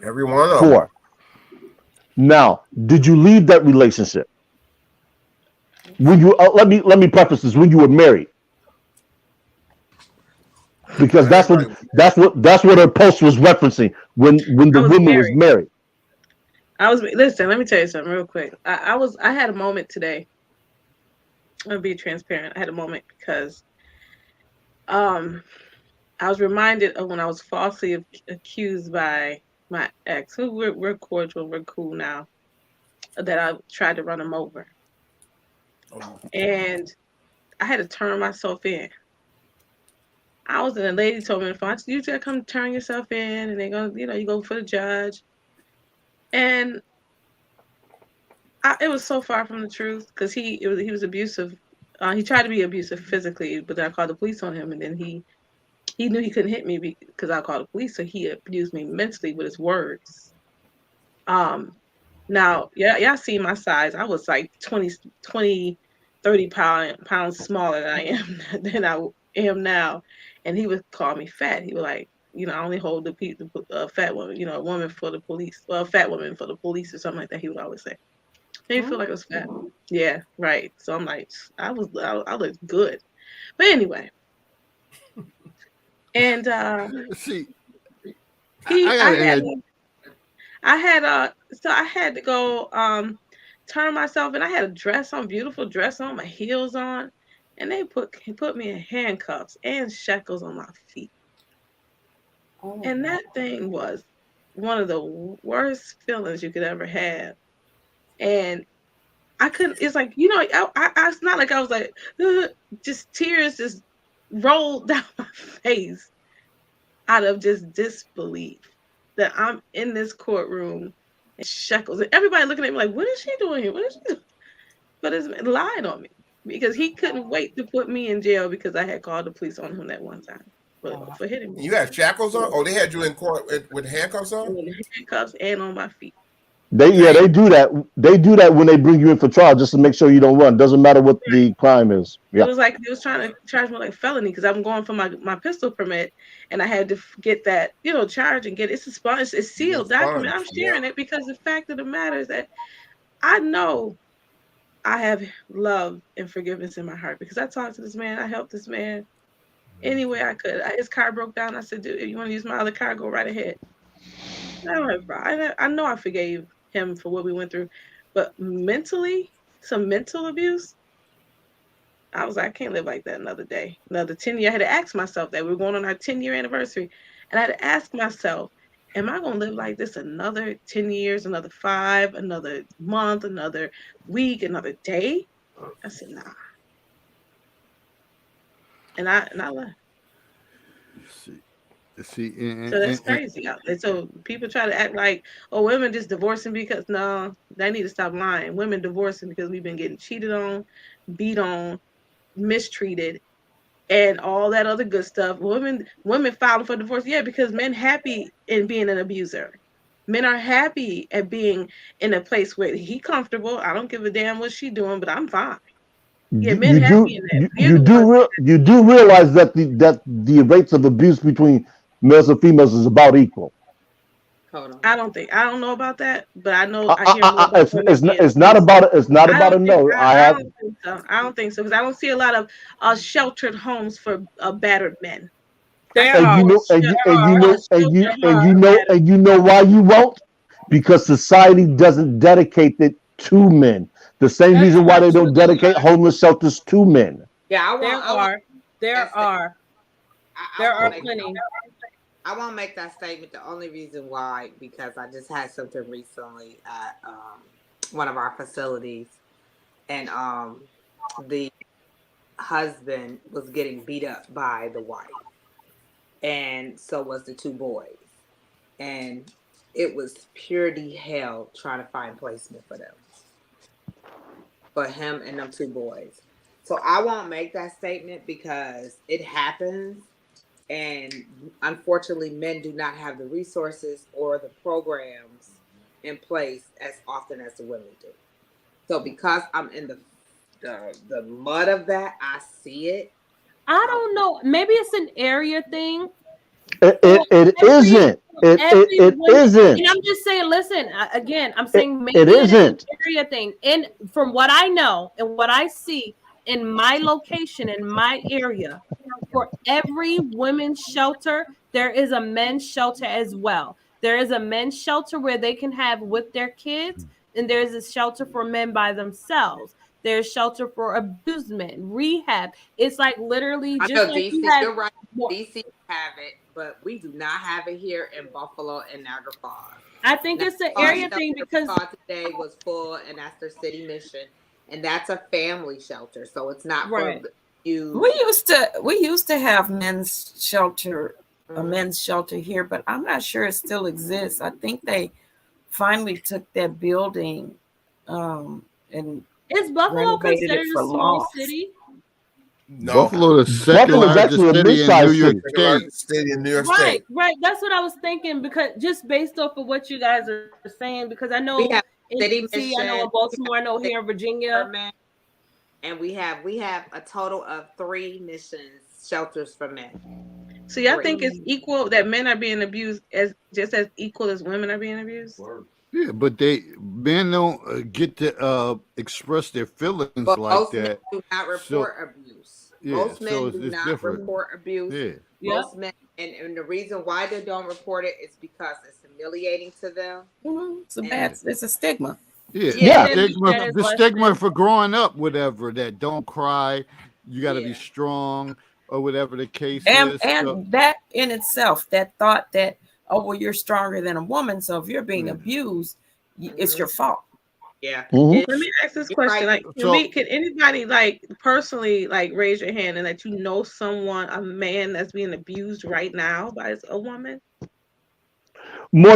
Every one of them. 4. Now, did you leave that relationship? When you let me preface this, when you were married. Because that's what her post was referencing when I the was woman was married. married. Listen. Let me tell you something real quick. I had a moment today. I'm gonna be transparent. I had a moment because I was reminded of when I was falsely accused by my ex, who we're cordial, we're cool now, that I tried to run him over, and I had to turn myself in. I was in. A lady told me on the phone, you just come turn yourself in, and they're gonna, you go for the judge, and it was so far from the truth because he was abusive. He tried to be abusive physically, but then I called the police on him, and then he he knew he couldn't hit me because I called the police, so he abused me mentally with his words. Now, yeah, y'all see my size. I was like 20, 30 pounds smaller than I am than I am now. And he would call me fat. He was like, I only hold the fat woman, a woman for the police. Well, a fat woman for the police or something like that. He would always say. Made me feel like I was fat. Yeah, right. So I'm like, I looked good. But anyway. And See, he I I gotta had add. I had so I had to go turn myself, and I had a dress on, beautiful dress on, my heels on, and they put me in handcuffs and shackles on my feet. Oh, And that thing was one of the worst feelings you could ever have. And I couldn't, it's like, it's not like I was like, just tears just rolled down my face out of just disbelief that I'm in this courtroom in shackles. And everybody looking at me like, what is she doing here? What is she doing? But it's lied on me because he couldn't wait to put me in jail because I had called the police on him that one time for hitting me. You had shackles on? Oh, they had you in court with handcuffs on? With handcuffs and on my feet. They do that. They do that when they bring you in for trial just to make sure you don't run. Doesn't matter what the crime is. It Yeah. was like they was trying to charge me like felony because I'm going for my pistol permit, and I had to get that charge and get it's expunged. It's sealed document. I'm sharing it because the fact of the matter is that I know I have love and forgiveness in my heart because I talked to this man. I helped this man any way I could. His car broke down. I said, dude, if you want to use my other car, go right ahead. I know I forgave him for what we went through, but mentally, some mental abuse. I was like, I can't live like that another day, another 10 years. I had to ask myself that we were going on our 10-year anniversary, and I had to ask myself, am I going to live like this another 10 years, another 5, another month, another week, another day? I said, nah. And I left. See, So that's crazy out there. So people try to act like, oh, women just divorcing because no, they need to stop lying. Women divorcing because we've been getting cheated on, beat on, mistreated, and all that other good stuff. Women filing for divorce, yeah, because men happy in being an abuser. Men are happy at being in a place where he comfortable. I don't give a damn what she doing, but I'm fine. Yeah, men happy in that. You do realize that the rates of abuse between males and females is about equal. Hold on. I don't know about that, but I know I hear more about women it's not about a no. I don't think so. I don't think so because I don't see a lot of sheltered homes for battered men. And you know why you won't? Because society doesn't dedicate it to men. The same reason why they don't dedicate homeless shelters to men. Yeah, there are plenty. I won't make that statement. The only reason why, because I just had something recently at one of our facilities, and the husband was getting beat up by the wife, and so was the 2 boys, and it was purely hell trying to find placement for them, for him and them 2 boys. So I won't make that statement because it happens. And unfortunately, men do not have the resources or the programs in place as often as the women do. So because I'm in the mud of that, I see it. I don't know. Maybe it's an area thing. It isn't. It isn't. And I'm just saying, listen, again, I'm saying maybe it isn't. An area thing. And from what I know and what I see in my location, in my area, for every women's shelter, there is a men's shelter as well. There is a men's shelter where they can have with their kids, and there's a shelter for men by themselves. There's shelter for abused men, rehab. It's like literally just like DC, you're right. DC have it, but we do not have it here in Buffalo and Niagara Falls. I think it's an area thing because today was full, and that's their city mission, and that's a family shelter, so it's not right. For you. We used to have men's shelter, a men's shelter here, but I'm not sure it still exists. I think they finally took that building and is Buffalo considered a small city? No, Buffalo, the second Buffalo is largest actually a city in New mid-sized York city. second State. largest city in New York Right, State. right. That's what I was thinking because just based off of what you guys are saying, because I We know have in city DC, I know mission. in Baltimore, I know here in For Virginia. men, and we have a total of 3 missions shelters for men. So y'all think it's equal that men are being abused as just as equal as women are being abused? Yeah, but men don't get to express their feelings But like most men that. do not So report abuse. yeah, Most so men do it's not different. report abuse. Yeah, Yep. Most men, and the reason why they don't report it is because it's humiliating to them. It's a bad. It's a stigma. yeah. Yeah, And they look at it as The less stigma than. for growing up, whatever. That don't cry. You got to be Yeah. strong, or whatever the case And is. So, that in itself, that thought that, oh well, you're stronger than a woman, so if you're being Yeah. abused, it's your fault. Yeah. Mhm. Let me ask this You're question: right. like, can anybody like personally like raise your hand and that you know someone, a man that's being abused right now by a woman? More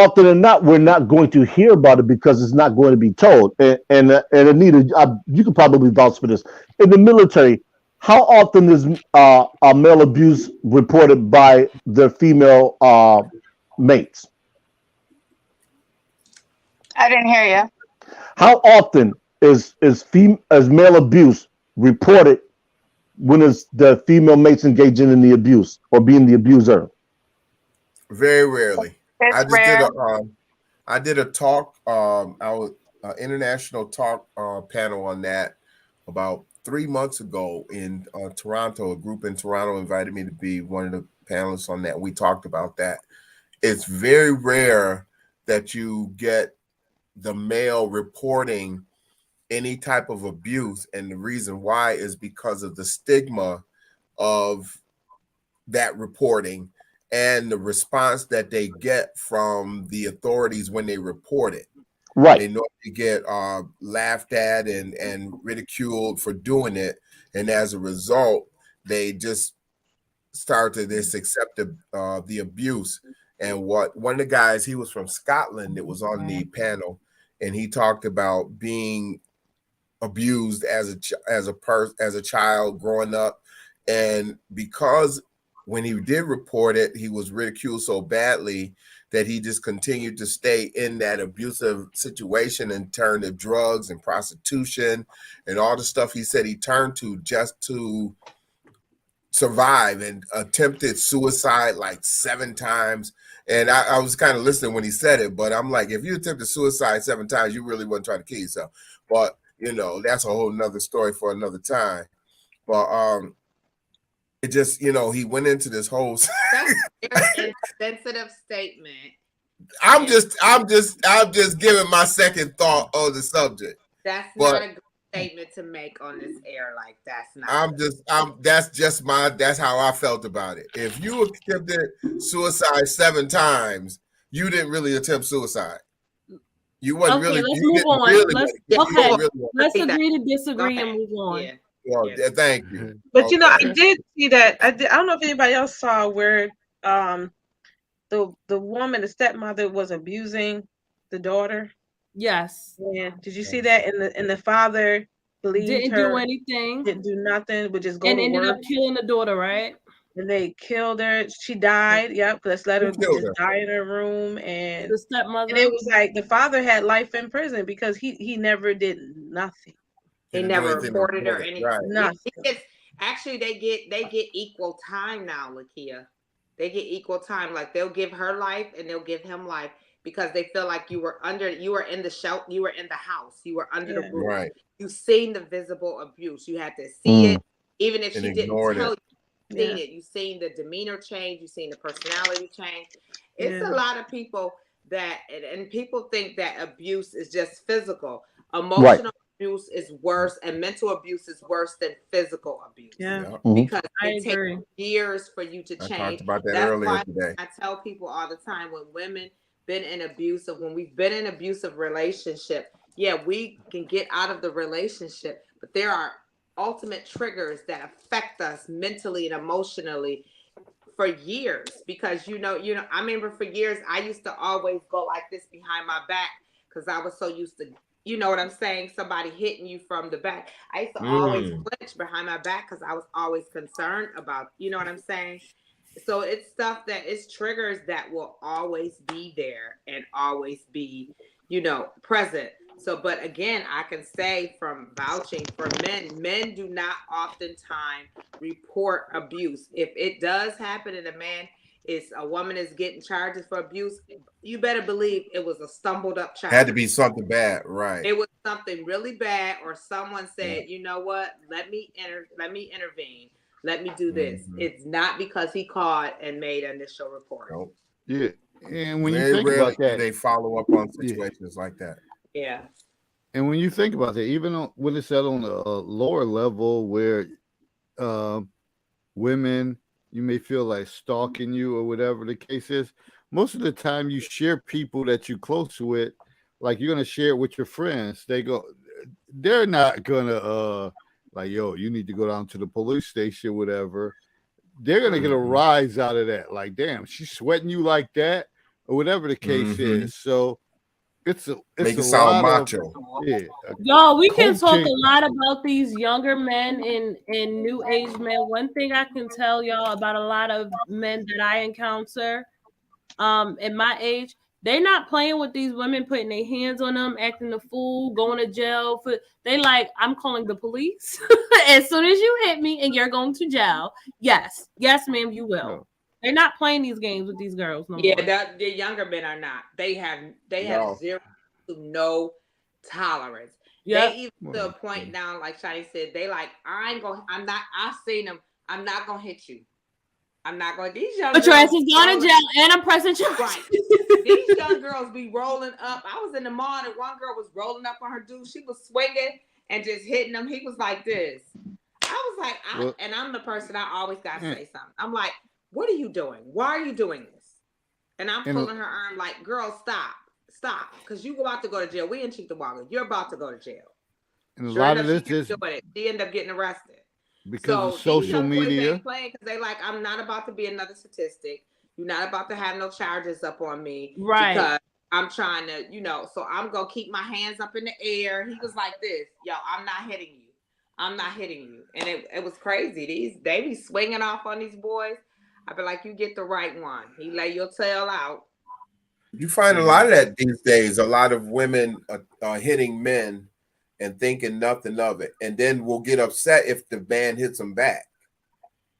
often than not, we're not going to hear about it because it's not going to be told. And Anita, you could probably vouch for this. In the military, how often is male abuse reported by their female mates? I didn't hear you. How often is male abuse reported when it's the female mates engaging in the abuse or being the abuser? Very rarely. It's I just rare. did a talk. I was international talk panel on that about 3 months ago in Toronto. A group in Toronto invited me to be one of the panelists on that. We talked about that. It's very rare that you get the male reporting any type of abuse, and the reason why is because of the stigma of that reporting and the response that they get from the authorities when they report it. Right. They normally get laughed at and ridiculed for doing it, and as a result, they just start to just accept the abuse. And one of the guys, he was from Scotland, that was on the panel, and he talked about being abused as a child growing up, and because when he did report it, he was ridiculed so badly that he just continued to stay in that abusive situation and turned to drugs and prostitution and all the stuff he said he turned to just to survive, and attempted suicide like 7 times. And I was kind of listening when he said it, but I'm like, if you attempted suicide 7 times, you really wouldn't try to kill yourself. But that's a whole nother story for another time. But it just, he went into this whole That's a very insensitive statement. I'm just giving my second thought on the subject. That's But not a good statement to make on this air. Like, that's not that's how I felt about it. If you attempted suicide 7 times, you didn't really attempt suicide. You wasn't Okay, really. let's You move didn't on. really. Let's you okay. didn't really want Let's Repeat that. agree to disagree Go and ahead. move on. Yeah. Well, Yeah. thank you. But I Okay. did see that. I don't know if anybody else saw where the woman, the stepmother, was abusing the daughter. Yes. Yeah. Did you see that? And the father believed Didn't her, do anything didn't do nothing, would just go and to ended work. up killing the daughter, right? And they killed her. She died. Yep. Let's let Who her killed just her? die in her room. And The stepmother. it was like the father had life in prison because he never did nothing. He Didn't do never anything to reported or report it. anything. Right. Yeah, Nothing. actually they get equal time now, Lakia. They get equal time. Like, they'll give her life and they'll give him life because they feel like you were in the shelter, you were in the house, you were under the Yeah. roof. Right. You seen the visible abuse. You had to see it, even if And she didn't ignored tell it. you. Seen it. You seen the demeanor change. You seen the personality change. It's Yeah. a lot of people that, and people think that abuse is just physical. Emotional abuse is worse, and mental abuse is worse than physical abuse. Yeah. Mhm. Because I it takes agree. years for you to I change. talked about that That's earlier why today. I tell people all the time, when women when we've been in abusive relationship, yeah, we can get out of the relationship, but there are ultimate triggers that affect us mentally and emotionally for years. Because I remember for years I used to always go like this behind my back because I was so used to you know what I'm saying, somebody hitting you from the back. I used to always flinch behind my back because I was always concerned about, you know what I'm saying? So it's stuff that it's triggers that will always be there and always be, you know, present. So, but again, I can say from vouching for men do not oftentimes report abuse. If it does happen and a woman is getting charges for abuse, you better believe it was a stumbled up charge. Had to be something bad, right? It was something really bad, or someone said, you know what, let me intervene. Let me do this. It's not because he called and made an initial report. Nope. Yeah. And when Very you think rarely about that, they follow up on situations like that. Yeah. and when you think about that, even when it's at on a lower level where women, you may feel like stalking you or whatever the case is, most of the time you share people that you're close with, like you're gonna share it with your friends. They're not gonna like, yo, you need to go down to the police station, whatever. They're gonna get a rise out of that. Like, damn, she's sweating you like that, or whatever the case is. So it's Make a it sound lot macho. Yo, we can talk coaching. a lot about these younger men and new age men. One thing I can tell y'all about a lot of men that I encounter, in my age, they not playing with these women, putting their hands on them, acting the fool, going to jail for. They like, I'm calling the police as soon as you hit me, and you're going to jail. Yes, ma'am, you will. No. They're not playing these games with these girls no more. Yeah, the younger men are not. They have zero to no tolerance. Yep. They even to a point now, like Shani said, they like, I've seen them. I'm not gonna hit you. I'm not going. These young but your ass girls is going to jail, and I'm pressing charges. right. These young girls be rolling up. I was in the mall, and one girl was rolling up on her dude. She was swinging and just hitting him. He was like this. I was like, and I'm the person I always gotta say something. I'm like, what are you doing? Why are you doing this? And I'm pulling her arm like, girl, stop, because you about to go to jail. We in Cheektowaga. You're about to go to jail. And sure a lot of enough, this is doing it. She ended up getting arrested. because of social media. Ain't playing because they like, I'm not about to be another statistic. You're not about to have no charges up on me, right? Because I'm trying to, so I'm gonna keep my hands up in the air. He was like this, yo, I'm not hitting you. I'm not hitting you. And it was crazy. They be swinging off on these boys. I be like, you get the right one. He lay your tail out. You find a lot of that these days. A lot of women are hitting men and thinking nothing of it, and then will get upset if the man hits them back.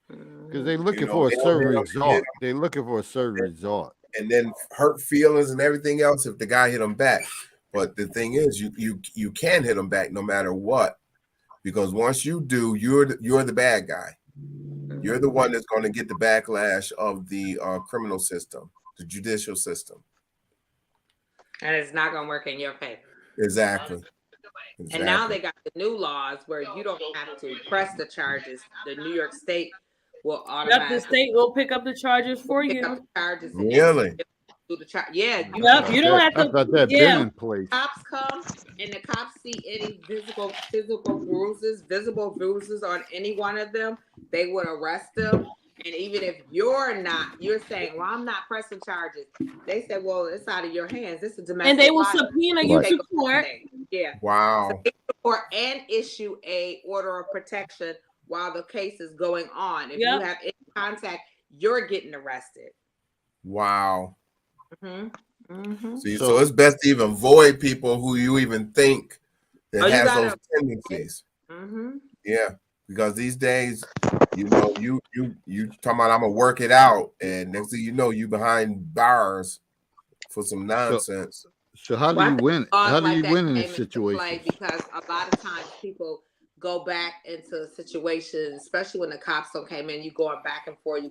Because they're looking for a certain result. They're looking for a certain result. And then hurt feelings and everything else if the guy hit them back. But the thing is, you can hit them back no matter what. Because once you do, you're the bad guy. You're the one that's going to get the backlash of the criminal system, the judicial system. And it's not going to work in your favor. Exactly. And now they got the new laws where you don't have to press the charges. The New York State will automatically. Yep, the state will pick up the charges for you. Charges really? Do the you don't have to. I thought that been in place. Cops come and the cops see any visible bruises on any one of them, they would arrest them. And even if you're saying, well, I'm not pressing charges. They say, well, it's out of your hands. This is domestic. And they will subpoena you to court. Yeah. Wow. So they court and issue a order of protection while the case is going on. If you have any contact, you're getting arrested. Wow. See, so it's best to even avoid people who you even think that has those tendencies. Yeah, because these days, you talking about I'm gonna work it out, and next thing you know, you behind bars for some nonsense. So how do you win? How do you win in this situation? Because a lot of times people go back into situations, especially when the cops don't came in, you going back and forth,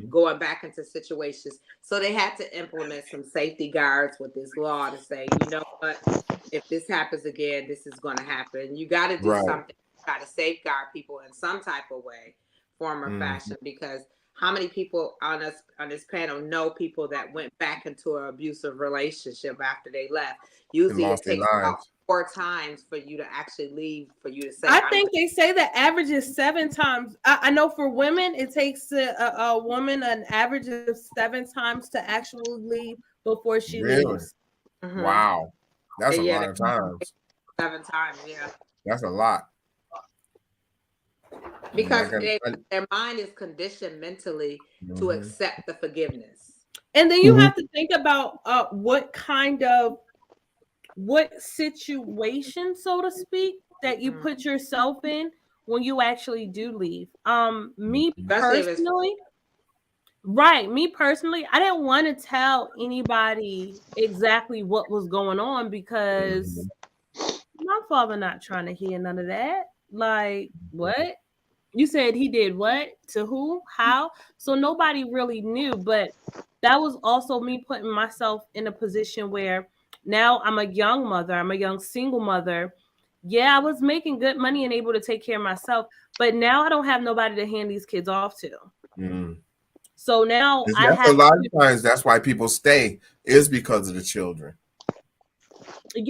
going back into situations. So they had to implement some safety guards with this law to say, you know what, if this happens again, this is going to happen. You got to do something, try to safeguard people in some type of way, form or fashion, because how many people on this panel know people that went back into an abusive relationship after they left? Usually it takes about 4 times for you to actually leave, for you to say. I think they say the average is 7 times. I know for women, it takes a woman an average of 7 times to actually leave before she leaves. Wow. That's a Yeah, lot of times. 7 times. Yeah, That's a lot. because Like their mind is conditioned mentally to Mhm. accept the forgiveness. And then you have to think about what situation, so to speak, that you put yourself in when you actually do leave. Me Especially if it's personally, right, me personally, I didn't want to tell anybody exactly what was going on because my father not trying to hear none of that. Like, what? You said he did what? To who? How? So nobody really knew, but that was also me putting myself in a position where now I'm a young mother, I'm a young single mother. Yeah, I was making good money and able to take care of myself, but now I don't have nobody to hand these kids off to. Mhm. So now I That's a have lot to, of times. That's why people stay is because of the children.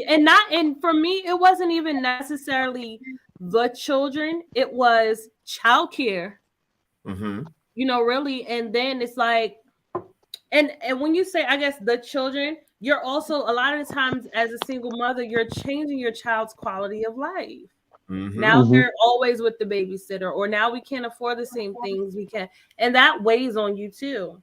and for me, it wasn't even necessarily the children, it was childcare, Mm-hmm. really. And then it's like, and when you say, I guess, the children, you're also a lot of the times as a single mother, you're changing your child's quality of life. Mm-hmm. Now they're always with the babysitter, or now we can't afford the same things we can, and that weighs on you too.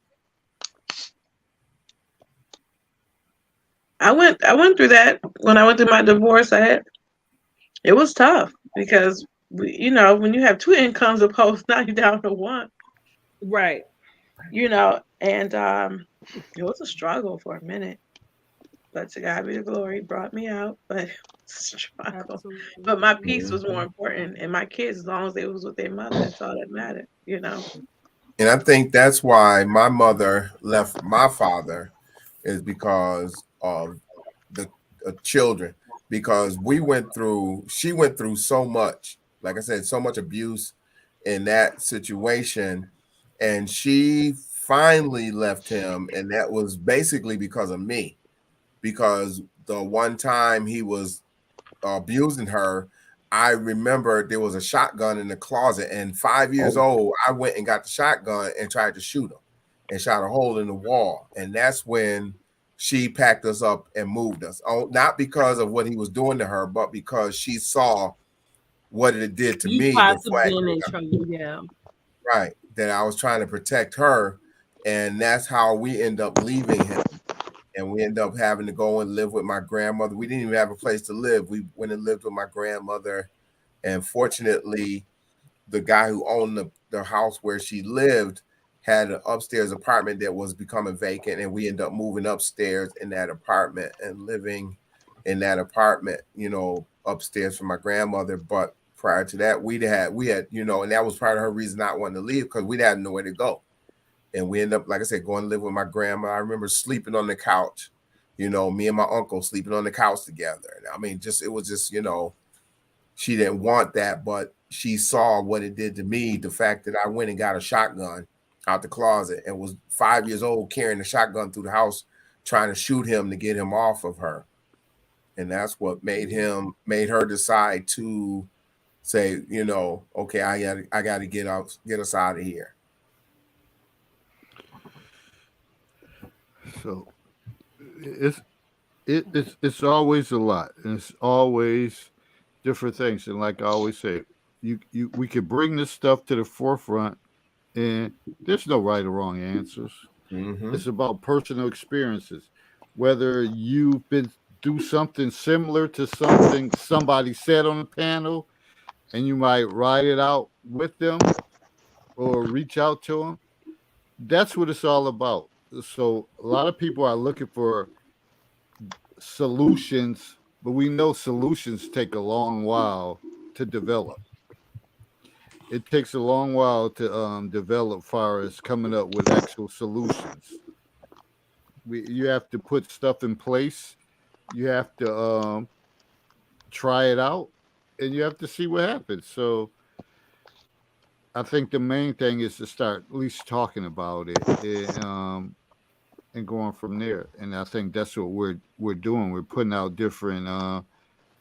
I went through that when I went through my divorce. It was tough because when you have two incomes opposed, now you're down to one. Right. And it was a struggle for a minute. But to God be the glory, he brought me out. But it was a struggle. But my peace was more important, and my kids, as long as they was with their mother, that's all that mattered. And I think that's why my mother left my father is because of the children. Because she went through so much, like I said, so much abuse in that situation. And she finally left him. And that was basically because of me. Because the one time he was abusing her, I remember there was a shotgun in the closet, and 5 years old, I went and got the shotgun and tried to shoot him and shot a hole in the wall. And that's when she packed us up and moved us. Oh, not because of what he was doing to her, but because she saw what it did to You me. The possibly fact, in trouble, yeah. right, that I was trying to protect her, and that's how we end up leaving him. And we end up having to go and live with my grandmother. We didn't even have a place to live. We went and lived with my grandmother. And fortunately, the guy who owned the house where she lived had an upstairs apartment that was becoming vacant. And we ended up moving upstairs in that apartment and living in that apartment, upstairs from my grandmother. But prior to that, we had, and that was part of her reason not wanting to leave because we didn't have nowhere to go. And we ended up, like I said, going to live with my grandma. I remember sleeping on the couch, me and my uncle sleeping on the couch together. And I mean, it was just, she didn't want that, but she saw what it did to me. The fact that I went and got a shotgun out the closet and was 5 years old carrying a shotgun through the house, trying to shoot him to get him off of her. And that's what made her decide to say, okay, I got to get us out of here. So it's always a lot, and it's always different things. And like I always say, we could bring this stuff to the forefront, and there's no right or wrong answers. Mm-hmm. It's about personal experiences, whether you've been do something similar to something somebody said on the panel, and you might write it out with them or reach out to them. That's what it's all about. So a lot of people are looking for solutions, but we know solutions take a long while to develop. It takes a long while to develop far as coming up with actual solutions. You have to put stuff in place. You have to try it out, and you have to see what happens. So I think the main thing is to start at least talking about it, and going from there. And I think that's what we're doing. We're putting out different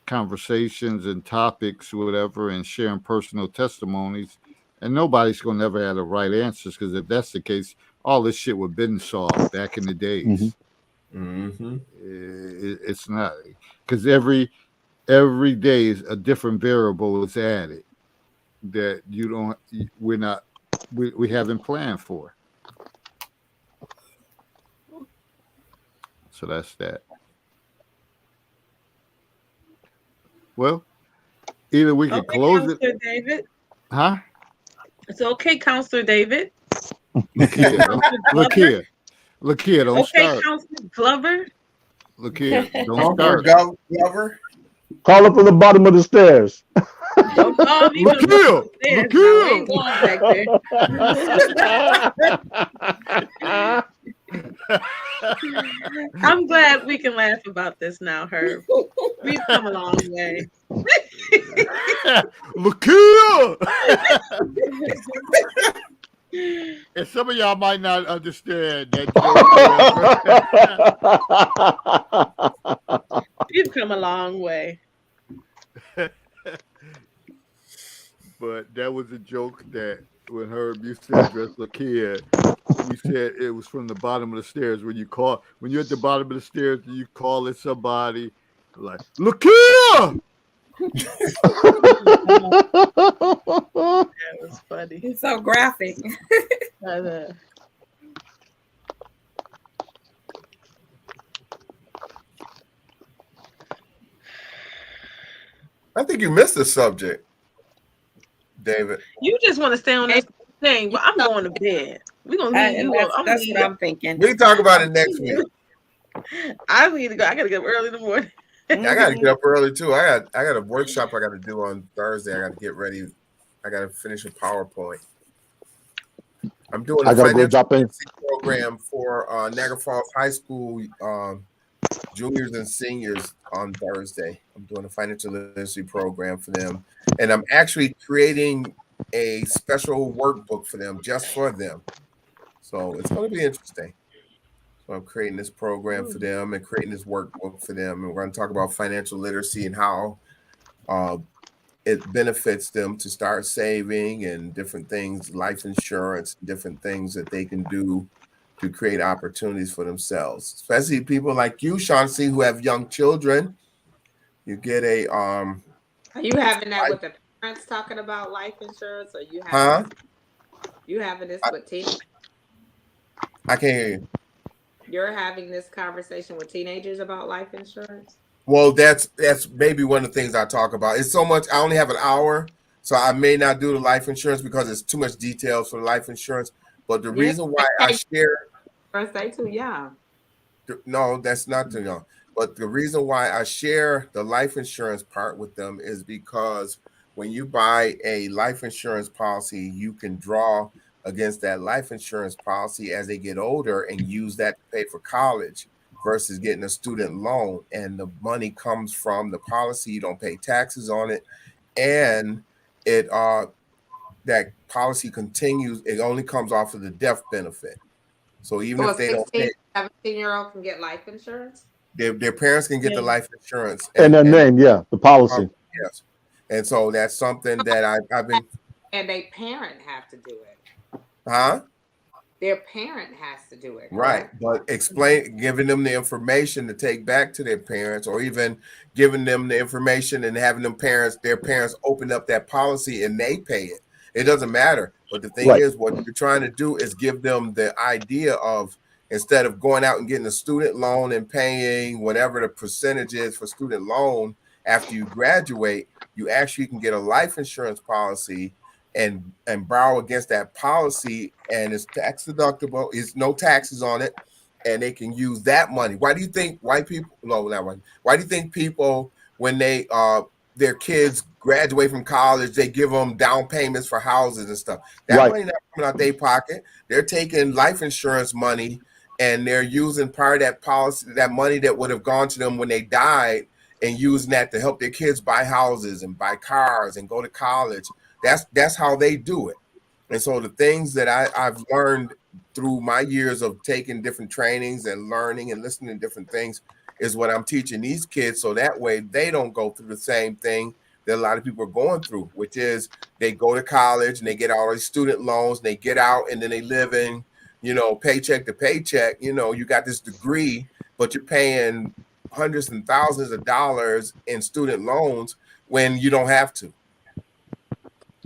conversations and topics, whatever, and sharing personal testimonies. And nobody's gonna never have the right answers, because if that's the case, all this shit would have been solved back in the days. Mm-hmm. It's not, because every day is a different variable is added that you don't we're not we haven't planned for. So that's that. Well, either we could Okay, close it, Counselor David. huh? It's okay, Counselor David. Look here, Counselor look Glover. here, look here. Don't Okay, start. Counselor Glover. Look here, don't Counselor start. Glover. Call up from the bottom of the stairs. Don't call me Look from the here, upstairs. look Now we here. ain't going back there. I'm glad we can laugh about this now, Herb. We've come a long way. Look here. And some of y'all might not understand that joke. We've come a long way. But that was a joke that when Herb you said dress look here, you said it was from the bottom of the stairs. When you're at the bottom of the stairs and you calling somebody like, look here. That was funny. It's so graphic. I think you missed the subject, David. You just want to stay on this thing, but I'm going to bed. We're gonna leave you. That's what I'm thinking. We can talk about it next week. I need to go. I gotta get up early in the morning. I gotta get up early too. I got a workshop I gotta do on Thursday. I gotta get ready. I gotta finish a PowerPoint. I'm doing a financial literacy program for Niagara Falls High School juniors and seniors on Thursday. I'm doing a financial literacy program for them, and I'm actually creating a special workbook for them, just for them. So it's going to be interesting. So I'm creating this program for them and creating this workbook for them, and we're going to talk about financial literacy and how it benefits them to start saving and different things, life insurance, different things that they can do to create opportunities for themselves, especially people like you, Chauncey, who have young children. You get a Are you having that with the parents talking about life insurance, or you having you having this with teenagers? I can't hear you. You're having this conversation with teenagers about life insurance? Well, that's maybe one of the things I talk about. It's so much. I only have an hour, so I may not do the life insurance because it's too much details for the life insurance. But the reason why I share, first day too young. No, that's not too young. But the reason why I share the life insurance part with them is because when you buy a life insurance policy, you can draw against that life insurance policy as they get older and use that to pay for college versus getting a student loan. And the money comes from the policy. You don't pay taxes on it. And it that policy continues. It only comes off of the death benefit. So even if they don't pay, 17-year-old can get life insurance? Their parents can get the life insurance. And their name, the policy. Yes. And so that's something that I've been. And a parent have to do it. Huh? Their parent has to do it. Right. But giving them the information to take back to their parents, or even giving them the information and having their parents open up that policy and they pay it. It doesn't matter. But the thing is, what you're trying to do is give them the idea of, instead of going out and getting a student loan and paying whatever the percentage is for student loan after you graduate, you actually can get a life insurance policy and borrow against that policy, and it's tax deductible. It's no taxes on it, and they can use that money. Why do you think white people? No, not white. Why do you think people, when they their kids graduate from college, they give them down payments for houses and stuff? That money not coming out their pocket. They're taking life insurance money and they're using part of that policy, that money that would have gone to them when they died, and using that to help their kids buy houses and buy cars and go to college. That's how they do it. And so the things that I've learned through my years of taking different trainings and learning and listening to different things is what I'm teaching these kids, so that way they don't go through the same thing that a lot of people are going through, which is they go to college and they get all these student loans and they get out and then they live in, paycheck to paycheck. You got this degree but you're paying hundreds and thousands of dollars in student loans when you don't have to.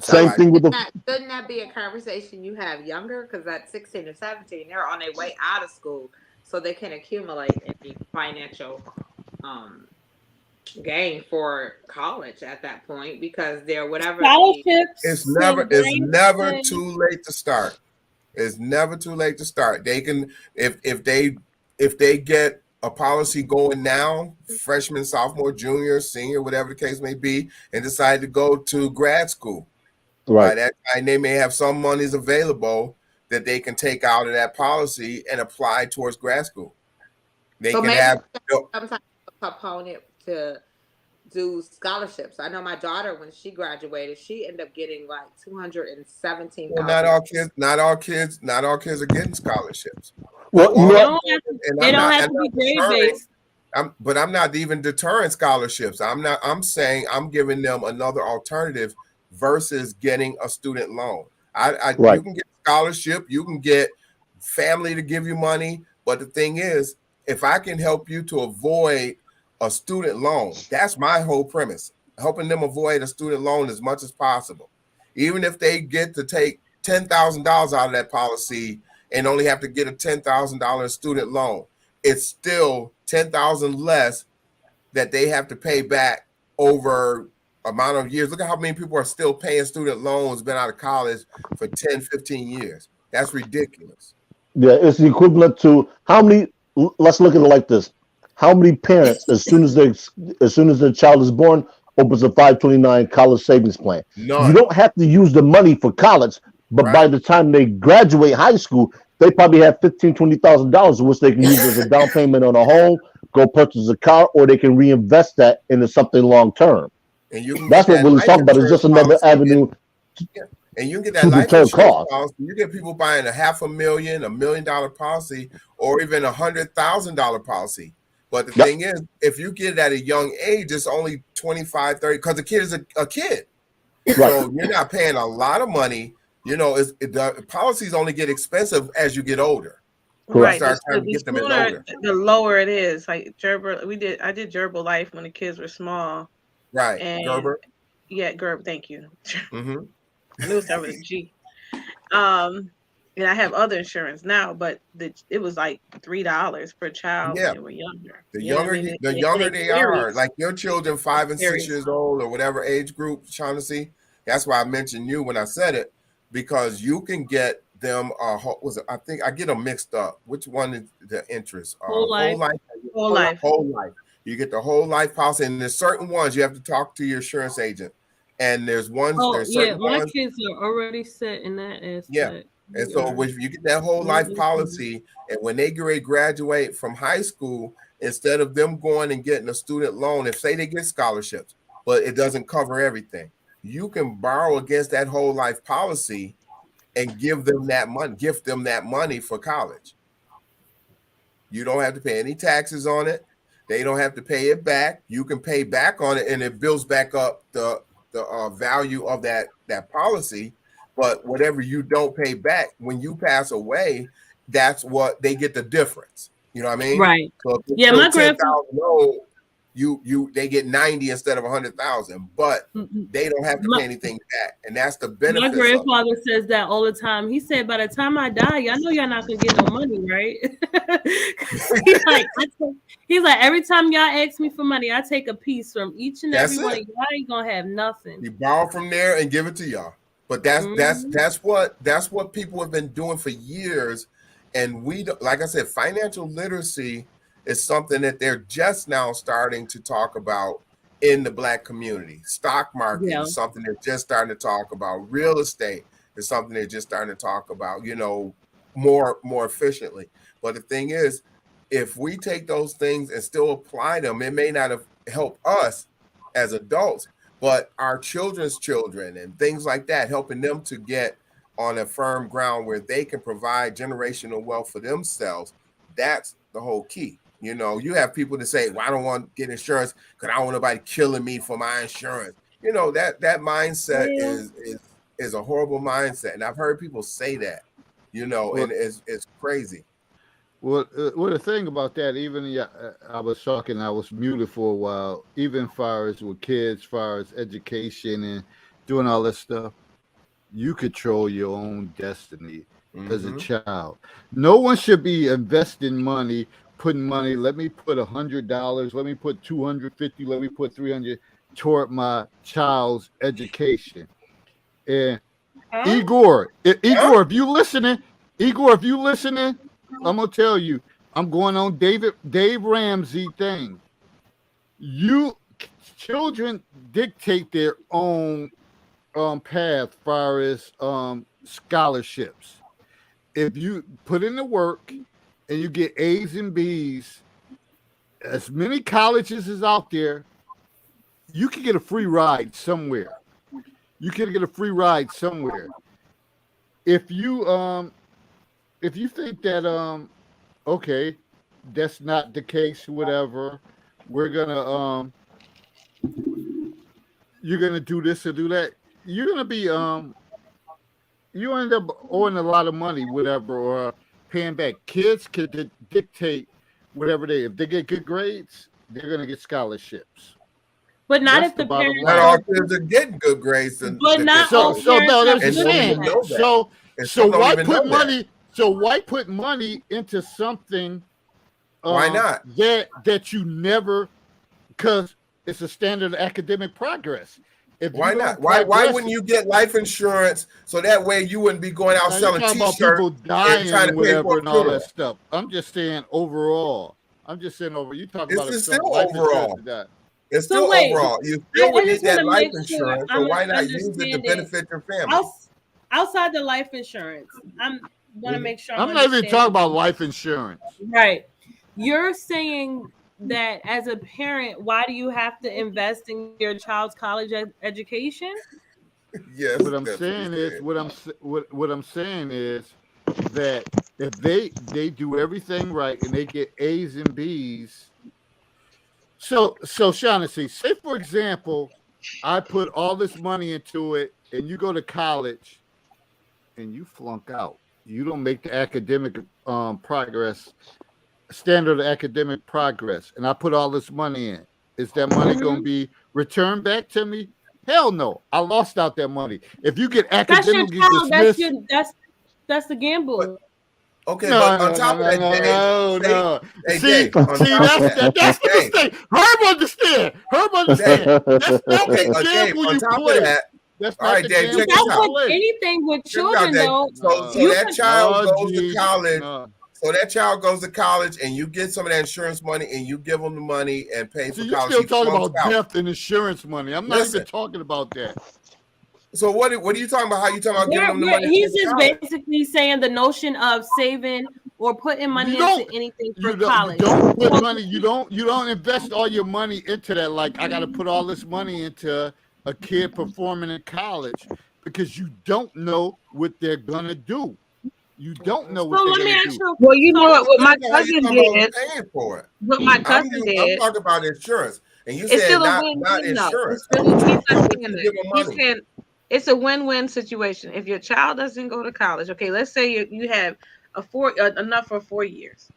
So Same like, thing with the Shouldn't that be a conversation you have younger? Because at 16 or 17, they're on their way out of school, so they can accumulate any financial um, gain for college at that point because they're whatever the it's Scholarships never and it's grants never and too late to start. It's never too late to start. They can if they get a policy going now, freshman, sophomore, junior, senior, whatever the case may be, and decide to go to grad school. By right. that time, they may have some monies available that they can take out of that policy and apply towards grad school. They so can maybe have some type of component to do scholarships. I know my daughter when she graduated, she ended up getting like well, not $217,000. all kids, not all kids are getting scholarships. But Well, you all they know, don't have to, and they I'm don't not have I'm to be not grade deterring based. but I'm not even deterring scholarships. I'm saying I'm giving them another alternative versus getting a student loan. right. You can get scholarship, you can get family to give you money, but the thing is, if I can help you to avoid a student loan, that's my whole premise. Helping them avoid a student loan as much as possible. Even if they get to take $10,000 out of that policy and only have to get a $10,000 student loan, it's still 10,000 less that they have to pay back over amount of years. Look at how many people are still paying student loans, been out of college for 10, 15 years. That's ridiculous. Yeah, it's the equivalent to how many. Let's look at it like this: how many parents, as soon as their child is born, opens a 529 college savings plan? You None. don't have to use the money for college, but by Right. the time they graduate high school, they probably have $15,000 to $20,000, which they can use as a down payment on a home, go purchase a car, or they can reinvest that into something long term. And you can get That's what that Willie's life talking about. It's insurance just another policy avenue and you can get that to life deter insurance costs. policy. You get people buying $500,000, $1 million policy, or even $100,000 policy. But the Yep. thing is, if you get it at a young age, it's only 25, 30, because the kid is a kid. Right. So you're not paying a lot of money. The policies only get expensive as you get older. Correct. Start trying to get them as older. The lower it is. Like Gerber, I did Gerber Life when the kids were small. Right. And Gerber. yeah, Gerber, thank you. Mm-hmm. I knew it started with a G. And I have other insurance now, but it was like $3 per child Yeah. when they were younger. The You know what I younger mean? the younger they are, serious. like your children 5 and 6 Serious. years old or whatever age group, Shaughnessy. That's why I mentioned you when I said it, because you can get them I think I get them mixed up. Which one is the interest? Whole life. Whole life. Whole life. You get the whole life policy, and there's certain ones you have to talk to your insurance agent. And there's Oh yeah, certain my ones. kids are already set in that aspect. Yeah. And so when you get that whole life policy, and when they get ready to graduate from high school, instead of them going and getting a student loan, if say they get scholarships, but it doesn't cover everything, you can borrow against that whole life policy and gift them that money for college. You don't have to pay any taxes on it. They don't have to pay it back. You can pay back on it, and it builds back up the value of that policy. But whatever you don't pay back when you pass away, that's what they get the difference. You know what I mean? Right. So if Yeah, my grandfather. They get 90 instead of 100,000, but they don't have to pay anything back, and that's the benefit. My grandfather says that all the time. He said, "By the time I die, y'all know y'all not gonna get no money, right?" he's like, every time y'all ask me for money, I take a piece from each and every one of y'all. Ain't gonna have nothing. You borrow from there and give it to y'all. But that's what people have been doing for years, and like I said, financial literacy is something that they're just now starting to talk about in the Black community. Stock market is something they're just starting to talk about. Real estate is something they're just starting to talk about, more efficiently. But the thing is, if we take those things and still apply them, it may not have helped us as adults, but our children's children and things like that, helping them to get on a firm ground where they can provide generational wealth for themselves. That's the whole key. You have people that say, well, I don't want to get insurance because I don't want nobody killing me for my insurance. That mindset is a horrible mindset. And I've heard people say that, and it's crazy. Well, the thing about that, even I was talking, I was muted for a while. Even far as with kids, far as education and doing all this stuff, you control your own destiny as a Mm-hmm. child. No one should be investing money, putting money. Let me put $100. Let me put 250. Let me put 300 toward my child's education. And Huh? Huh? Igor, if you listening, Igor, if you listening, I'm gonna tell you, I'm going on Dave Ramsey thing. You children dictate their own path far as scholarships. If you put in the work and you get A's and B's, as many colleges as out there, you can get a free ride somewhere. You can get a free ride somewhere. If you think that okay, that's not the case, whatever, we're gonna you're gonna do this or do that, you're gonna be you end up owing a lot of money, whatever, or paying back. Kids could dictate whatever if they get good grades, they're gonna get scholarships. But not That's if the the bottom parents Not line. all are. kids are getting good grades and But that get not So all scholarships so parents no, have that's and the don't good even thing. know parents. that. And So some don't why even know put that. money? So why put money into something Why not? that you never, because it's a standard of academic progress. If you Why not? don't Why progress, wouldn't you get life insurance so that way you wouldn't be going out now you're selling talking about T-shirts people and dying trying to and pay for whatever a and all that funeral? stuff. I'm just saying overall. I'm just saying over. You talk It's about if just still some life insurance overall. or that. It's So still wait, overall. You I, still I would need just want that to life make sure insurance, so I'm why not use it to understanding. benefit your family? Outside the life insurance, I'm want to Mhm. make sure I'm I'm not even talking understanding. about life insurance. Right. You're saying that as a parent, why do you have to invest in your child's college education? Yes, What I'm that's what he saying is said. what I'm saying is that if they do everything right and they get A's and B's. So Shaughnessy, say for example, I put all this money into it and you go to college and you flunk out. You don't make the academic progress, standard of academic progress, and I put all this money in. Is that money going to Mm-hmm. be returned back to me? Hell no. I lost out that money. If you get That's your academically child. dismissed, That's the But gamble. okay, no, but on no, no, top of no, that, no, Dave, no, say, no. hey See, Dave, on see, top of that, that's the Dave, mistake. Herb understand. Herb Dave, understand. That's not okay, the Dave, gamble on you top of play. that, That's all not right, the Dave, But check gamble that's this you out. with play. anything with Check this out, children, Dave. though. So You that could. child No, goes to G, college. no. So that child goes to college, and you get some of that insurance money, and you give them the money and pay See, for you college. still He talking flunks about out. death and insurance money. I'm not even Listen. talking about that. So what are you talking about? How you talking about giving them the money to He's pay for just college? basically saying the notion of saving or putting You money into don't anything for you college. don't put So, money, you don't invest all your money into that. Like I gotta put all this money into a kid performing in college because you don't know what they're gonna do. You don't know so what they're let me gonna ask do. you. Well, you So know It what my depends on how you cousin talking about did. paying for it. What my I'm cousin did. talking about insurance, and you It's said still a not win-win though. insurance. It's really he's Why not would saying you that. give them He's money? saying it's a win-win situation. If your child doesn't go to college, okay, let's say you have enough for 4 years.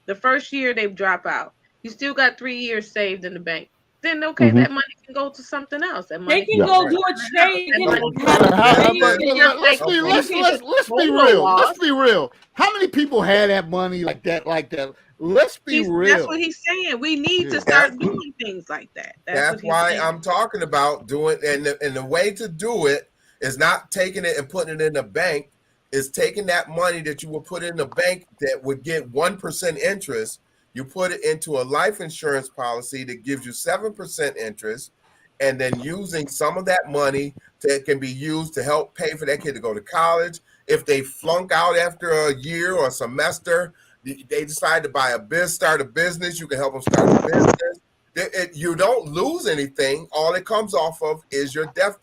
The first year they drop out. You still got 3 years saved in the bank. Then okay, Hmm. that money can go to something else. That they money can can Yeah. go go Right. do a trade. that You money No, can can have go a then trade. in your Let's savings. be okay. You can let's be total real. Let's loss. be real. How many people had that money like that? Like that? Let's be That's what real. he's saying. We need to Yeah. start doing things like that. That's what That's he's why saying. I'm talking about doing, and the way to do it is not taking it and putting it in the bank. Is taking that money that you would put in the bank that would get 1% interest. You put it into a life insurance policy that gives you 7% interest, and then using some of that money that can be used to help pay for that kid to go to college. If they flunk out after a year or a semester, they decide to start a business. You can help them start a business. You don't lose anything. All it comes off of is your death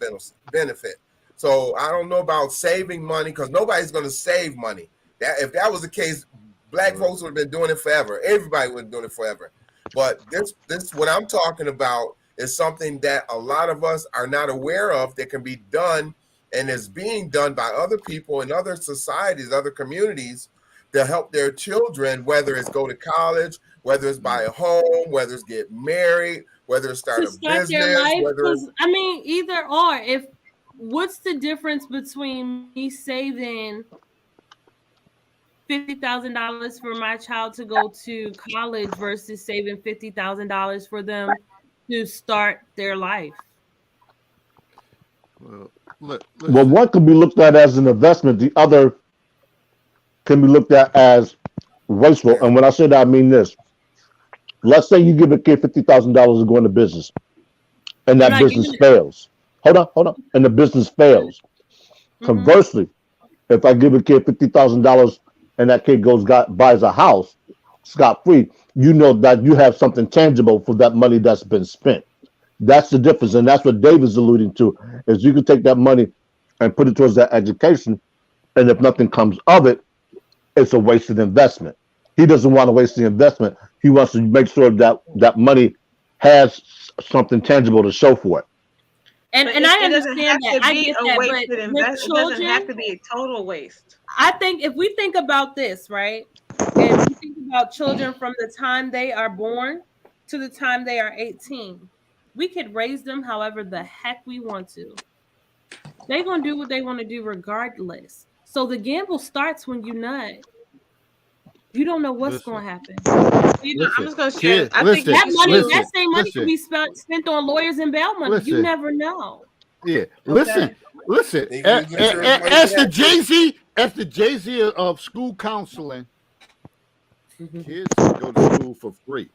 benefit. So I don't know about saving money because nobody's going to save money. That if that was the case, black folks would have been doing it forever. Everybody would have been doing it forever. But this what I'm talking about is something that a lot of us are not aware of that can be done and is being done by other people in other societies, other communities, to help their children, whether it's go to college, whether it's buy a home, whether it's get married, whether it's start To a start their business, life, whether it's, because I mean, either or. If what's the difference between me saving $50,000 for my child to go to college versus saving $50,000 for them to start their life? Well, Well, listen. one could be looked at as an investment. The other can be looked at as wasteful. yeah. And when I say that, I mean this. Let's say you give a kid $50,000 to go into business, and I'm that not giving business it. fails. Hold on, and the business fails. Mm-hmm. Conversely, if I give a kid $50,000 and that kid buys a house scot free, you know that you have something tangible for that money that's been spent. That's the difference, and that's what David's alluding to. Is you can take that money and put it towards that education, and if nothing comes of it, it's a wasted investment. He doesn't want to waste the investment. He wants to make sure that that money has something tangible to show for it. And But I it doesn't understand have that. to I be get a that. wasted But with investment. It doesn't have to children, be a total waste. I think if we think about this, right, and we think about children from the time they are born to the time they are 18, we could raise them however the heck we want to. They're going to do what they want to do regardless. So the gamble starts when you nut. You don't know what's Listen. going to happen. I'm Listen. just gonna share this. Kid, I think listen. That you money, should. that same money could Listen. be spent on lawyers and bail money. You Listen. never know. Yeah. Listen. Okay. Listen. They can use insurance money As for the that too. Jay-Z of school counseling, kids can go to school for free.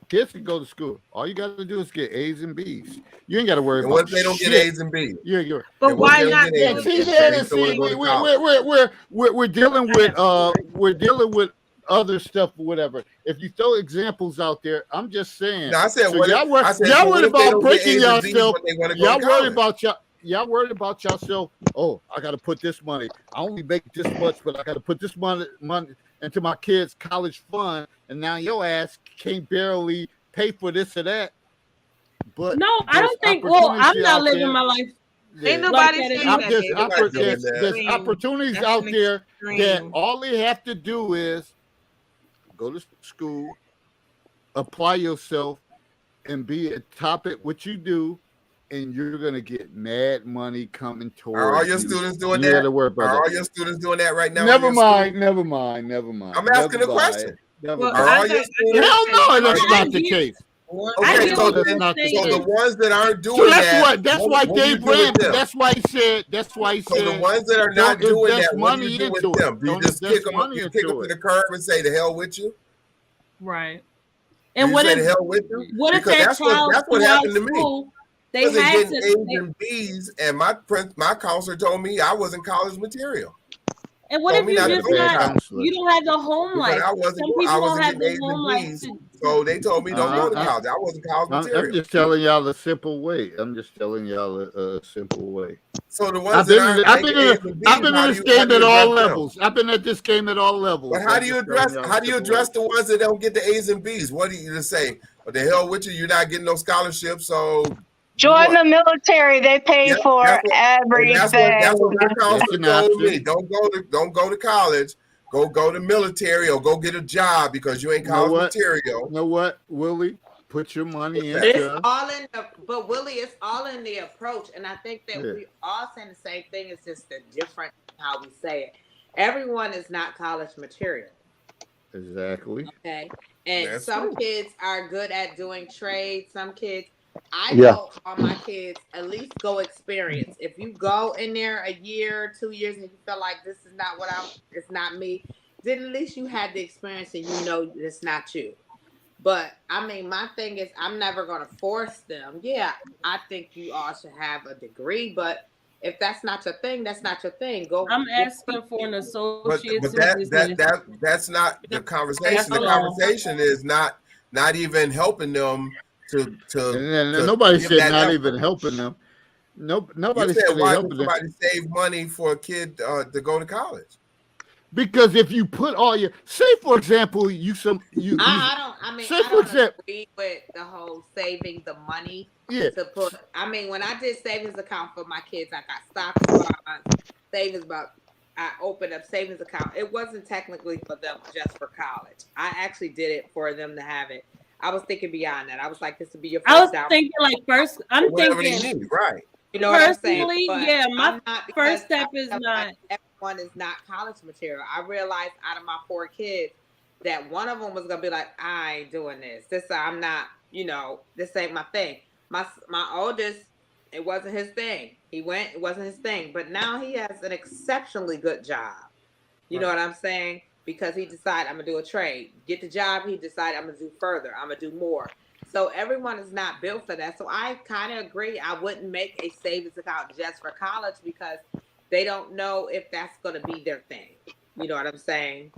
Kids can go to school. All you got to do is get A's and B's. You ain't got to worry And what about if they don't get shit. A's and B's? You're But And what if why they don't not get A's do and see B's? it? that They and still want see to go to college. we're dealing I with have stories. we're dealing with other stuff or whatever. If you throw examples out there, I'm just saying. No, I said So what if y'all I said y'all so what worried if they about don't get breaking A's and B's yourself. but they want to go to Y'all worried college? about y'all worried about yourself. Oh, I got to put this money. I only make this much, but I got to put this money into my kids' college fund, and now your ass can't barely pay for this or that. But No, I there's don't think. Well, I'm opportunity not out living there. my life Ain't Yeah. like nobody that saying anymore. that, David. You're not doing There's that. opportunities That's out an there that extreme. all they have to do is go to school, apply yourself, and be at top at what you do, and you're gonna get mad money coming Are all towards your you. students doing You got that? to worry about Are that. all your students doing that right now in Never your school? mind. Never mind. Never mind. I'm asking a Never question. mind. Never Well, Are mind. all your I students? Hell no, Are that's you, not the get- case. I okay, get so what That's you're then, not the so the saying. case. ones that aren't So doing that's that, that's why what do you Dave do with Ramsey. them? That's why he said. So the ones that are Don't not doing invest that, what do you money do with into it. them? Do you Don't just kick invest them up? money You kick them into to it. the curb and say the hell with you? Right. Do And you what say if the hell with them? what if Because that that's what child throughout happened to me. school I they wasn't had getting to A's they, and B's, and my counselor told me I wasn't college material. and what Told if me you not You to had a just go to bad not college counselor. you don't have the home because life. I Some people don't wasn't have getting the A's home and life B's. to So they told me don't go to I, college. I wasn't college I'm material. just telling y'all a simple way. I'm just telling y'all a simple way. So the I've ones been that aren't making A's and I've B's, been in how do this you game at all address them? levels. I've been at this game at all levels. But how I'm do you just telling address y'all a simple way. the ones that don't get the A's and B's? What do you just say? What the hell with you? You're not getting no scholarship, so do Join what? the military. They pay Yeah, for that's everything. what my That's counselor an told me. option. Don't go to college. Go to military or go get a job because you ain't You know college what? material. You know what, Willie? Put your money What's that? It's all in the, but Willie, it's all in the approach, and I think that Yeah. we all saying the same thing. It's just the different how we say it. Everyone is not college material, Exactly. okay? And That's some true. kids are good at doing trades. Some kids, I Yeah. told all my kids at least go experience. If you go in there a year, 2 years, and you feel like this is not it's not me, then at least you had the experience and you know it's not you. But I mean, my thing is, I'm never going to force them. Yeah, I think you all should have a degree, but if that's not your thing, that's not your thing. Go. I'm asking for an But associate's in business. that's not the conversation. That's The all. conversation is not even helping them to And nobody give said that not effort. even helping them. You Nobody said said they why would helping them. somebody save money for a kid to go to college? Because if you put all your, say for example, you I don't say for example, agree with the whole saving the money yeah, to put. I mean, when I did savings account for my kids, I got stocks, bonds, savings about I opened up savings account. It wasn't technically for them just for college. I actually did it for them to have it. I was thinking beyond that. I was like, this would be your I was first down. thinking like first. I'm Whatever they thinking need, right? You know what I'm saying? personally, But yeah. My I'm not, first because step I is felt not. like everyone is not college material. I realized out of my 4 kids that one of them was gonna be like, I ain't doing this. I'm not. This ain't my thing. My oldest, it wasn't his thing. He went, it wasn't his thing. But now he has an exceptionally good job. You know what I'm saying? Because he decided, I'm gonna do a trade. Get the job, he decided, I'm gonna do further. I'm gonna do more. So everyone is not built for that. So I kind of agree. I wouldn't make a savings account just for college because they don't know if that's gonna be their thing. You know what I'm saying?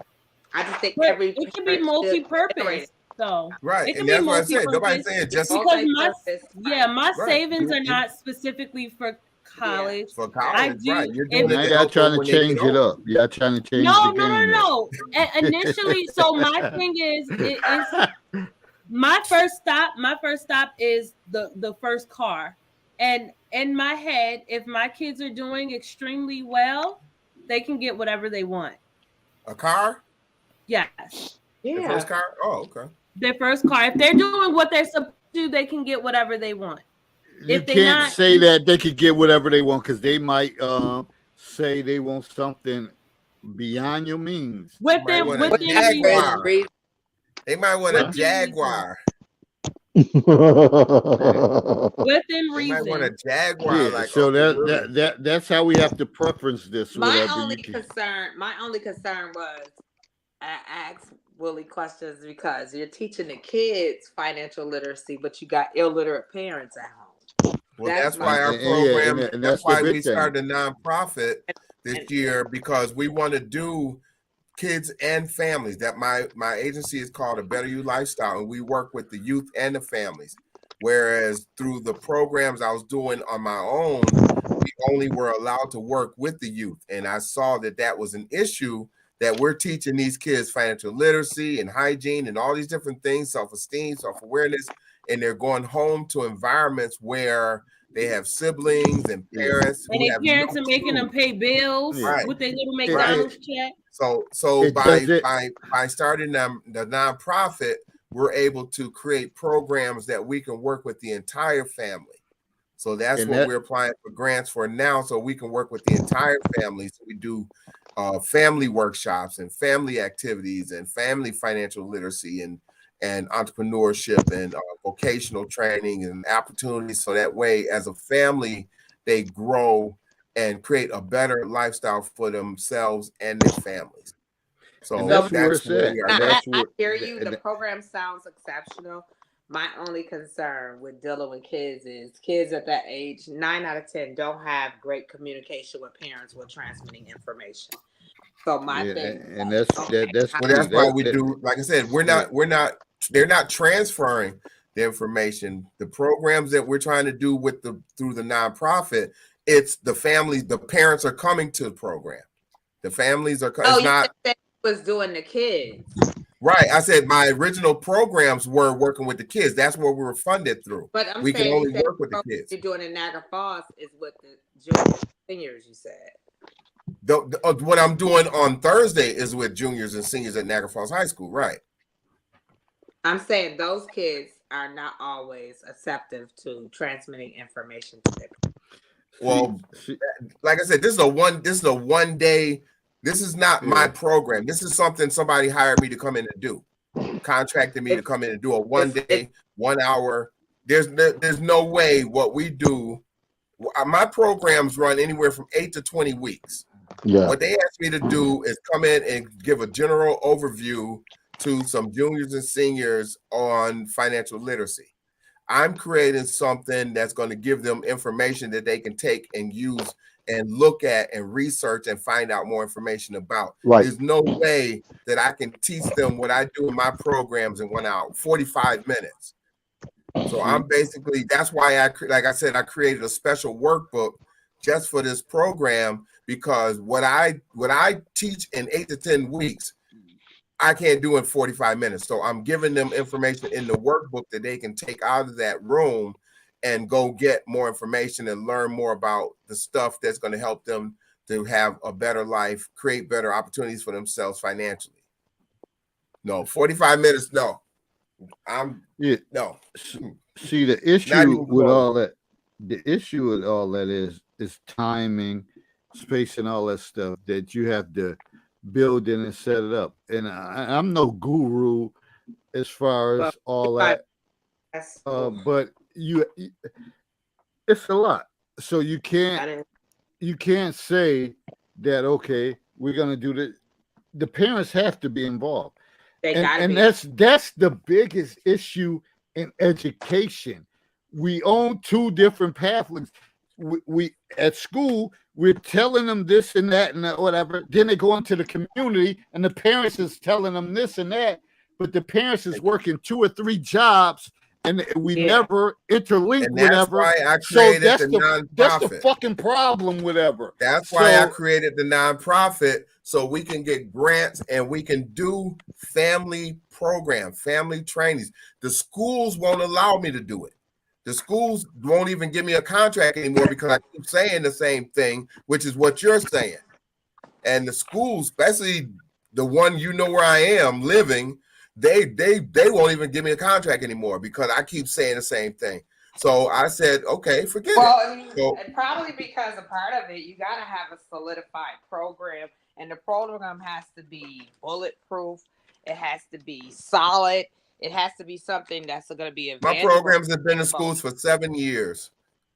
I just think But every it can be parent should generate multi-purpose, it. though. Right, It can and be that's what I said. Nobody's multi-purpose saying just because my Multi-purpose, my right. savings are not specifically for college. For I college, do. right? You're doing Now it to y'all help them trying to when they get change it older. up. Y'all trying to change No, the no, game up. no, no. Initially, so my thing is my first stop is the first car. And in my head, if my kids are doing extremely well, they can get whatever they want. A car? Yes. The first car? Oh, okay. Their first car. If they're doing what they're supposed to do, they can get whatever they want. You If they can't not, say that they could get whatever they want because they might say they want something beyond your means. They might want a within Jaguar. reason. They might want a Within Jaguar. Within They might want a reason. Jaguar, Yeah, like so Uncle Willie. that's how we have to preference this. My Whatever only you can. concern was I asked Willie questions because you're teaching the kids financial literacy, but you got illiterate parents at home. Well, that's why our And program, and that's that's the why we big thing. started a nonprofit this year, because we want to do kids and families. That my agency is called A Better You Lifestyle, and we work with the youth and the families. Whereas through the programs I was doing on my own, we only were allowed to work with the youth. And I saw that was an issue, that we're teaching these kids financial literacy and hygiene and all these different things, self-esteem, self-awareness, and they're going home to environments where they have siblings and parents And who their have parents no are making clue. them pay bills Right. with their little Right. McDonald's check. So It by doesn't- starting the nonprofit, we're able to create programs that we can work with the entire family. So that's And what that- we're applying for grants for now, so we can work with the entire family. So we do family workshops and family activities and family financial literacy and entrepreneurship and vocational training and opportunities. So that way, as a family, they grow and create a better lifestyle for themselves and their families. So And that's where it's where at. we are. And I that's what. hear you. The program sounds exceptional. My only concern with dealing with kids is kids at that age, 9 out of 10, don't have great communication with parents with transmitting information. So my thing, and that's that's Well, key. that's why we That- do. Like I said, they're not transferring the information. The programs that we're trying to do through the nonprofit, it's the families. The parents are coming to the program. The families are. Oh, It's not you said was doing the kids. right. I said my original programs were working with the kids. That's where we were funded through. But I'm We can saying only work with the kids. you're doing in Niagara Falls is with the juniors, seniors. You said. What I'm doing on Thursday is with juniors and seniors at Niagara Falls High School, right? I'm saying those kids are not always receptive to transmitting information to them. Well, like I said, this is a one day. This is not my program. This is something somebody hired me to come in and do. Contracted me to come in and do a 1 day, 1 hour. There's no way what we do. My programs run anywhere from 8 to 20 weeks. Yeah. What they asked me to do is come in and give a general overview to some juniors and seniors on financial literacy. I'm creating something that's going to give them information that they can take and use and look at and research and find out more information about. Right. There's no way that I can teach them what I do in my programs in 1 hour, 45 minutes. So I'm basically, that's why like I said, I created a special workbook just for this program, because what I teach in 8 to 10 weeks, I can't do in 45 minutes. So I'm giving them information in the workbook that they can take out of that room and go get more information and learn more about the stuff that's going to help them to have a better life, create better opportunities for themselves financially. No, 45 minutes. No, no. See, the Not issue even with close. all that, is timing, space, and all that stuff that you have to build in and set it up. And I'm no guru as far as all that, but it's a lot. So you can't say that, okay, we're gonna do this. The parents have to be involved. And that's the biggest issue in education. We own two different pathways. We at school, we're telling them this and that and whatever. Then they go into the community and the parents is telling them this and that, but the parents is working 2 or 3 jobs and we never interlink And that's whatever. why I So created that's the the nonprofit. fucking problem, whatever. That's why I created the nonprofit, so we can get grants and we can do family program, family trainings. The schools won't allow me to do it. The schools won't even give me a contract anymore because I keep saying the same thing, which is what you're saying. And the schools, especially the one where I am living, they won't even give me a contract anymore because I keep saying the same thing. So I said, okay, forget it. And probably because a part of it, you got to have a solidified program, and the program has to be bulletproof. It has to be solid. It has to be something that's going to be available. My programs have been in schools for 7 years.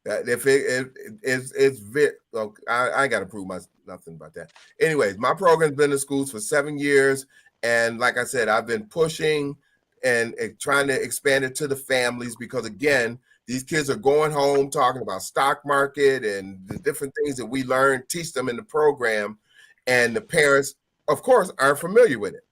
That if it's I ain't got to prove nothing about that. Anyways, my program's been in schools for 7 years, and like I said, I've been pushing and trying to expand it to the families because again, these kids are going home talking about stock market and the different things that we teach them in the program, and the parents, of course, aren't familiar with it.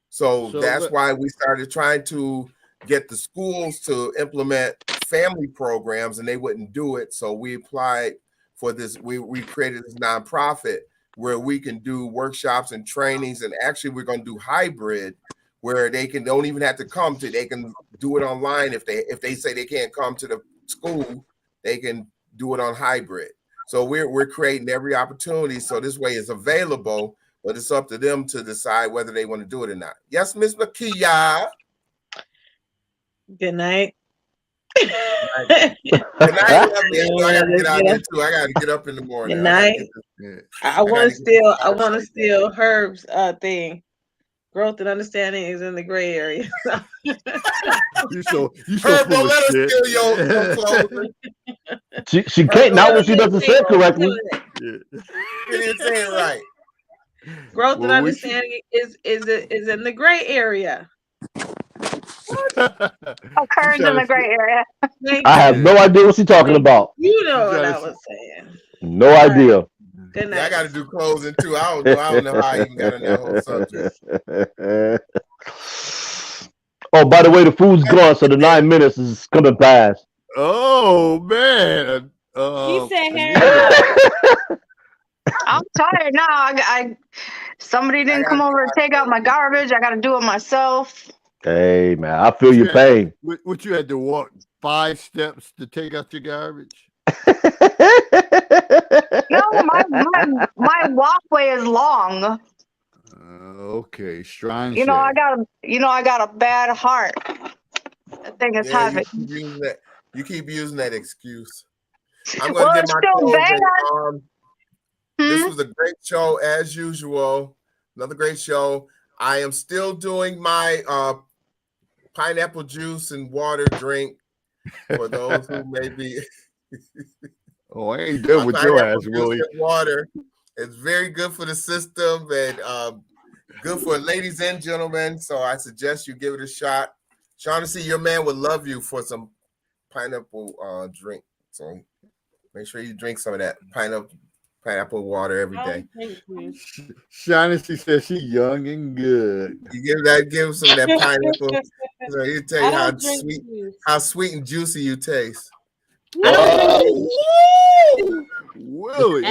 So that's why we started trying to get the schools to implement family programs, and they wouldn't do it. So we applied for this. We created this nonprofit where we can do workshops and trainings, and actually we're going to do hybrid, where they don't even have to come to. They can do it online if they say they can't come to the school. They can do it on hybrid. So we're creating every opportunity. So this way it's available, but it's up to them to decide whether they want to do it or not. Yes, Miss Makia. Good night. Good night. I gotta get up in the morning. Good night. I want to steal Herb's thing. Growth and understanding is in the gray area. you so Herb, don't let us steal your clothes. She can't now when she doesn't say it correctly. You didn't say it right. Growth and understanding is in the gray area. Occurs in the gray area. I have no idea what she's talking about. You know what I was saying. No idea. Good night. Yeah, I got to do closing too. I don't know how I even got on that whole subject. Oh, by the way, the food's gone, so the 9 minutes is gonna pass. Oh man. He said, I'm tired now. Somebody didn't come over and take out my garbage. I got to do it myself. Hey man, I feel your pain. What you had to walk 5 steps to take out your garbage? No, my walkway is long. Okay, shrine. I got a bad heart. That thing is heavy. You keep using that excuse. I'm gonna get my closing. This was a great show as usual. Another great show. I am still doing my pineapple juice and water drink for those who may be. Oh, I ain't done with your ass, Willie. Water. It's very good for the system and good for ladies and gentlemen. So I suggest you give it a shot. Shaughnessy, your man would love you for some pineapple drink. So make sure you drink some of that pineapple water every day. Shaughnessy says she's young and good. You give some of that pineapple. So he'll tell you how sweet and juicy you taste. Oh, Willie.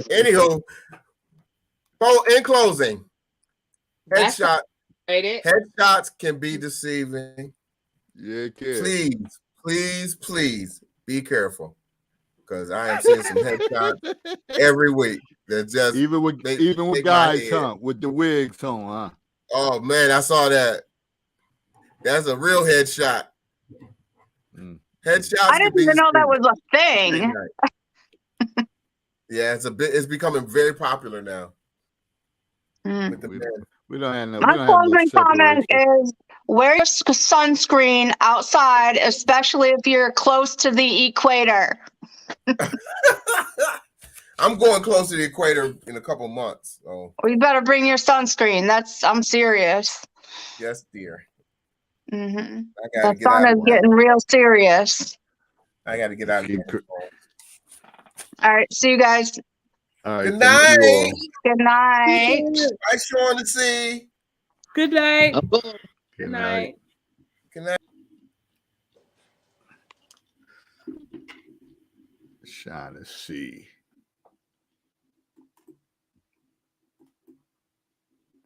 Anywho, in closing, headshots can be deceiving. Yeah, it can. Please be careful. because I am seeing some headshots every week. That just even with make my guys, head. huh? With the wigs on, huh? Oh man, I saw that. That's a real headshot. Headshots. I didn't even know that was a thing. Yeah, it's becoming very popular now. With the men. We don't have no. My We don't have no closing comment separation. is wear your sunscreen outside, especially if you're close to the equator. I'm going close to the equator in a couple months. So You better bring your sunscreen. I'm serious. yes, dear. Mm-hmm. I gotta The get sun out is of here. getting real serious. I gotta get out of here. All right, see you guys. All right. Good Thank you all. night. Good night. Bye, Sean to see. Good night. Good night. Good night. Shaughnessy.